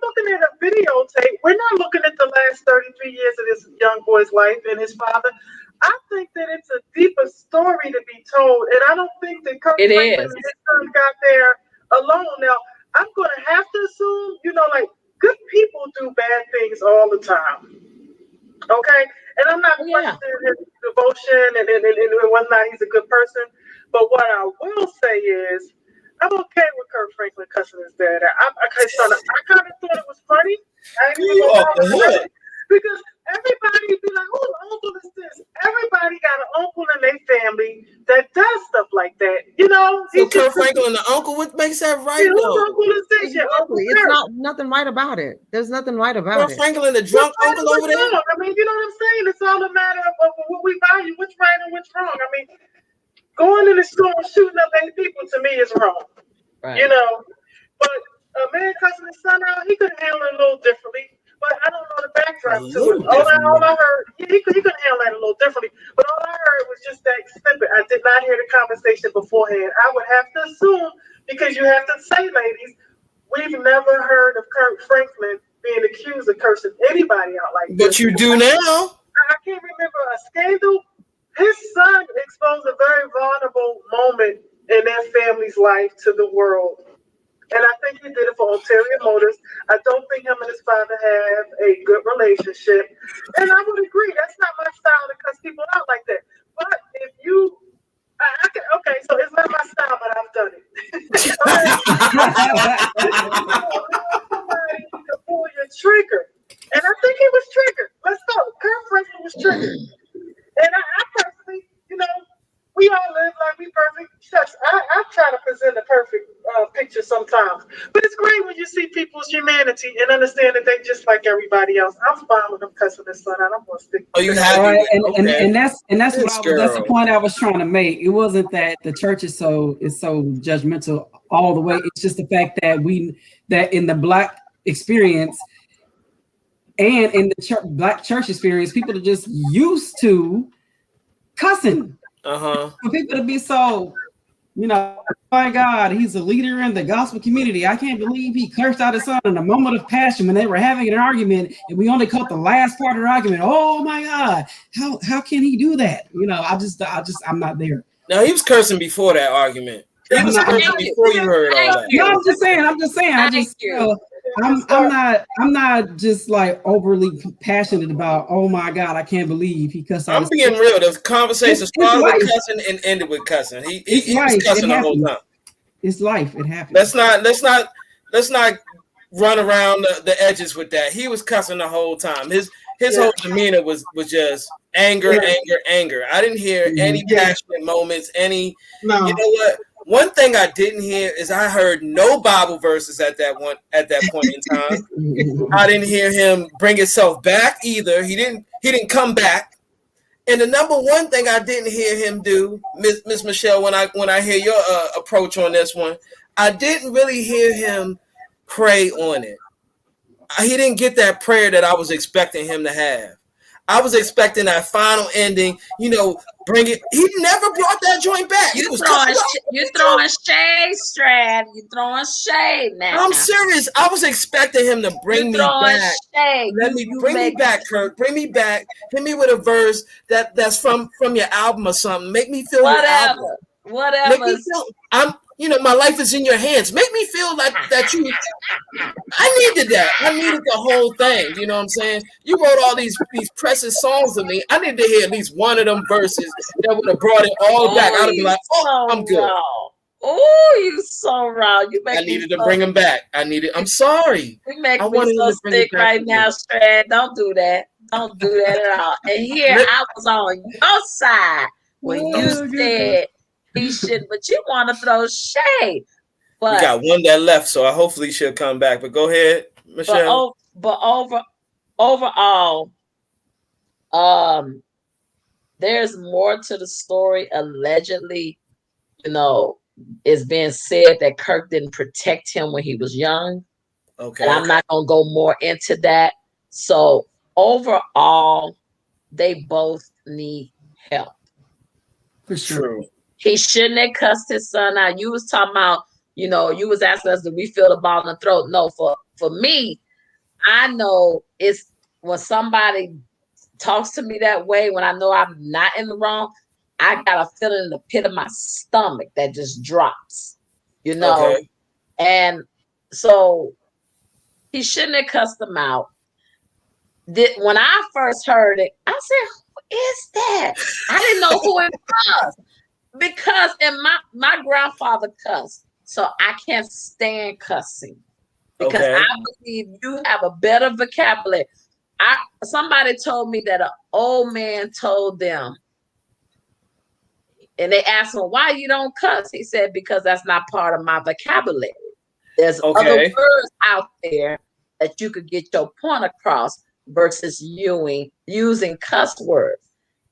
Speaker 4: looking at a videotape. We're not looking at the last 33 years of this young boy's life and his father. I think that it's a deeper story to be told, and I don't think that Kirk Franklin and his son got there alone. Now, I'm going to have to assume, you know, like good people do bad things all the time. Okay, and I'm not questioning his devotion and whether or not he's a good person. But what I will say is, I'm okay with Kirk Franklin cussing his dad out. I kind of thought it was funny. I didn't even
Speaker 1: off the hook.
Speaker 4: because everybody be like, "Whose uncle is this?" Everybody got an uncle in their family that does stuff like that. You know,
Speaker 1: so Kirk Franklin, the uncle, what makes that right?
Speaker 4: Whose uncle is this? Your uncle
Speaker 3: It's not nothing right about it. There's nothing right about
Speaker 1: Kirk Franklin, the drunk uncle over there.
Speaker 4: I mean, you know what I'm saying? It's all a matter of what we value, what's right and what's wrong. I mean, going in the store and shooting up 8 people to me is wrong. Right. You know, but a man cussing his son out, he could handle it a little differently. But I don't know the backdrop to it. All I heard, he could handle that a little differently. But all I heard was just that snippet. I did not hear the conversation beforehand. I would have to assume, because you have to say, ladies, we've never heard of Kirk Franklin being accused of cursing anybody out like this.
Speaker 1: But you do now.
Speaker 4: I can't remember a scandal. His son exposed a very vulnerable moment in their family's life to the world. And I think he did it for ulterior motives. I don't think him and his father have a good relationship. And I would agree, that's not my style to cuss people out like that. But if you, okay, so it's not my style, but I've done it. Somebody to pull your trigger. And I think he was triggered. Let's go. Kirk Franklin was triggered. And I personally, you know, we all live like we perfect. Shucks, I try to present a perfect picture sometimes. But it's great when you see people's humanity and understand that they just like everybody else. I'm fine with them cussing their son out. I'm going to stick.
Speaker 1: Oh, you have
Speaker 2: right, and that's that's the point I was trying to make. It wasn't that the church is so judgmental all the way. It's just the fact that that in the Black experience and in the Black church experience, people are just used to cussing. For people to be so, you know, oh my God, he's a leader in the gospel community. I can't believe he cursed out his son in a moment of passion when they were having an argument, and we only caught the last part of the argument. Oh my God, how can he do that? You know, I'm not there.
Speaker 1: No, he was cursing before that argument. He was cursing before you heard all that.
Speaker 2: No, I'm just saying. You know, I'm not just like overly passionate about, oh my God, I can't believe he cussed out.
Speaker 1: I'm being real. The conversation started with cussing and ended with cussing. He was cussing the whole time.
Speaker 2: It's life. It happens.
Speaker 1: Let's not run around the edges with that. He was cussing the whole time. His whole demeanor was just anger. I didn't hear any passionate moments. You know what? One thing I didn't hear is I heard no Bible verses at that point in time. I didn't hear him bring himself back either. He didn't come back. And the number one thing I didn't hear him do, Miss Michelle, when I hear your approach on this one, I didn't really hear him pray on it. He didn't get that prayer that I was expecting him to have. I was expecting that final ending, you know, bring it. He never brought that joint back.
Speaker 5: You're throwing shade, Strad. You're throwing shade now.
Speaker 1: I'm serious. I was expecting him to bring me back.
Speaker 5: Shade.
Speaker 1: Bring me back, Kirk. Bring me back. Hit me with a verse that's from your album or something. Make me feel
Speaker 5: whatever.
Speaker 1: Make me feel my life is in your hands. Make me feel like that you. I needed that. I needed the whole thing. You know what I'm saying? You wrote all these precious songs to me. I needed to hear at least one of them verses that would have brought it all back. I'd have been like, I'm good.
Speaker 5: Oh, you so wrong.
Speaker 1: I needed to bring him back. I'm sorry.
Speaker 5: You make me so sick right now, Strad. Don't do that. Don't do that at all. And here I was on your side when you said he should, but you want to throw shade. But
Speaker 1: we got one that left, so hopefully she'll come back. But go ahead, Michelle.
Speaker 5: But overall, There's more to the story. Allegedly, it's being said that Kirk didn't protect him when he was young.
Speaker 1: Okay.
Speaker 5: And I'm not going to go more into that. So overall, they both need help.
Speaker 2: For sure.
Speaker 1: True.
Speaker 5: He shouldn't have cussed his son out. You was talking about, you was asking us, do we feel the ball in the throat? No, for me, I know it's when somebody talks to me that way, when I know I'm not in the wrong, I got a feeling in the pit of my stomach that just drops,
Speaker 1: Okay.
Speaker 5: And so he shouldn't have cussed them out. When I first heard it, I said, who is that? I didn't know who it was. Because my grandfather cussed, so I can't stand cussing. Because I believe you have a better vocabulary. Somebody told me that an old man told them, and they asked him, why you don't cuss? He said, because that's not part of my vocabulary. There's other words out there that you could get your point across versus using cuss words.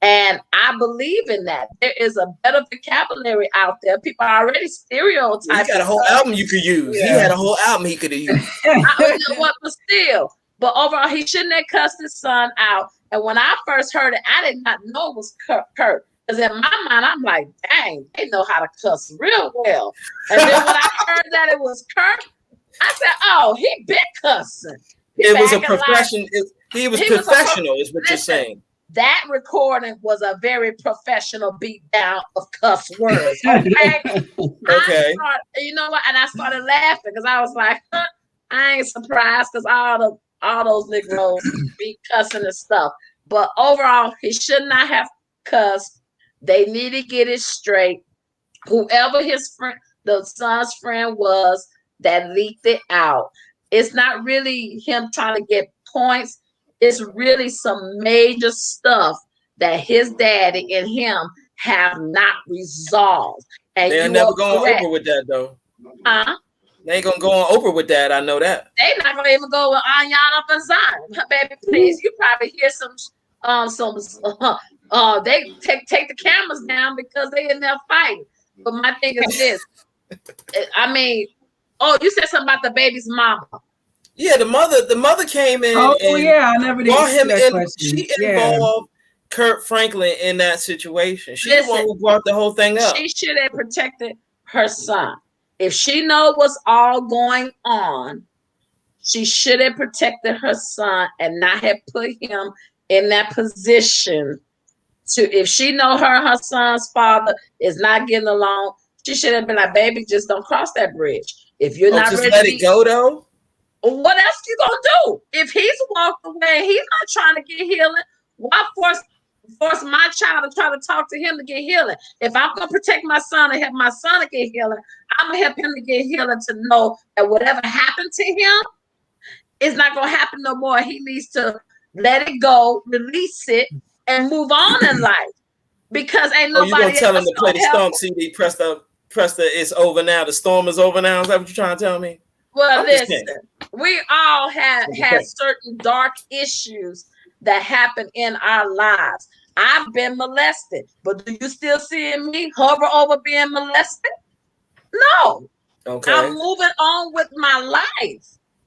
Speaker 5: And I believe in that. There is a better vocabulary out there. People are already stereotyping.
Speaker 1: He got a whole album you could use. Yeah. He had a whole album he could have used.
Speaker 5: But still. But overall, he shouldn't have cussed his son out. And when I first heard it, I did not know it was Kirk. Because in my mind, I'm like, dang, they know how to cuss real well. And then when I heard that it was Kirk, I said, oh, he been cussing.
Speaker 1: It was a profession. He was professional, is what you're saying.
Speaker 5: That recording was a very professional beatdown of cuss words. Okay.
Speaker 1: Okay.
Speaker 5: You know what? And I started laughing because I was like, I ain't surprised because all those Negroes be cussing and stuff. But overall, he should not have cussed. They need to get it straight. Whoever his friend, the son's friend was that leaked it out, it's not really him trying to get points. It's really some major stuff that his daddy and him have not resolved. And
Speaker 1: they're never going over with that, though.
Speaker 5: Huh?
Speaker 1: They ain't gonna go on over with that. I know that.
Speaker 5: They're not gonna even go with Ayana and Zion. Baby, please. You probably hear they take the cameras down because they in there fighting. But my thing is this. I mean, you said something about the baby's mama.
Speaker 1: Yeah, the mother came in.
Speaker 2: I never did
Speaker 1: brought him in.
Speaker 2: Question.
Speaker 1: She involved Kurt Franklin in that situation. She's the one who brought the whole thing up.
Speaker 5: She should have protected her son. If she knows what's all going on, she should have protected her son and not have put him in that position. If she know her son's father is not getting along, she should have been like, baby, just don't cross that bridge. If you're not
Speaker 1: just
Speaker 5: ready
Speaker 1: let it go, though.
Speaker 5: What else you gonna do? If he's walked away, he's not trying to get healing. Why force my child to try to talk to him to get healing? If I'm gonna protect my son and help my son to get healing, I'm gonna help him to get healing to know that whatever happened to him is not gonna happen no more. He needs to let it go, release it, and move on in life. Because ain't nobody.
Speaker 1: You gonna tell him to play the Storm CD? Press the. It's over now. The storm is over now. Is that what you're trying to tell me?
Speaker 5: Well, listen, we all had certain dark issues that happen in our lives. I've been molested, but do you still see me hover over being molested? No.
Speaker 1: Okay.
Speaker 5: I'm moving on with my life.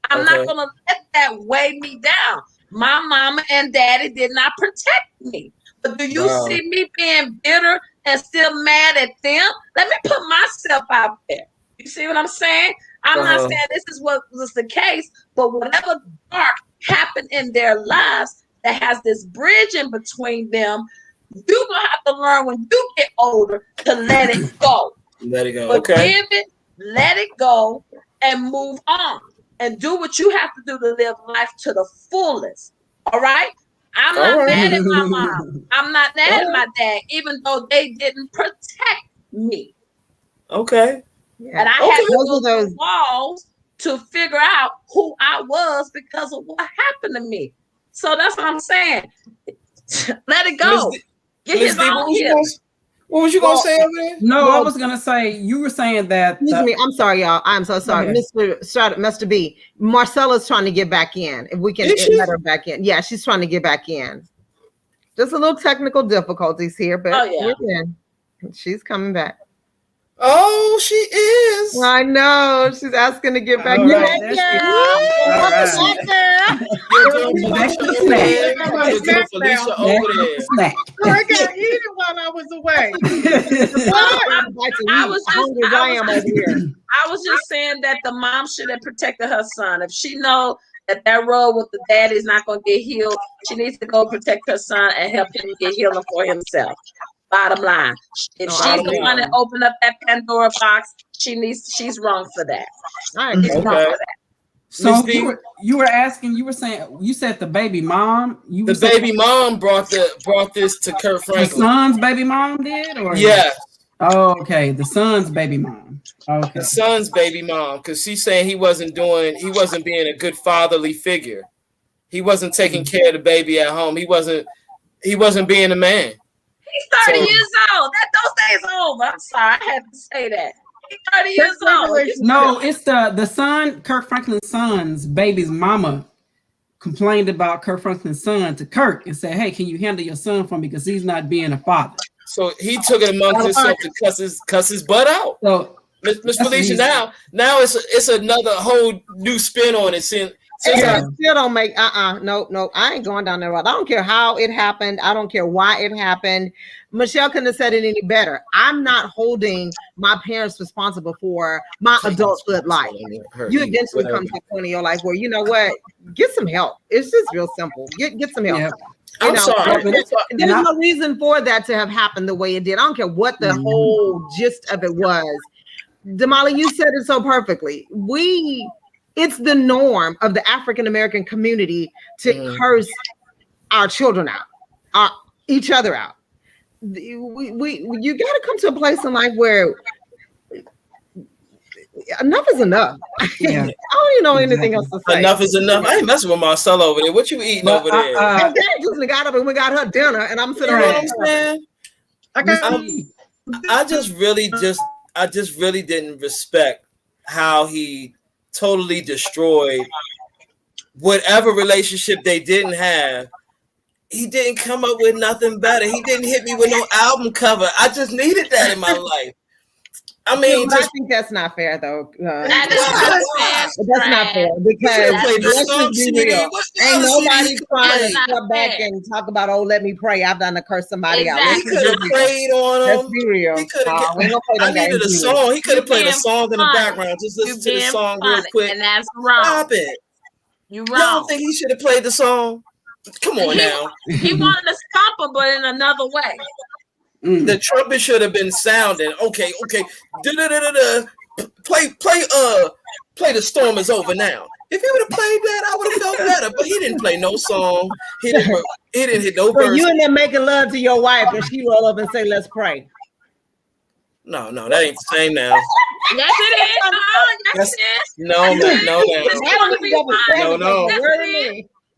Speaker 5: I'm not going to let that weigh me down. My mama and daddy did not protect me. But do you see me being bitter and still mad at them? Let me put myself out there. You see what I'm saying? I'm not saying this is what was the case, but whatever dark happened in their lives that has this bridge in between them, you're going to have to learn when you get older to let it go.
Speaker 1: Let it go.
Speaker 5: Forgive it, let it go, and move on. And do what you have to do to live life to the fullest. All right? I'm not mad at my mom. I'm not mad at my dad, even though they didn't protect me.
Speaker 1: Okay.
Speaker 5: Yeah. And I had to go through walls to figure out who I was because of what happened to me. So that's what I'm saying. Let it go. Get his own healing.
Speaker 1: What was you going to say over there?
Speaker 2: No, I was going to say, you were saying that.
Speaker 3: Excuse me. I'm sorry, y'all. I'm so sorry. Mr. B, Marcella's trying to get back in. If we can let her back in. Yeah, she's trying to get back in. Just a little technical difficulties here, but we're in. She's coming back.
Speaker 1: Oh, she is.
Speaker 3: I know. She's asking to get back.
Speaker 2: All right,
Speaker 3: Yeah,
Speaker 2: there she
Speaker 3: girl.
Speaker 2: Back to the snack.
Speaker 1: Felicia over there.
Speaker 2: Snack.
Speaker 4: I got eaten while I was away.
Speaker 5: I was just saying that the mom should have protected her son. If she know that road with the daddy is not going to get healed, she needs to go protect her son and help him get healing for himself. Bottom line, if she's the one that opened up that Pandora box, she's wrong for that. Wrong for that.
Speaker 2: So you were asking, you said the baby mom.
Speaker 1: The baby mom brought this to Kurt Franklin.
Speaker 2: The son's baby mom did, or
Speaker 1: yeah.
Speaker 2: Oh, okay. The son's baby mom. Okay.
Speaker 1: The son's baby mom, because she's saying he wasn't being a good fatherly figure. He wasn't taking care of the baby at home. He wasn't being a man.
Speaker 5: He's 30 years old. Those days are over. I'm sorry, I had to say that. He's 30 years old.
Speaker 2: No, it's the son, Kirk Franklin's son's baby's mama complained about Kirk Franklin's son to Kirk and said, "Hey, can you handle your son for me? Because he's not being a father."
Speaker 1: So he took it amongst himself to cuss his butt out. So Miss Felicia, now it's another whole new spin on it.
Speaker 3: It still don't make no. I ain't going down that road. I don't care how it happened. I don't care why it happened. Michelle couldn't have said it any better. I'm not holding my parents responsible for my adulthood life. You eventually come to a point in your life where you know what, get some help. It's just real simple. Get some help.
Speaker 1: Yeah. I'm sorry.
Speaker 3: There's no reason for that to have happened the way it did. I don't care what the whole gist of it was. Damali, you said it so perfectly. It's the norm of the African American community to curse our children out, each other out. You got to come to a place in life where enough is enough. Yeah. I don't even know anything else to say.
Speaker 1: Enough is enough. I ain't messing with Marcella over there. What you eating over there?
Speaker 3: And Dad just got up and we got her dinner, and I'm sitting
Speaker 1: there. I just really didn't respect how he totally destroyed whatever relationship they didn't have. He didn't come up with nothing better. He didn't hit me with no album cover. I just needed that in my life. I mean,
Speaker 3: I think that's not fair, though. That's not fair because ain't nobody trying to come back and talk about, oh, let me pray. I've done to curse somebody out.
Speaker 1: He could have prayed on him.
Speaker 3: Let's be real.
Speaker 1: I needed a song. He could have played a song in the background. Just listen to the song real quick.
Speaker 5: And that's wrong.
Speaker 1: Stop it.
Speaker 5: You're wrong.
Speaker 1: Y'all don't think he should have played the song? Come on now.
Speaker 5: He wanted to stomp him, but in another way.
Speaker 1: The trumpet should have been sounding. Okay. Play The Storm Is Over Now. If he would have played that, I would have felt better. But he didn't play no song. He didn't hit no verse.
Speaker 3: You and them making love to your wife, and she roll up and say, "Let's pray."
Speaker 1: No, that ain't the same now.
Speaker 5: Yes, it is. Yes, it is.
Speaker 1: No.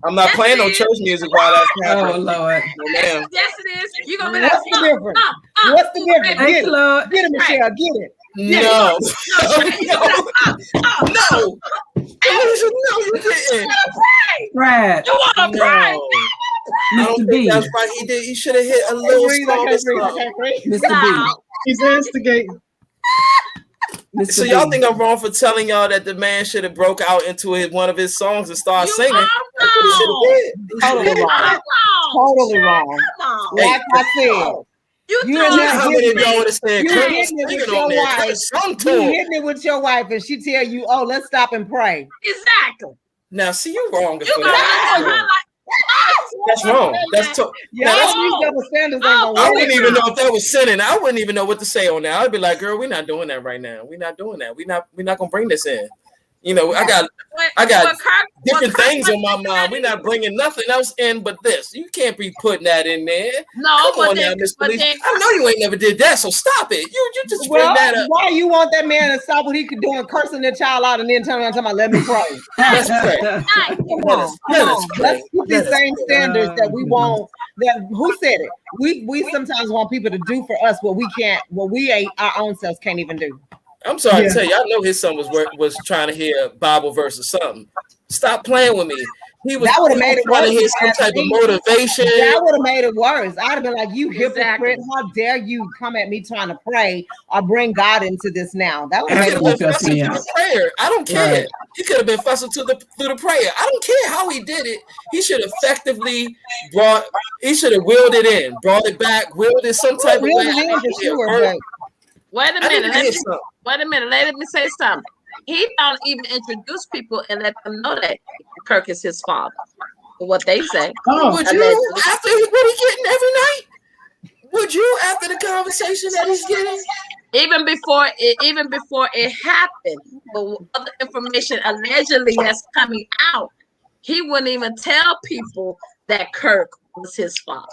Speaker 1: I'm not playing no church music while that's happening.
Speaker 2: Oh, Lord.
Speaker 5: Yes, it is. You're going to be like,
Speaker 3: what's the difference? What's the difference? Get it, Michelle. Get it.
Speaker 1: No. No, you didn't.
Speaker 2: Brad.
Speaker 5: You want to pray?
Speaker 2: Mr. B.
Speaker 1: That's right. He did. He should have hit a little stronger song.
Speaker 2: Mr. B.
Speaker 4: He's instigating.
Speaker 1: So y'all think I'm wrong for telling y'all that the man should have broke out into one of his songs and started singing?
Speaker 3: Totally wrong. Totally wrong. Like I said, you hitting it with your wife, and she tell you, "Oh, let's stop and pray."
Speaker 5: Exactly.
Speaker 1: Now, see, you're wrong for that. That's wrong. That's I wouldn't even know if that was sinning. I wouldn't even know what to say on that. I'd be like, "Girl, we're not doing that right now. We're not doing that. We're not gonna bring this in." You know, I got different things on my mind. We're not bringing nothing else in but this. You can't be putting that in there.
Speaker 5: No,
Speaker 1: come on now, Miss Police. I know you ain't never did that, so stop it. You just bring that up.
Speaker 3: Why you want that man to stop what he could do and cursing the child out and then turn around and talking about, "Let me pray"?
Speaker 1: Let's pray.
Speaker 3: Let's put these same standards that we want. That who said it? We sometimes want people to do for us what we can't, what we ain't our own selves can't even do.
Speaker 1: I'm sorry to tell you, I know his son was trying to hear a Bible verse or something. Stop playing with me. he was
Speaker 3: That would have made it
Speaker 1: trying
Speaker 3: worse.
Speaker 1: to hear some type of motivation.
Speaker 3: That would have made it worse. I'd have been like, "You
Speaker 5: Exactly.
Speaker 3: hypocrite! How dare you come at me trying to pray or bring God into this now?" That would
Speaker 1: He
Speaker 3: have
Speaker 1: could
Speaker 3: made
Speaker 1: have
Speaker 3: it
Speaker 1: been
Speaker 3: worse.
Speaker 1: fussing through the prayer. I don't care.
Speaker 2: Right.
Speaker 1: He could have been fussing through the prayer. I don't care how he did it. He should have effectively he should have willed it in, brought it back, willed it some type of way.
Speaker 3: Reeled it in for sure, but
Speaker 5: Wait a
Speaker 1: I
Speaker 5: minute.
Speaker 1: didn't hear something.
Speaker 5: Wait a minute. Let me say something. He don't even introduce people and let them know that Kirk is his father. For what they say.
Speaker 4: Oh,
Speaker 1: Would you after what he getting every night? Would you after the conversation that he's getting?
Speaker 5: Even before it happened, but other information allegedly that's coming out, he wouldn't even tell people that Kirk was his father.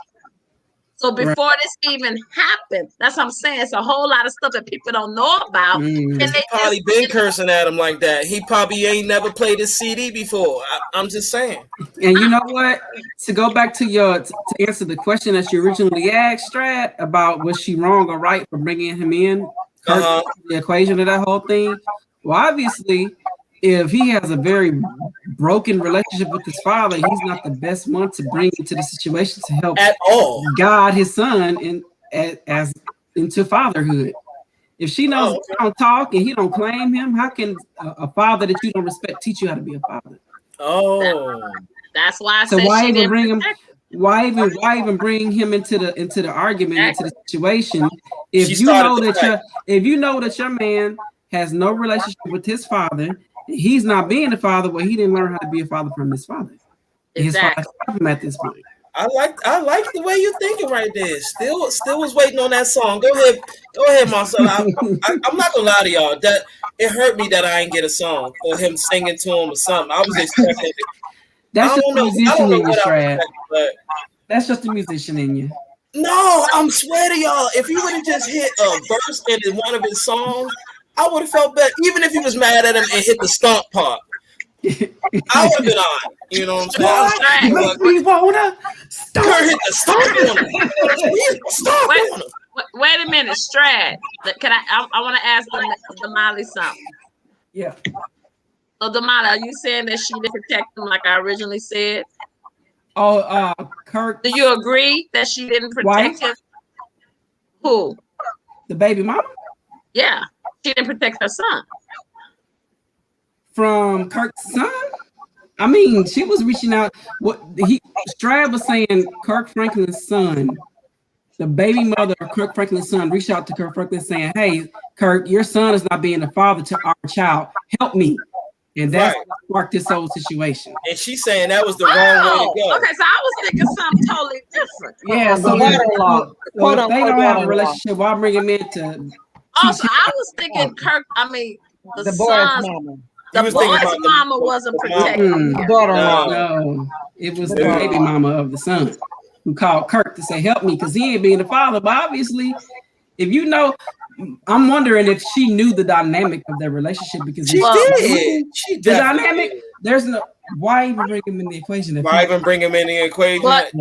Speaker 5: So before this even happened, that's what I'm saying. It's a whole lot of stuff that people don't know about. And
Speaker 1: He probably been cursing at him like that. He probably ain't never played his CD before. I'm just saying.
Speaker 2: And you know what? To go back to to answer the question that you originally asked, Strat, about was she wrong or right for bringing him in, the equation of that whole thing. Well, obviously, if he has a very broken relationship with his father, he's not the best one to bring into the situation to help
Speaker 1: at all
Speaker 2: guide his son as into fatherhood. If she knows he don't talk and he don't claim him, how can a father that you don't respect teach you how to be a father?
Speaker 5: That's why I
Speaker 2: so
Speaker 5: said
Speaker 2: why
Speaker 5: she
Speaker 2: even
Speaker 5: didn't
Speaker 2: bring him?
Speaker 5: protect him.
Speaker 2: Why even bring him into the argument, into the situation? If
Speaker 1: She
Speaker 2: you know
Speaker 1: started the fight.
Speaker 2: if you know that your man has no relationship with his father, he's not being a father. Well, he didn't learn how to be a father from his father. His father stopped him at this point.
Speaker 1: I like the way you're thinking right there. Still was waiting on that song. Go ahead, Marcel. I'm not gonna lie to y'all. That it hurt me that I didn't get a song or him singing to him or something. I was expecting it.
Speaker 2: That's just the musician in you, Strat.
Speaker 1: But
Speaker 2: that's just the musician in you.
Speaker 1: No, I'm swear to y'all, if he would have just hit a verse in one of his songs, I would have felt better. Even if he was mad at him and hit the stomp part, I would have been on. You know what I'm saying?
Speaker 2: Make me wanna
Speaker 1: stop. Kurt hit the stomp on him. Stomp on him.
Speaker 5: Wait a minute, Strad. Can I want to ask Damali something.
Speaker 2: Yeah.
Speaker 5: So Damali, are you saying that she didn't protect him like I originally said?
Speaker 2: Oh, Kirk.
Speaker 5: Do you agree that she didn't protect him? Who?
Speaker 2: The baby mama?
Speaker 5: Yeah, she didn't protect her son.
Speaker 2: From Kirk's son? I mean, she was reaching out. Strad was saying Kirk Franklin's son, the baby mother of Kirk Franklin's son, reached out to Kirk Franklin saying, "Hey, Kirk, your son is not being a father to our child. Help me." And that's what sparked this whole situation.
Speaker 1: And she's saying that was the wrong way to go.
Speaker 5: Okay, so I was thinking something totally different.
Speaker 2: Yeah, so if they don't have a relationship, why bring him in to?
Speaker 5: Also, I was thinking Kirk. I mean, the son's mama. The boy's mama wasn't protecting.
Speaker 2: No, it was the baby mama of the son who called Kirk to say, "Help me," because he ain't being the father. But obviously, if you know. I'm wondering if she knew the dynamic of their relationship because
Speaker 1: she did.
Speaker 2: The dynamic. There's no. Why even bring him in the equation?
Speaker 1: Why even bring him in the equation?
Speaker 5: But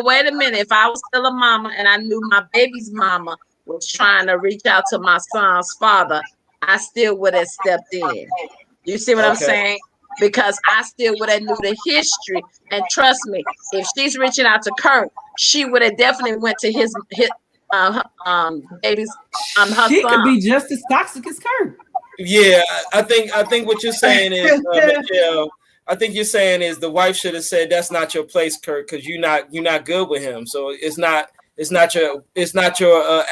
Speaker 5: wait a minute. If I was still a mama and I knew my baby's mama was trying to reach out to my son's father, I still would have stepped in. You see what I'm saying? Because I still would have knew the history. And trust me, if she's reaching out to Kirk, she would have definitely went to his baby's
Speaker 2: she
Speaker 5: son.
Speaker 2: Could be just as toxic as Kirk.
Speaker 1: Yeah, I think what you're saying is Michelle, I think you're saying is the wife should have said that's not your place, Kirk, because you're not good with him. So it's not your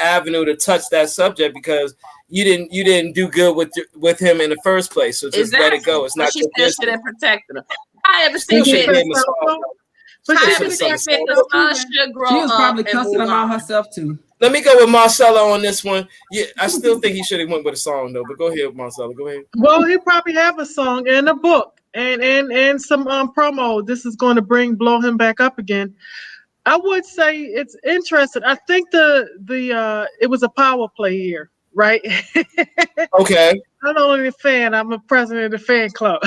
Speaker 1: avenue to touch that subject because you didn't do good with him in the first place. So just let it go. It's not your business.
Speaker 5: She should have protected him. I ever seen it.
Speaker 2: She was probably cussing him out herself too.
Speaker 1: Let me go with Marcella on this one. Yeah, I still think he should have went with a song though. But go ahead, Marcella. Go ahead.
Speaker 4: Well, he probably have a song and a book and some promo. This is going to blow him back up again. I would say it's interesting. I think the it was a power play here, right?
Speaker 1: Okay.
Speaker 4: I'm not only a fan, I'm a president of the fan club.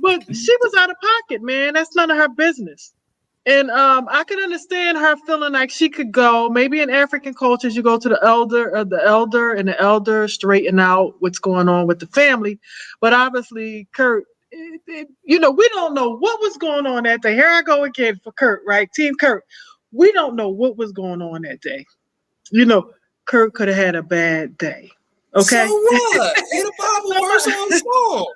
Speaker 4: But she was out of pocket, man. That's none of her business. And I can understand her feeling like she could go. Maybe in African cultures, you go to the elder, and the elder straighten out what's going on with the family. But obviously, Kurt, we don't know what was going on that day. Here I go again for Kurt, right? Team Kurt. We don't know what was going on that day. Kurt could have had a bad day. Okay.
Speaker 1: So what? Hit a Bible verse on the song.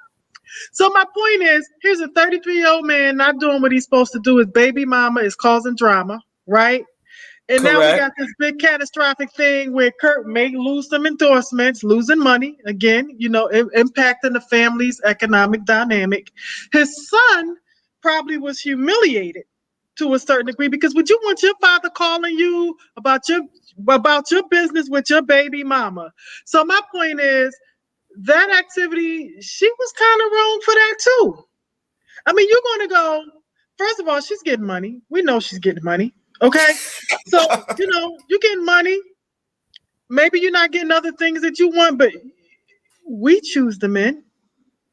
Speaker 4: So my point is, here's a 33-year-old man not doing what he's supposed to do. His baby mama is causing drama, right? And now we
Speaker 1: Correct.
Speaker 4: got this big catastrophic thing where Kurt may lose some endorsements, losing money again, impacting the family's economic dynamic. His son probably was humiliated to a certain degree, because would you want your father calling you about your business with your baby mama? So my point is, that activity, she was kind of wrong for that too. I mean, you're going to go, first of all, she's getting money. We know she's getting money. Okay. So, you're getting money. Maybe you're not getting other things that you want, but we choose the men.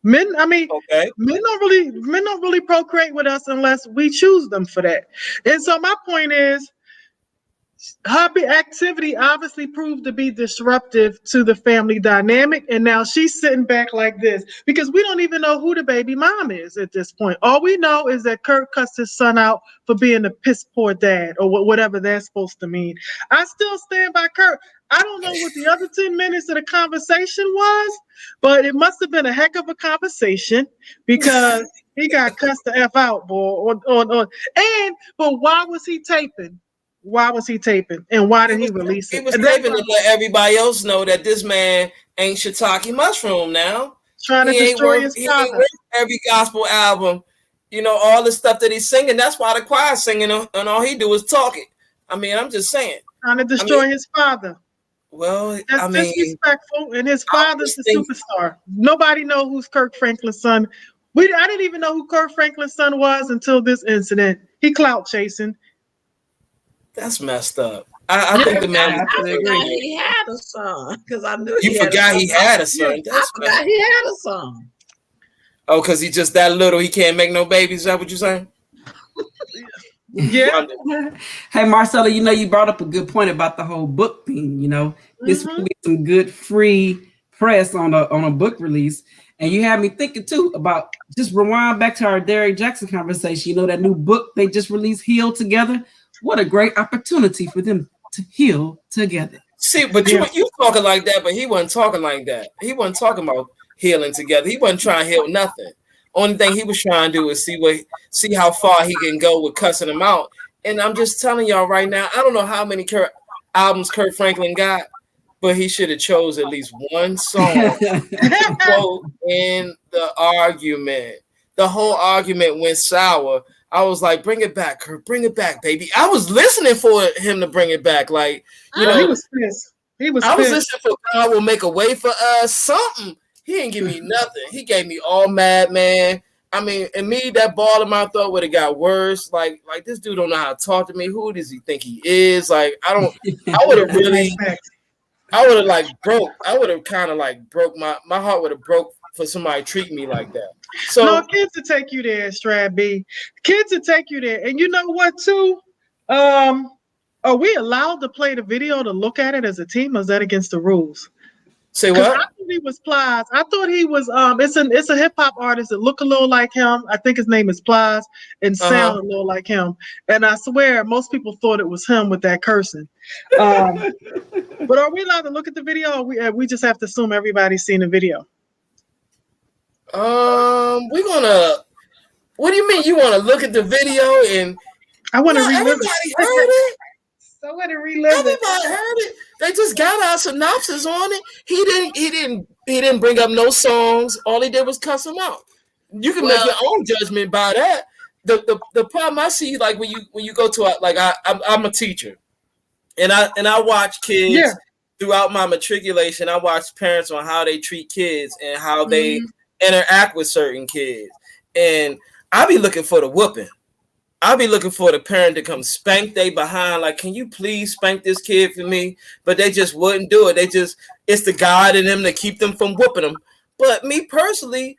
Speaker 4: Men, I mean,
Speaker 1: Okay.
Speaker 4: men don't really procreate with us unless we choose them for that. And so my point is, hobby activity obviously proved to be disruptive to the family dynamic, and now she's sitting back like this because we don't even know who the baby mom is at this point. All we know is that Kurt cussed his son out for being a piss poor dad, or whatever that's supposed to mean. I still stand by Kurt. I don't know what the other 10 minutes of the conversation was, but it must have been a heck of a conversation, because he got cussed the F out, boy. But why was he taping? Why was he taping? And why did he release it?
Speaker 1: He was taping to let everybody else know that this man ain't Shiitake Mushroom now.
Speaker 4: Trying to destroy his
Speaker 1: He
Speaker 4: father.
Speaker 1: ain't worth every gospel album. All the stuff that he's singing. That's why the choir's singing, and all he do is talk it. I mean, I'm just saying.
Speaker 4: Trying to destroy his father.
Speaker 1: Well,
Speaker 4: That's disrespectful, and his father's the superstar. Nobody know who's Kirk Franklin's son. I didn't even know who Kirk Franklin's son was until this incident. He clout chasing.
Speaker 1: That's messed up. I think the man.
Speaker 5: I forgot he had a son, because I knew
Speaker 1: you forgot he had a son.
Speaker 5: I forgot he had a son.
Speaker 1: Oh, because he's just that little, he can't make no babies. Is that what you're saying?
Speaker 4: Yeah.
Speaker 2: Hey, Marcella, you brought up a good point about the whole book thing. This would be some good free press on a book release. And you had me thinking too about, just rewind back to our Derek Jackson conversation. That new book they just released, Heal Together. What a great opportunity for them to heal together.
Speaker 1: See, but you talking like that, but he wasn't talking like that. He wasn't talking about healing together. He wasn't trying to heal nothing. Only thing he was trying to do is see how far he can go with cussing him out. And I'm just telling y'all right now, I don't know how many albums Kurt Franklin got, but he should have chose at least one song to go in the argument. The whole argument went sour. I was like, bring it back, Kurt. Bring it back, baby. I was listening for him to bring it back. Like,
Speaker 4: he was pissed. I
Speaker 1: was listening for God Will Make a Way for Us. Something. He didn't give me nothing. He gave me all mad, man. I mean, and me, that ball in my throat would have got worse. Like this dude don't know how to talk to me. Who does he think he is? Like, I would have broke. I would have kind of broke my heart would have broke for somebody treating me like that. So
Speaker 4: no, kids will take you there, Strad B. Kids will take you there. And you know what, too? Are we allowed to play the video to look at it as a team, or is that against the rules?
Speaker 1: Say what?
Speaker 4: I thought he was Plies. I thought he was it's a hip hop artist that look a little like him. I think his name is Plies, and sound a little like him. And I swear most people thought it was him with that cursing. But are we allowed to look at the video, or we just have to assume everybody's seen the video?
Speaker 1: We're gonna. What do you mean? You want to look at the video and
Speaker 4: I want to relive
Speaker 1: everybody
Speaker 4: it.
Speaker 1: heard it.
Speaker 4: So I want to relive
Speaker 1: Everybody heard it. They just got our synopsis on it. He didn't bring up no songs. All he did was cuss them out. You can make your own judgment by that. The problem I see, like when you go to I'm a teacher, and I watch kids throughout my matriculation. I watch parents on how they treat kids and how they interact with certain kids, and I be looking for the whooping. I'll be looking for the parent to come spank they behind. Like, can you please spank this kid for me? But they just wouldn't do it. It's the God in them to keep them from whooping them. But me personally,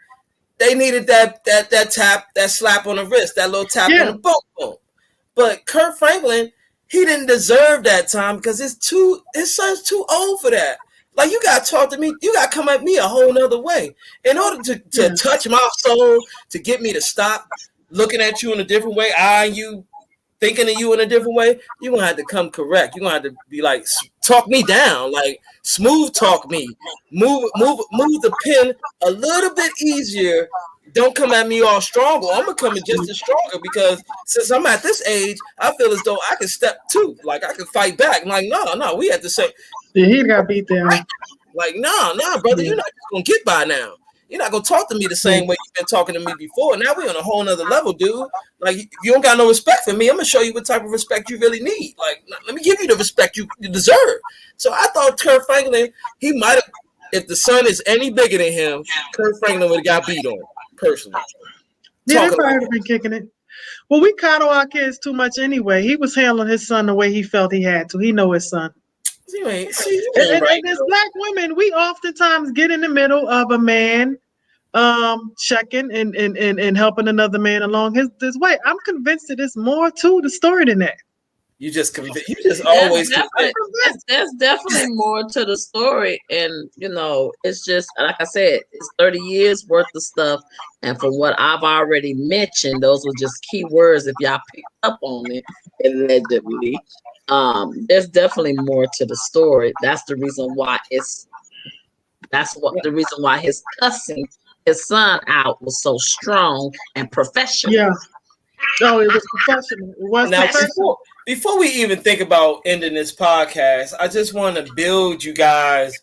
Speaker 1: they needed that tap, that slap on the wrist, that little tap on the boom. But Kurt Franklin, he didn't deserve that time because his son's too old for that. Like, you got to talk to me. You got to come at me a whole nother way. In order to touch my soul, to get me to stop looking at you in a different way, eyeing you, thinking of you in a different way, you're going to have to come correct. You're going to have to be like, talk me down. Like, smooth talk me. Move the pen a little bit easier. Don't come at me all stronger. I'm going to come in just as stronger because since I'm at this age, I feel as though I can step too. Like, I can fight back. I'm like, no, we have to say.
Speaker 4: Yeah, he got beat down.
Speaker 1: Like, no, brother, you're not going to get by now. You're not going to talk to me the same way you've been talking to me before. Now we're on a whole nother level, dude. Like, you don't got no respect for me. I'm going to show you what type of respect you really need. Like, let me give you the respect you deserve. So I thought Kurt Franklin, he might have, if the son is any bigger than him, Kurt Franklin would have got beat on, personally.
Speaker 4: Yeah, they probably have been kicking it. Well, we coddle our kids too much anyway. He was handling his son the way he felt he had to. He know his son.
Speaker 1: And
Speaker 4: as black women, we oftentimes get in the middle of a man checking and helping another man along his way. I'm convinced that there's more to the story than that.
Speaker 1: You just always
Speaker 5: there's definitely more to the story, and it's just like I said, it's 30 years worth of stuff, and from what I've already mentioned, those were just key words if y'all picked up on it. Allegedly, there's definitely more to the story. That's the reason why the reason why his cussing his son out was so strong and professional.
Speaker 4: Yeah. Oh, it was professional. It was professional.
Speaker 1: Before we even think about ending this podcast, I just want to build you guys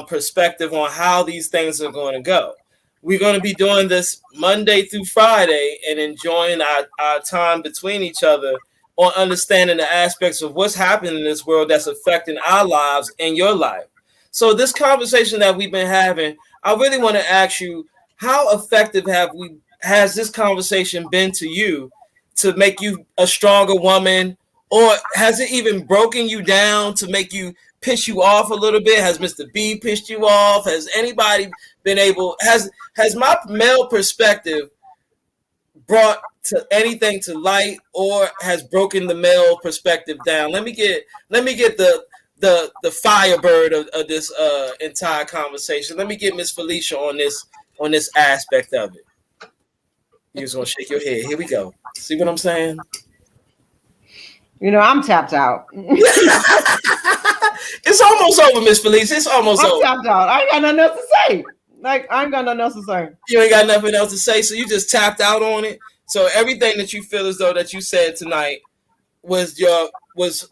Speaker 1: perspective on how these things are going to go. We're going to be doing this Monday through Friday and enjoying our time between each other on understanding the aspects of what's happening in this world that's affecting our lives and your life. So this conversation that we've been having, I really want to ask you, how effective has this conversation been to you to make you a stronger woman? Or has it even broken you down to make you piss you off a little bit? Has Mr. B pissed you off? Has anybody been able, has my male perspective brought to anything to light, or has broken the male perspective down? Let me get the firebird of this entire conversation. Let me get Miss Felicia on this aspect of it. You just want to shake your head. Here we go. See what I'm saying?
Speaker 3: I'm tapped out.
Speaker 1: It's almost over, Miss Felicia. It's almost over.
Speaker 3: I'm tapped out. I ain't got nothing else to say. I ain't got nothing else to say.
Speaker 1: You ain't got nothing else to say, so you just tapped out on it. So everything that you feel as though that you said tonight was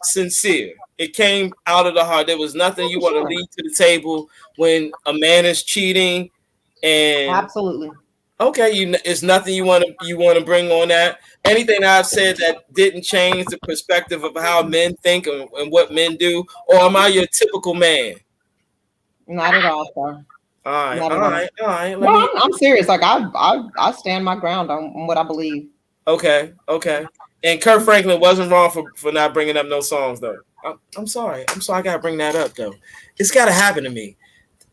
Speaker 1: sincere. It came out of the heart. There was nothing you want to leave to the table when a man is cheating. And
Speaker 3: absolutely.
Speaker 1: Okay, it's nothing you want to bring on that. Anything I've said that didn't change the perspective of how men think and what men do, or am I your typical man?
Speaker 3: Not at all, sir.
Speaker 1: All right.
Speaker 3: No, I'm serious. Like I stand my ground on what I believe.
Speaker 1: Okay. And Kurt Franklin wasn't wrong for not bringing up no songs though. I'm sorry. I gotta bring that up though. It's gotta happen to me.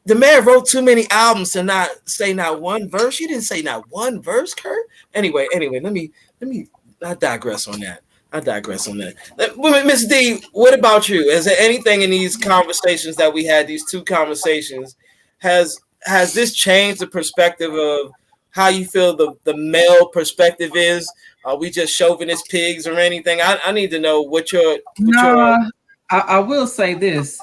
Speaker 1: The man wrote too many albums to not say not one verse. You didn't say not one verse, Kurt. Anyway. Let me. I digress on that. Miss D, what about you? Is there anything in these conversations that we had? These two conversations, has this changed the perspective of how you feel the male perspective is? Are we just chauvinist pigs or anything? I need to know what your.
Speaker 2: I will say this.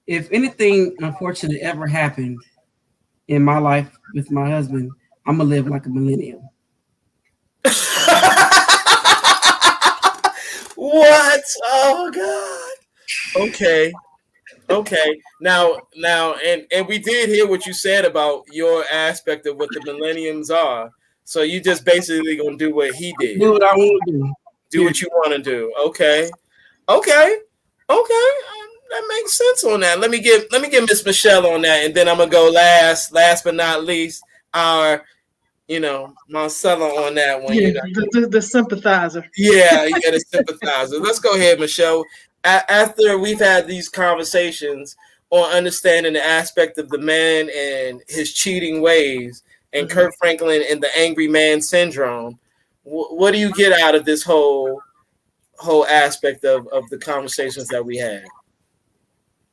Speaker 2: If anything unfortunate ever happened in my life with my husband, I'm gonna live like a millennial.
Speaker 1: What? Oh God. Okay. Now, and we did hear what you said about your aspect of what the millenniums are. So you just basically gonna do what he did.
Speaker 2: Do what I want to do.
Speaker 1: Do what you want to do. Okay. That makes sense on that. Let me get Miss Michelle on that, and then I'm gonna go last but not least, our Marcella on that one.
Speaker 4: Yeah, the sympathizer.
Speaker 1: Yeah, the sympathizer. Let's go ahead, Michelle. After we've had these conversations on understanding the aspect of the man and his cheating ways, and Kurt Franklin and the angry man syndrome, What do you get out of this whole aspect of the conversations that we had?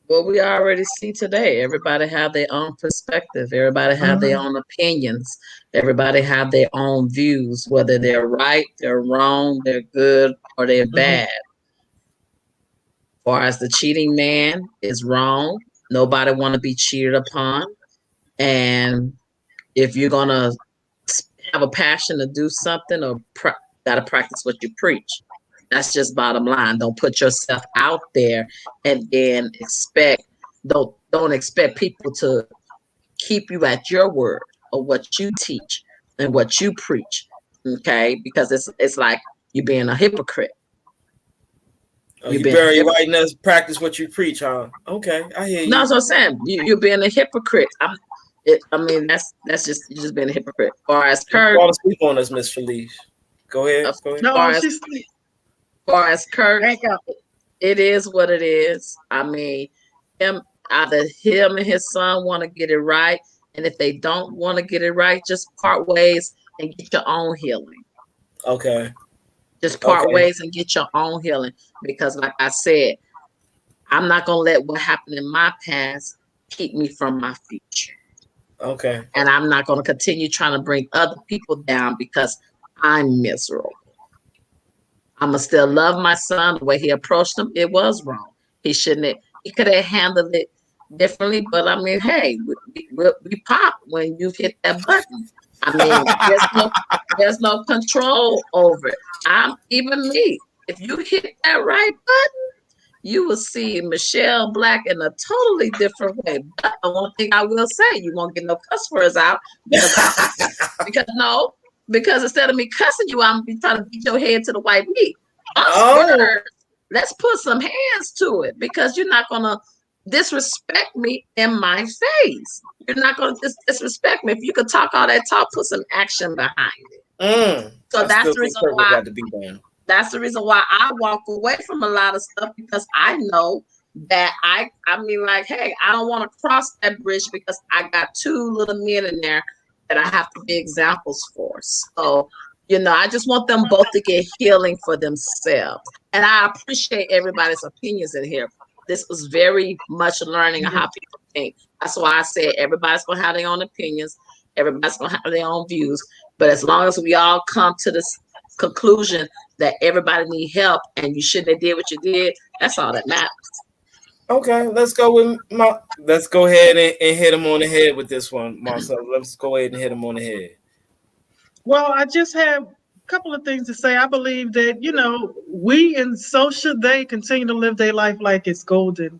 Speaker 5: Well, we already see today. Everybody have their own perspective. Everybody have their own opinions. Everybody have their own views, whether they're right, they're wrong, they're good, or they're bad. As far as the cheating man is wrong, nobody want to be cheated upon. And if you're gonna have a passion to do something, or gotta practice what you preach. That's just bottom line. Don't put yourself out there and then don't expect people to keep you at your word or what you teach and what you preach. Okay, because it's like you being a hypocrite.
Speaker 1: Oh, you bury white nuts, practice what you preach, huh? Okay, I hear you.
Speaker 5: No, that's what I'm saying. You're being a hypocrite. I mean, that's just you just being a hypocrite. As far as Kirk,
Speaker 1: fall asleep on us, Miss Felice. Go ahead.
Speaker 4: No, she's asleep.
Speaker 5: As far as Kirk, it is what it is. I mean, either him and his son want to get it right, and if they don't want to get it right, just part ways and get your own healing.
Speaker 1: Okay.
Speaker 5: Just part ways and get your own healing, because, like I said, I'm not gonna let what happened in my past keep me from my future.
Speaker 1: Okay.
Speaker 5: And I'm not gonna continue trying to bring other people down because I'm miserable. I'm gonna still love my son. The way he approached him, it was wrong. He shouldn't have, he could have handled it differently. But I mean, hey, we pop when you hit that button. I mean, there's no control over it. Even me. If you hit that right button, you will see Michelle Black in a totally different way. But the one thing I will say, you won't get no cuss words out because instead of me cussing you, I'm be trying to beat your head to the white meat. Let's put some hands to it, because you're not gonna disrespect me in my face. You're not gonna disrespect me. If you could talk all that talk, put some action behind it. So that's the reason why. That's the reason why I walk away from a lot of stuff, because I know that I mean, like, hey, I don't want to cross that bridge because I got two little men in there that I have to be examples for. So, I just want them both to get healing for themselves. And I appreciate everybody's opinions in here. This was very much learning how people think. That's why I said everybody's going to have their own opinions. Everybody's going to have their own views. But as long as we all come to this conclusion that everybody need help and you shouldn't have did what you did, that's all that matters.
Speaker 1: Okay, let's go ahead and hit him on the head with this one, Marcel. Let's go ahead and hit him on the head.
Speaker 4: Well, I just have a couple of things to say. I believe that, we, and so should they, continue to live their life like it's golden,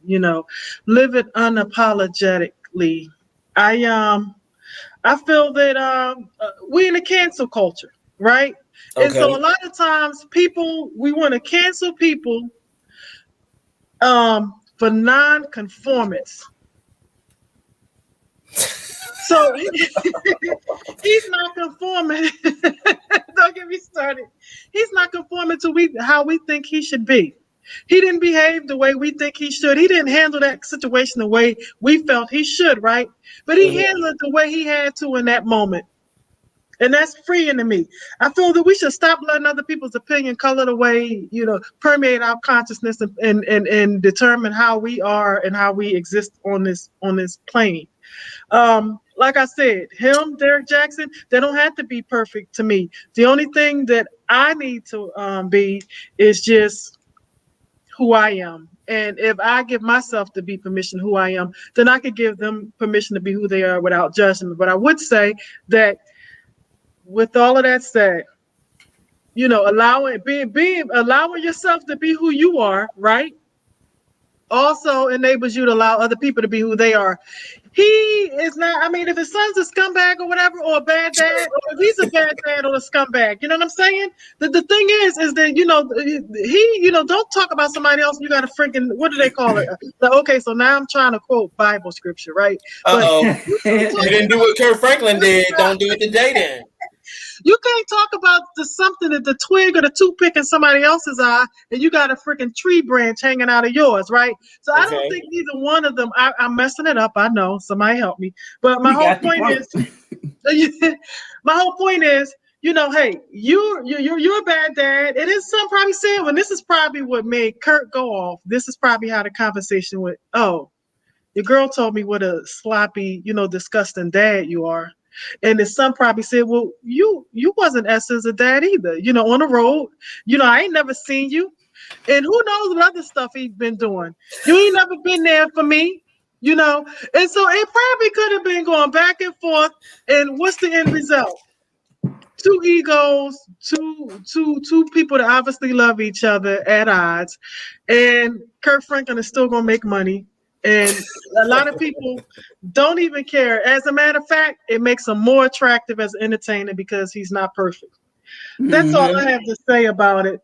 Speaker 4: live it unapologetically. I feel that we in a cancel culture, right? Okay. And so a lot of times we want to cancel people for non-conformance. So he's not conforming. Don't get me started. He's not conforming to how we think he should be. He didn't behave the way we think he should. He didn't handle that situation the way we felt he should, right? But he handled it the way he had to in that moment. And that's freeing to me. I feel that we should stop letting other people's opinion color the way, permeate our consciousness and determine how we are and how we exist on this plane. Like I said, Derek Jackson, they don't have to be perfect to me. The only thing that I need to be is just who I am. And if I give myself to be permission who I am, then I could give them permission to be who they are without judgment. But I would say that with all of that said, allowing yourself to be who you are, right? Also enables you to allow other people to be who they are. He is not, if his son's a scumbag or whatever, or a bad dad, or if he's a bad dad or a scumbag, you know what I'm saying? The thing is that, don't talk about somebody else. You got to freaking, what do they call it? Okay, so now I'm trying to quote Bible scripture, right?
Speaker 1: You didn't do what Kurt Franklin did. Don't do it today then.
Speaker 4: You can't talk about the twig or the toothpick in somebody else's eye, and you got a freaking tree branch hanging out of yours, right? So I don't think either one of them. I'm messing it up. I know. Somebody help me. But my whole point is, hey, you're a bad dad. It is some probably said when this is probably what made Kurt go off. This is probably how the conversation went. Oh, your girl told me what a sloppy, disgusting dad you are. And his son probably said, well, you wasn't S as a dad either. On the road, I ain't never seen you. And who knows what other stuff he's been doing. You ain't never been there for me, And so it probably could have been going back and forth. And what's the end result? Two egos, two people that obviously love each other at odds. And Kurt Franklin is still gonna make money. And a lot of people don't even care. As a matter of fact, it makes him more attractive as an entertainer because he's not perfect. That's all I have to say about it.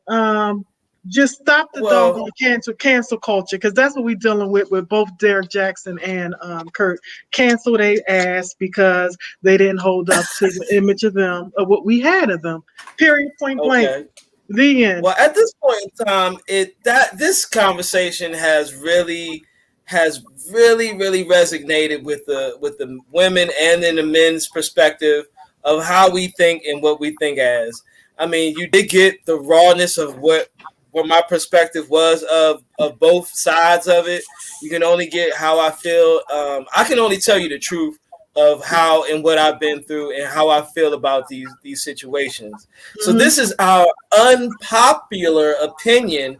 Speaker 4: Just stop the doggone cancel culture, because that's what we're dealing with both Derek Jackson and Kurt. Cancel they ass because they didn't hold up to the image of them, of what we had of them. Period. Point blank. The end.
Speaker 1: Well, at this point in time, this conversation has really resonated with the women and in the men's perspective of how we think and what we think as. I mean, you did get the rawness of what my perspective was of both sides of it. You can only get how I feel. I can only tell you the truth of how and what I've been through and how I feel about these situations. So this is our unpopular opinion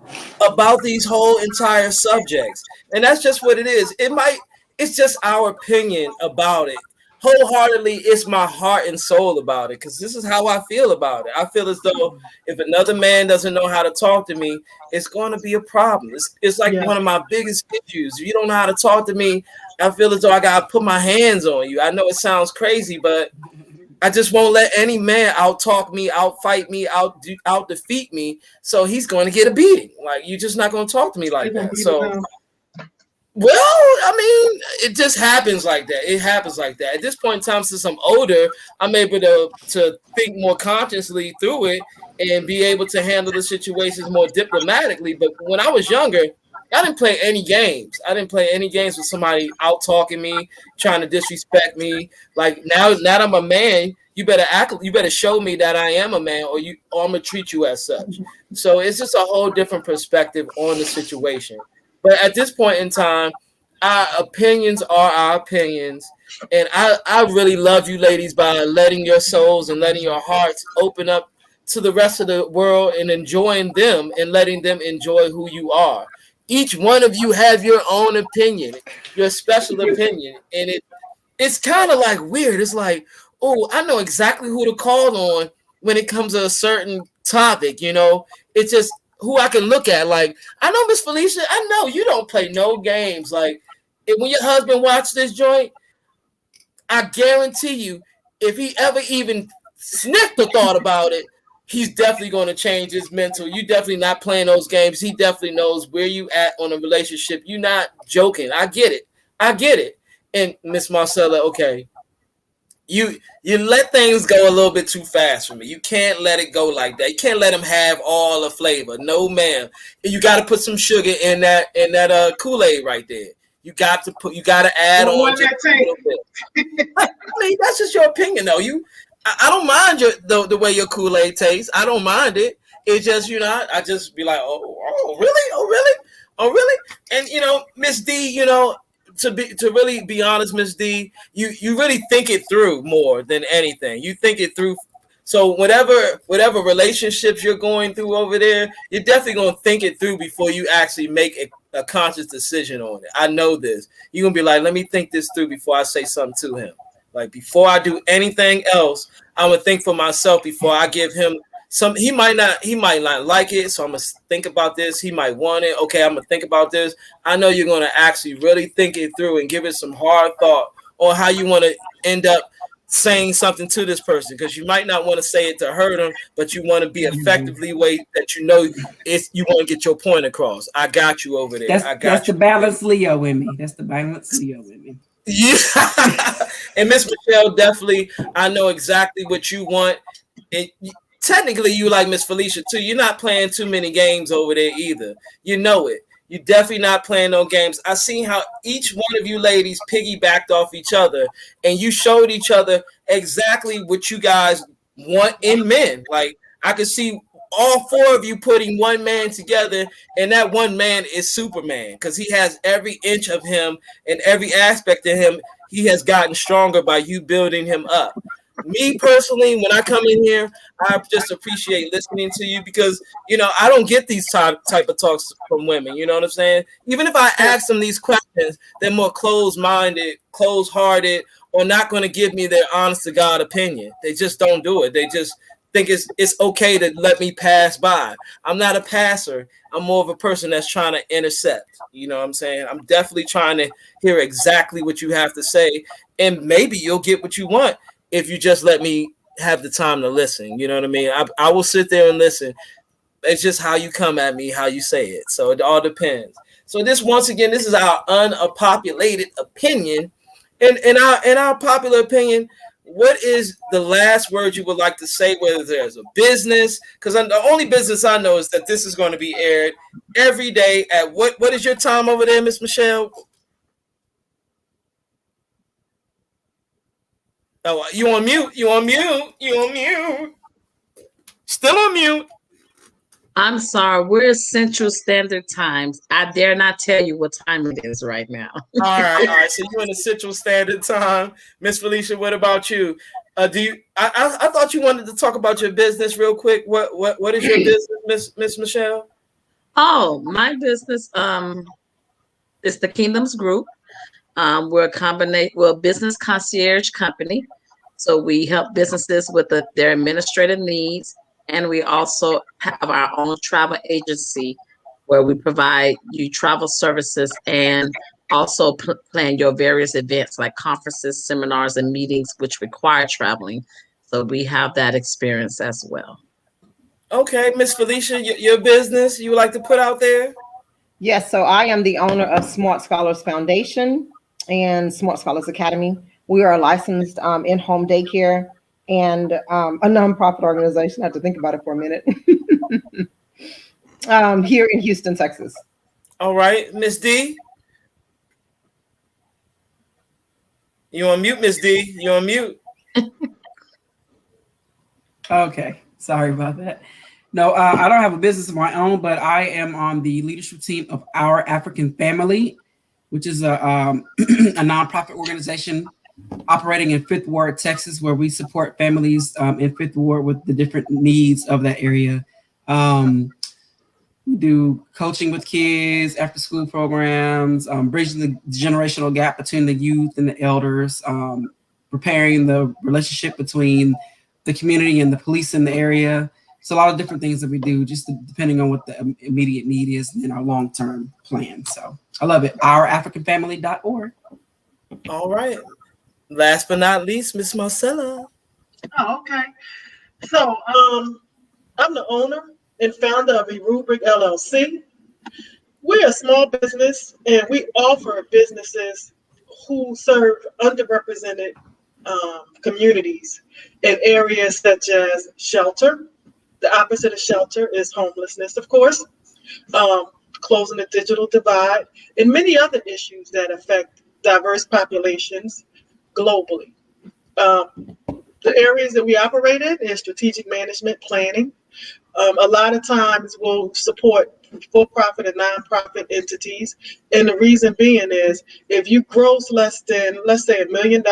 Speaker 1: about these whole entire subjects. And that's just what it is. It's just our opinion about it. Wholeheartedly, it's my heart and soul about it, because this is how I feel about it. I feel as though if another man doesn't know how to talk to me, it's going to be a problem. It's like one of my biggest issues. If you don't know how to talk to me, I feel as though I got to put my hands on you. I know it sounds crazy, but I just won't let any man out-talk me, out-fight me, out-defeat me, so he's going to get a beating. Like, you're just not going to talk to me like that. So... Well, I mean, it just happens like that. It happens like that. At this point in time, since I'm older, I'm able to think more consciously through it and be able to handle the situations more diplomatically. But when I was younger, I didn't play any games. I didn't play any games with somebody out-talking me, trying to disrespect me. Like, now that I'm a man, you better show me that I am a man, or I'm gonna treat you as such. So it's just a whole different perspective on the situation. But at this point in time, our opinions are our opinions. And I really love you ladies by letting your souls and letting your hearts open up to the rest of the world and enjoying them and letting them enjoy who you are. Each one of you have your own opinion, your special opinion. And it's kind of like weird. It's like, oh, I know exactly who to call on when it comes to a certain topic, It's just who I can look at. Like, I know, Miss Felicia, I know you don't play no games. Like, when your husband watched this joint, I guarantee you, if he ever even sniffed a thought about it, he's definitely going to change his mental. You definitely not playing those games. He definitely knows where you at on a relationship. You're not joking. I get it. And Miss Marcella, okay, you let things go a little bit too fast for me. You can't let it go like that. You can't let him have all the flavor. No, ma'am. You got to put some sugar in that Kool-Aid right there. You got to add on just a little bit. I mean, that's just your opinion, though. I don't mind the way your Kool-Aid tastes. I don't mind it. It's just, I just be like, oh, really? And Miss D, to really be honest, Miss D, you really think it through more than anything. You think it through. So whatever relationships you're going through over there, you're definitely going to think it through before you actually make a conscious decision on it. I know this. You're going to be like, let me think this through before I say something to him. Like, before I do anything else, I'm going to think for myself before I give him some. He might not like it, so I'm going to think about this. He might want it. Okay, I'm going to think about this. I know you're going to actually really think it through and give it some hard thought on how you want to end up saying something to this person, because you might not want to say it to hurt them, but you want to be effectively way that you want to get your point across. I got you over there.
Speaker 2: That's the balanced Leo in me. That's the balanced Leo in me.
Speaker 1: Yeah. And Miss Michelle, definitely, I know exactly what you want. And technically, you like Miss Felicia too. You're not playing too many games over there either. You know it. You're definitely not playing no games. I seen how each one of you ladies piggybacked off each other, and you showed each other exactly what you guys in men. Like I could see all four of you putting one man together, and that one man is Superman because he has every inch of him and every aspect of him. He has gotten stronger by you building him up. Me personally, when I come in here, I just appreciate listening to you because I don't get these type of talks from women. You know what I'm saying? Even if I ask them these questions, they're more closed-minded, closed-hearted, or not going to give me their honest to God opinion. They just don't do it. They just think it's okay to let me pass by. I'm not a passer. I'm more of a person that's trying to intercept. You know what I'm saying? I'm definitely trying to hear exactly what you have to say, and maybe you'll get what you want if you just let me have the time to listen. You know what I mean? I will sit there and listen. It's just how you come at me, how you say it. So it all depends. So once again, this is our unpopulated opinion. In our popular opinion, what is the last word you would like to say, whether there's a business? Because the only business I know is that this is going to be aired every day at what is your time over there, Miss Michelle? Oh, you on mute. You on mute. You on mute. Still on mute.
Speaker 5: I'm sorry, we're Central Standard Times. I dare not tell you what time it is right now.
Speaker 1: All right. So you're in the Central Standard Time. Miss Felicia, what about you? Do you? I thought you wanted to talk about your business real quick. What is your business, Miss Michelle?
Speaker 5: Oh, my business is the Kingdoms Group. We're a business concierge company. So we help businesses with their administrative needs. And we also have our own travel agency where we provide you travel services and also plan your various events like conferences, seminars, and meetings which require traveling. So we have that experience as well.
Speaker 1: Okay, Miss Felicia, your business you would like to put out there?
Speaker 3: Yes, so I am the owner of Smart Scholars Foundation and Smart Scholars Academy. We are a licensed in-home daycare and a nonprofit organization. I have to think about it for a minute. Here in Houston, Texas.
Speaker 1: All right, Miss D. You on mute, Miss D. You on mute.
Speaker 2: Okay, sorry about that. No, I don't have a business of my own, but I am on the leadership team of Our African Family, which is a nonprofit organization operating in Fifth Ward, Texas, where we support families in Fifth Ward with the different needs of that area. We do coaching with kids, after school programs, bridging the generational gap between the youth and the elders, preparing the relationship between the community and the police in the area. So a lot of different things that we do, just depending on what the immediate need is and our long-term plan. So I love it. OurAfricanFamily.org.
Speaker 1: All right. Last but not least, Miss Marcella.
Speaker 4: Oh, okay. So I'm the owner and founder of eRubric LLC. We're a small business and we offer businesses who serve underrepresented communities in areas such as shelter. The opposite of shelter is homelessness, of course, closing the digital divide, and many other issues that affect diverse populations globally. The areas that we operate in is strategic management planning. A lot of times we'll support for-profit and nonprofit entities. And the reason being is if you gross less than, let's say, $1 million,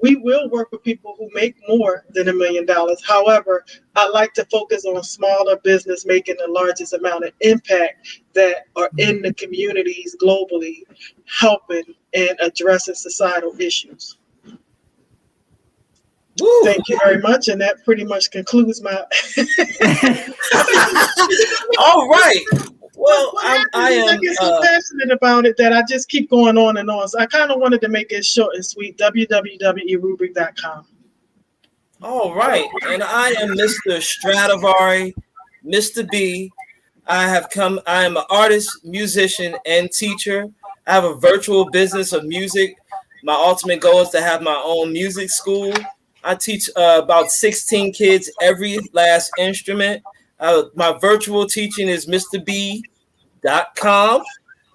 Speaker 4: we will work with people who make more than $1 million. However, I like to focus on smaller business making the largest amount of impact that are in the communities globally, helping and addressing societal issues.
Speaker 1: Woo.
Speaker 4: Thank you very much. And that pretty much concludes my.
Speaker 1: All right. Well, I
Speaker 4: get so passionate about it that I just keep going on and on. So I kind of wanted to make it short and sweet. www.erubric.com.
Speaker 1: All right. And I am Mr. Stradivari, Mr. B. I am an artist, musician, and teacher. I have a virtual business of music. My ultimate goal is to have my own music school. I teach about 16 kids every last instrument. My virtual teaching is mrb.com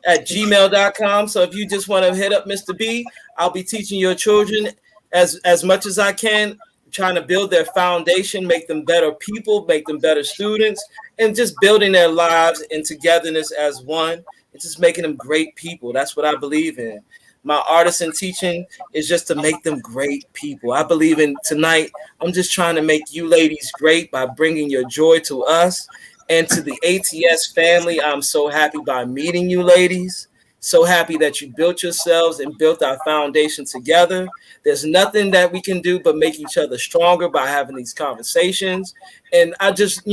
Speaker 1: at gmail.com. So if you just want to hit up Mr. B, I'll be teaching your children as much as I can. trying to build their foundation, make them better people, make them better students, and just building their lives in togetherness as one, and just making them great people. That's what I believe in. My artisan teaching is just to make them great people. I believe in tonight, I'm just trying to make you ladies great by bringing your joy to us and to the ATS family. I'm so happy by meeting you ladies. So happy that you built yourselves and built our foundation together. There's nothing that we can do but make each other stronger by having these conversations. And I just,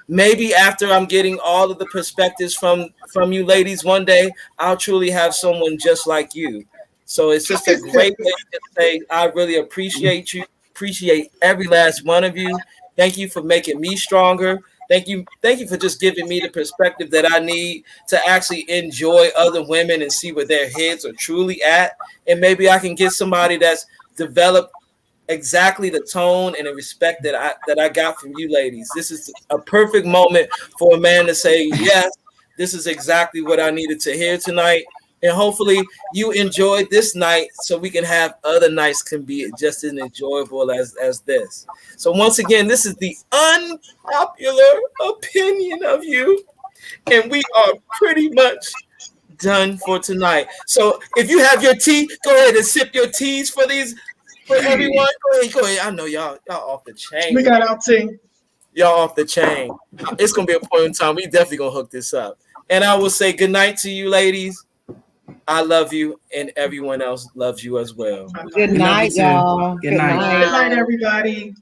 Speaker 1: maybe after I'm getting all of the perspectives from you ladies, one day I'll truly have someone just like you. So it's just a great way to say I really appreciate you, appreciate every last one of you. Thank you for making me stronger. Thank you for just giving me the perspective that I need to actually enjoy other women and see where their heads are truly at. And maybe I can get somebody that's developed exactly the tone and the respect that I got from you ladies. This is a perfect moment for a man to say, yes, this is exactly what I needed to hear tonight. And hopefully you enjoyed this night so we can have other nights can be just as enjoyable as this. So once again, this is the unpopular opinion of you. And we are pretty much done for tonight. So if you have your tea, go ahead and sip your teas for everyone. Go ahead. I know y'all off the chain.
Speaker 4: We got our tea.
Speaker 1: Y'all off the chain. It's gonna be a point in time. We definitely gonna hook this up. And I will say good night to you ladies. I love you, and everyone else loves you as well.
Speaker 3: Good night, y'all.
Speaker 2: Good night.
Speaker 4: Good night, everybody.